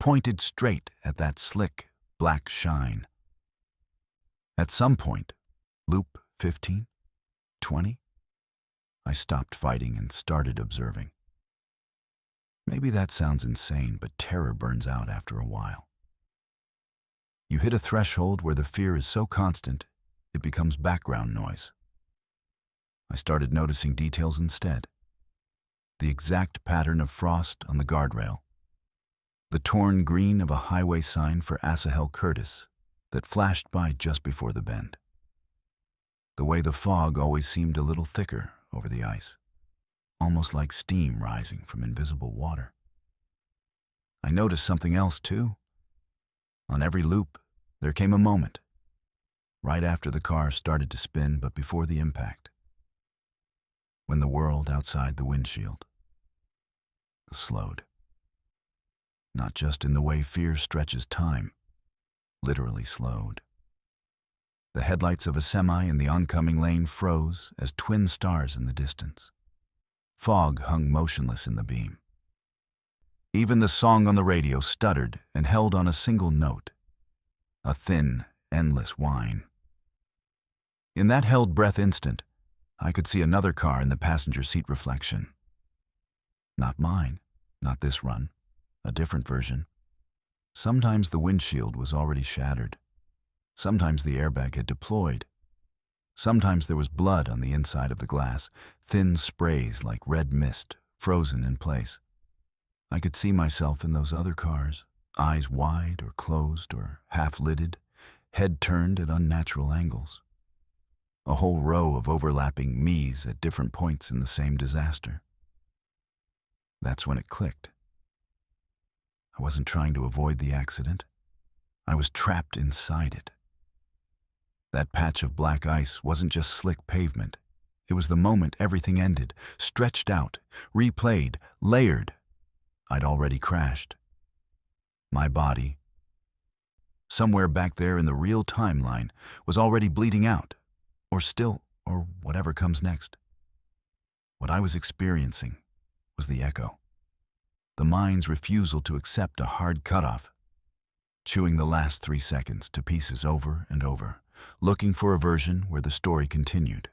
pointed straight at that slick, black shine. At some point, loop 15, 20, I stopped fighting and started observing. Maybe that sounds insane, but terror burns out after a while. You hit a threshold where the fear is so constant, it becomes background noise. I started noticing details instead. The exact pattern of frost on the guardrail, the torn green of a highway sign for Asahel Curtis that flashed by just before the bend, the way the fog always seemed a little thicker over the ice, almost like steam rising from invisible water. I noticed something else too. On every loop, there came a moment, right after the car started to spin but before the impact, when the world outside the windshield slowed. Not just in the way fear stretches time, literally slowed. The headlights of a semi in the oncoming lane froze as twin stars in the distance. Fog hung motionless in the beam. Even the song on the radio stuttered and held on a single note, a thin, endless whine. In that held breath instant, I could see another car in the passenger seat reflection. Not mine, not this run, a different version. Sometimes the windshield was already shattered. Sometimes the airbag had deployed. Sometimes there was blood on the inside of the glass, thin sprays like red mist, frozen in place. I could see myself in those other cars, eyes wide or closed or half-lidded, head turned at unnatural angles. A whole row of overlapping me's at different points in the same disaster. That's when it clicked. I wasn't trying to avoid the accident. I was trapped inside it. That patch of black ice wasn't just slick pavement. It was the moment everything ended, stretched out, replayed, layered. I'd already crashed. My body, somewhere back there in the real timeline, was already bleeding out, or whatever comes next. What I was experiencing was the echo. The mind's refusal to accept a hard cutoff, chewing the last 3 seconds to pieces over and over, looking for a version where the story continued.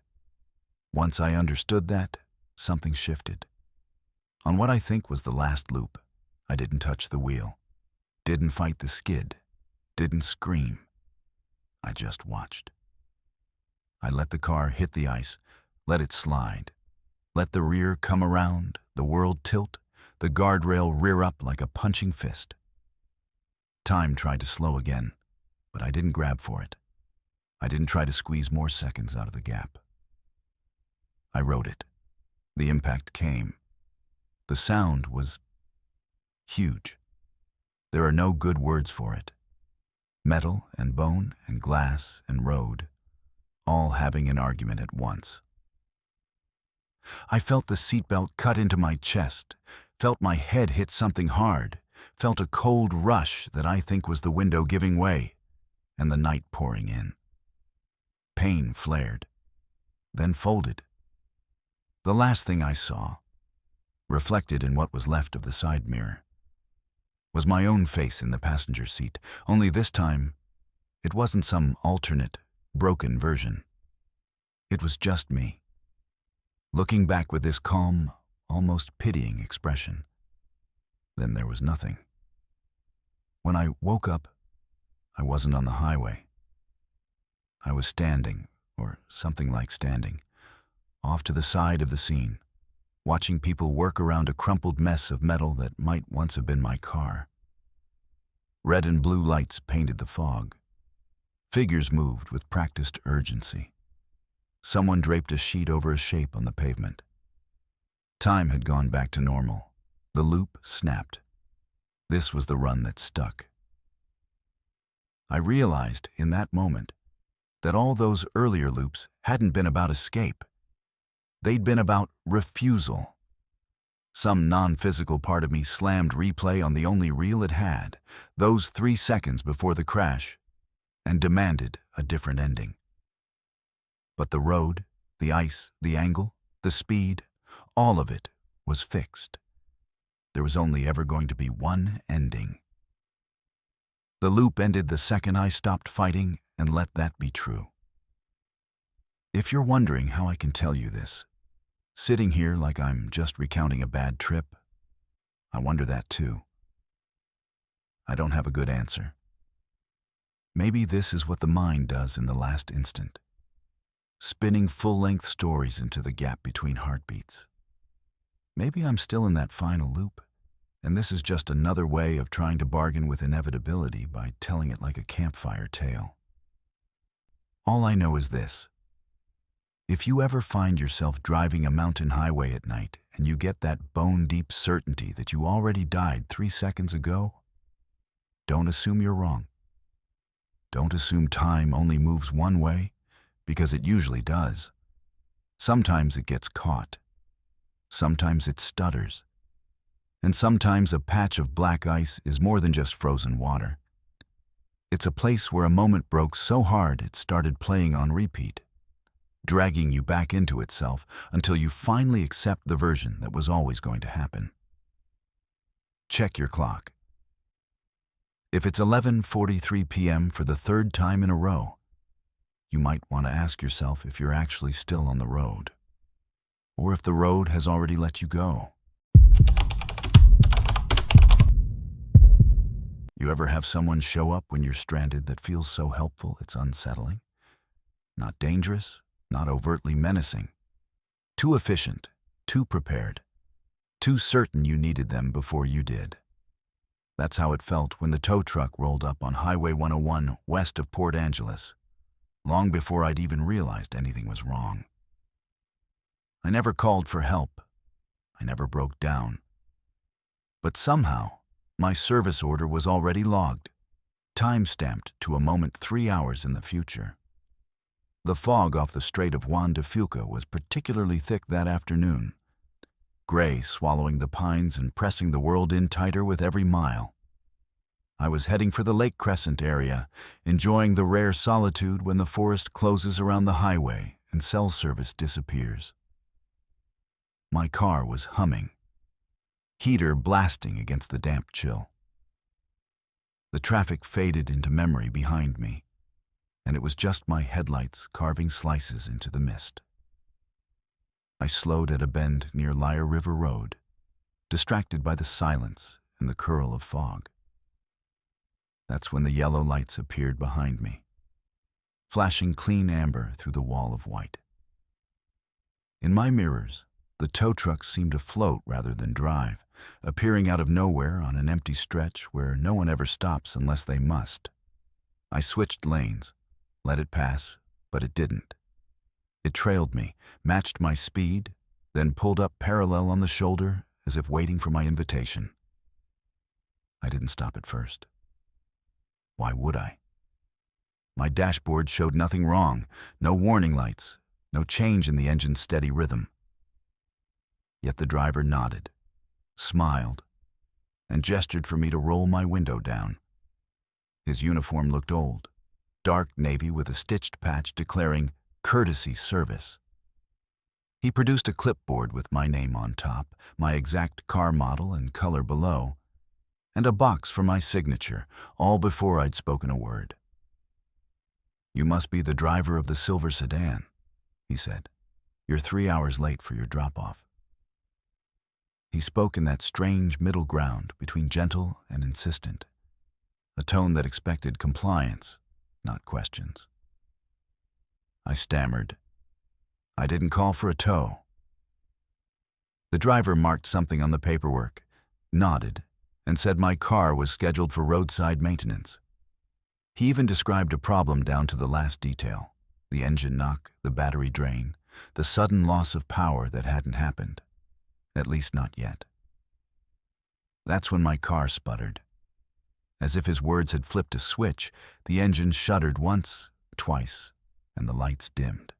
Once I understood that, something shifted. On what I think was the last loop, I didn't touch the wheel, didn't fight the skid, didn't scream. I just watched. I let the car hit the ice, let it slide, let the rear come around, the world tilt, the guardrail rear up like a punching fist. Time tried to slow again, but I didn't grab for it. I didn't try to squeeze more seconds out of the gap. I rode it. The impact came. The sound was huge. There are no good words for it. Metal and bone and glass and road, all having an argument at once. I felt the seatbelt cut into my chest, felt my head hit something hard, felt a cold rush that I think was the window giving way, and the night pouring in. Pain flared, then folded. The last thing I saw, reflected in what was left of the side mirror, was my own face in the passenger seat, only this time, it wasn't some alternate, broken version. It was just me, looking back with this calm, almost pitying expression. Then there was nothing. When I woke up, I wasn't on the highway. I was standing, or something like standing, off to the side of the scene, watching people work around a crumpled mess of metal that might once have been my car. Red and blue lights painted the fog. Figures moved with practiced urgency. Someone draped a sheet over a shape on the pavement. Time had gone back to normal, The loop snapped. This was the run that stuck. I realized in that moment that all those earlier loops hadn't been about escape. They'd been about refusal. Some non-physical part of me slammed replay on the only reel it had, those 3 seconds before the crash, and demanded a different ending. But the road, the ice, the angle, the speed, all of it was fixed. There was only ever going to be one ending. The loop ended the second I stopped fighting, and let that be true. If you're wondering how I can tell you this, sitting here like I'm just recounting a bad trip, I wonder that too. I don't have a good answer. Maybe this is what the mind does in the last instant, spinning full-length stories into the gap between heartbeats. Maybe I'm still in that final loop, and this is just another way of trying to bargain with inevitability by telling it like a campfire tale. All I know is this. If you ever find yourself driving a mountain highway at night and you get that bone-deep certainty that you already died 3 seconds ago, don't assume you're wrong. Don't assume time only moves one way, because it usually does. Sometimes it gets caught. Sometimes it stutters. And sometimes a patch of black ice is more than just frozen water. It's a place where a moment broke so hard it started playing on repeat, dragging you back into itself until you finally accept the version that was always going to happen. Check your clock. If it's 11:43 p.m. for the 3rd time in a row, you might want to ask yourself if you're actually still on the road, or if the road has already let you go. You ever have someone show up when you're stranded that feels so helpful it's unsettling? Not dangerous, not overtly menacing. Too efficient, too prepared, too certain you needed them before you did. That's how it felt when the tow truck rolled up on Highway 101 west of Port Angeles, long before I'd even realized anything was wrong. I never called for help. I never broke down. But somehow, my service order was already logged, time-stamped to a moment 3 hours in the future. The fog off the Strait of Juan de Fuca was particularly thick that afternoon, gray swallowing the pines and pressing the world in tighter with every mile. I was heading for the Lake Crescent area, enjoying the rare solitude when the forest closes around the highway and cell service disappears. My car was humming, heater blasting against the damp chill. The traffic faded into memory behind me, and it was just my headlights carving slices into the mist. I slowed at a bend near Lyre River Road, distracted by the silence and the curl of fog. That's when the yellow lights appeared behind me, flashing clean amber through the wall of white. In my mirrors, the tow truck seemed to float rather than drive, appearing out of nowhere on an empty stretch where no one ever stops unless they must. I switched lanes, let it pass, but it didn't. It trailed me, matched my speed, then pulled up parallel on the shoulder as if waiting for my invitation. I didn't stop at first. Why would I? My dashboard showed nothing wrong, no warning lights, no change in the engine's steady rhythm. Yet the driver nodded, smiled, and gestured for me to roll my window down. His uniform looked old, dark navy with a stitched patch declaring courtesy service. He produced a clipboard with my name on top, my exact car model and color below, and a box for my signature, all before I'd spoken a word. "You must be the driver of the silver sedan," he said. "You're 3 hours late for your drop-off." He spoke in that strange middle ground between gentle and insistent, a tone that expected compliance, not questions. I stammered. "I didn't call for a tow." The driver marked something on the paperwork, nodded, and said my car was scheduled for roadside maintenance. He even described a problem down to the last detail, the engine knock, the battery drain, the sudden loss of power that hadn't happened, at least not yet. That's when my car sputtered. As if his words had flipped a switch, the engine shuddered once, twice, and the lights dimmed.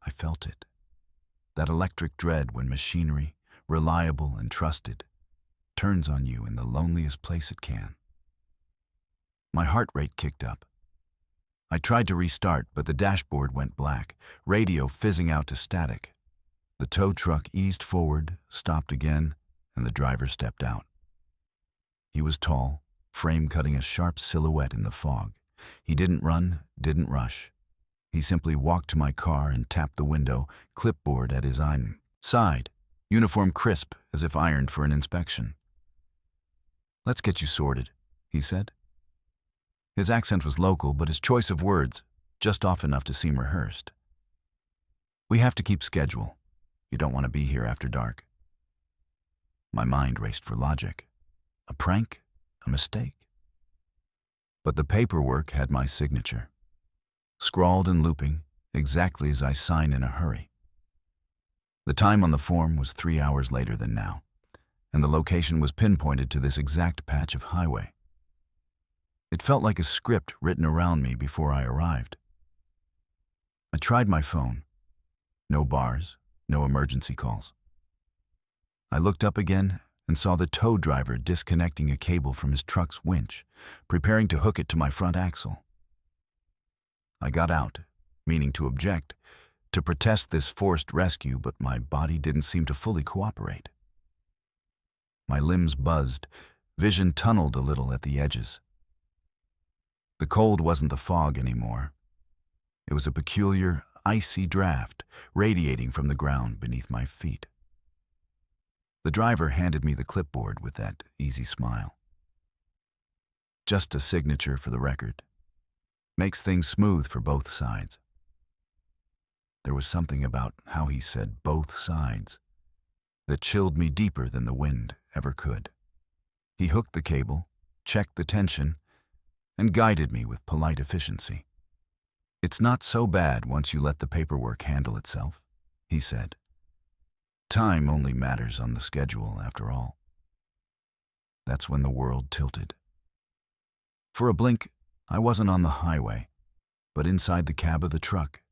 I felt it. That electric dread when machinery, reliable and trusted, turns on you in the loneliest place it can. My heart rate kicked up. I tried to restart, but the dashboard went black, radio fizzing out to static. The tow truck eased forward, stopped again, and the driver stepped out. He was tall, frame cutting a sharp silhouette in the fog. He didn't run, didn't rush. He simply walked to my car and tapped the window, clipboard at his side, uniform crisp as if ironed for an inspection. "Let's get you sorted," he said. His accent was local, but his choice of words just off enough to seem rehearsed. "We have to keep schedule. You don't want to be here after dark." My mind raced for logic. A prank? A mistake? But the paperwork had my signature. Scrawled and looping, exactly as I sign in a hurry. The time on the form was 3 hours later than now, and the location was pinpointed to this exact patch of highway. It felt like a script written around me before I arrived. I tried my phone. No bars, no emergency calls. I looked up again and saw the tow driver disconnecting a cable from his truck's winch, preparing to hook it to my front axle. I got out, meaning to object, to protest this forced rescue, but my body didn't seem to fully cooperate. My limbs buzzed, vision tunneled a little at the edges. The cold wasn't the fog anymore. It was a peculiar, icy draft radiating from the ground beneath my feet. The driver handed me the clipboard with that easy smile. "Just a signature for the record. Makes things smooth for both sides." There was something about how he said "both sides" that chilled me deeper than the wind ever could. He hooked the cable, checked the tension, and guided me with polite efficiency. "It's not so bad once you let the paperwork handle itself," he said. "Time only matters on the schedule, after all." That's when the world tilted. For a blink, I wasn't on the highway, but inside the cab of the truck.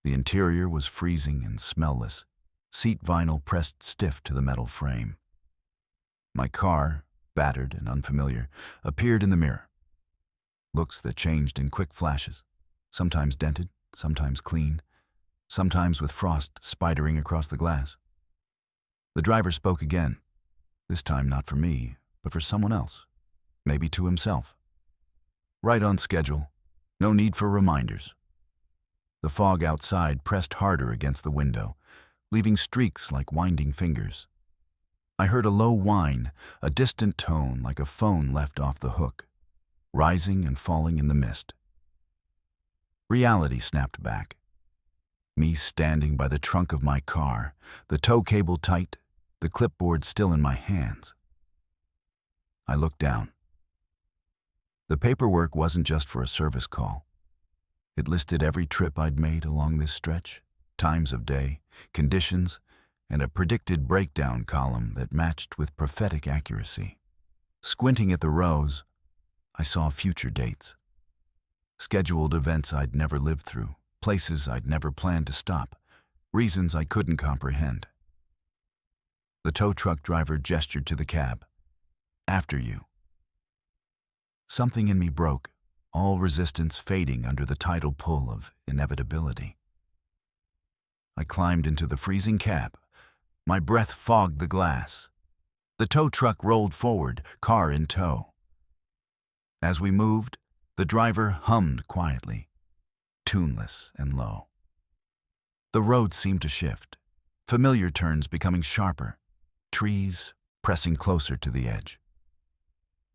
The interior was freezing and smellless, seat vinyl pressed stiff to the metal frame. My car, battered and unfamiliar, appeared in the mirror. Looks that changed in quick flashes, sometimes dented, sometimes clean, sometimes with frost spidering across the glass. The driver spoke again, this time not for me, but for someone else, maybe to himself. Right on schedule, no need for reminders. The fog outside pressed harder against the window, leaving streaks like winding fingers. I heard a low whine, a distant tone like a phone left off the hook, rising and falling in the mist. Reality snapped back. Me standing by the trunk of my car, the tow cable tight, the clipboard still in my hands. I looked down. The paperwork wasn't just for a service call. It listed every trip I'd made along this stretch, times of day, conditions, and a predicted breakdown column that matched with prophetic accuracy. Squinting at the rows, I saw future dates. Scheduled events I'd never lived through, places I'd never planned to stop, reasons I couldn't comprehend. The tow truck driver gestured to the cab. "After you." Something in me broke, all resistance fading under the tidal pull of inevitability. I climbed into the freezing cab. My breath fogged the glass. The tow truck rolled forward, car in tow. As we moved, the driver hummed quietly, tuneless and low. The road seemed to shift, familiar turns becoming sharper, trees pressing closer to the edge.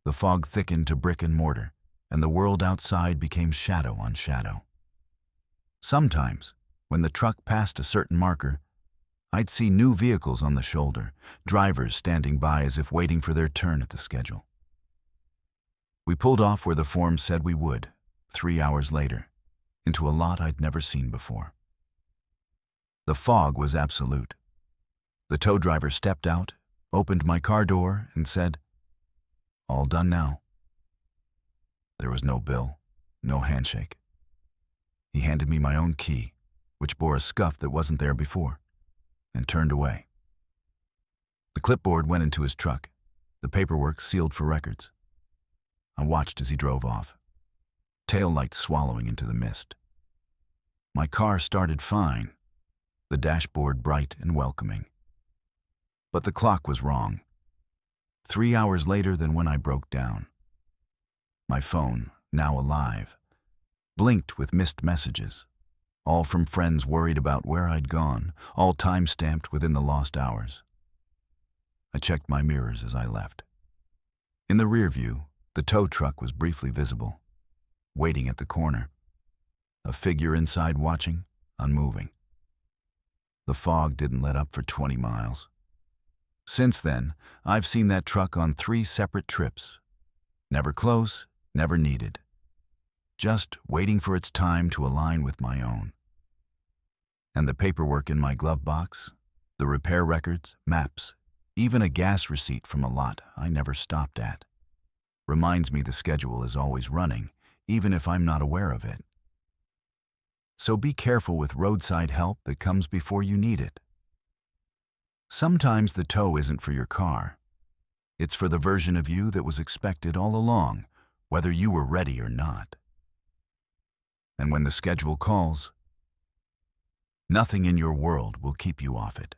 The fog thickened to brick and mortar, and the world outside became shadow on shadow. Sometimes, when the truck passed a certain marker, I'd see new vehicles on the shoulder, drivers standing by as if waiting for their turn at the schedule. We pulled off where the form said we would, 3 hours later, into a lot I'd never seen before. The fog was absolute. The tow driver stepped out, opened my car door, and said, "All done now." There was no bill, no handshake. He handed me my own key, which bore a scuff that wasn't there before, and turned away. The clipboard went into his truck, the paperwork sealed for records. I watched as he drove off, tail lights swallowing into the mist. My car started fine, the dashboard bright and welcoming. But the clock was wrong. 3 hours later than when I broke down. My phone, now alive, blinked with missed messages, all from friends worried about where I'd gone, all time-stamped within the lost hours. I checked my mirrors as I left. In the rear view, the tow truck was briefly visible, waiting at the corner. A figure inside watching, unmoving. The fog didn't let up for 20 miles. Since then, I've seen that truck on 3 separate trips. Never close, never needed. Just waiting for its time to align with my own. And the paperwork in my glove box, the repair records, maps, even a gas receipt from a lot I never stopped at, reminds me the schedule is always running, even if I'm not aware of it. So be careful with roadside help that comes before you need it. Sometimes the tow isn't for your car. It's for the version of you that was expected all along, whether you were ready or not. And when the schedule calls, nothing in your world will keep you off it.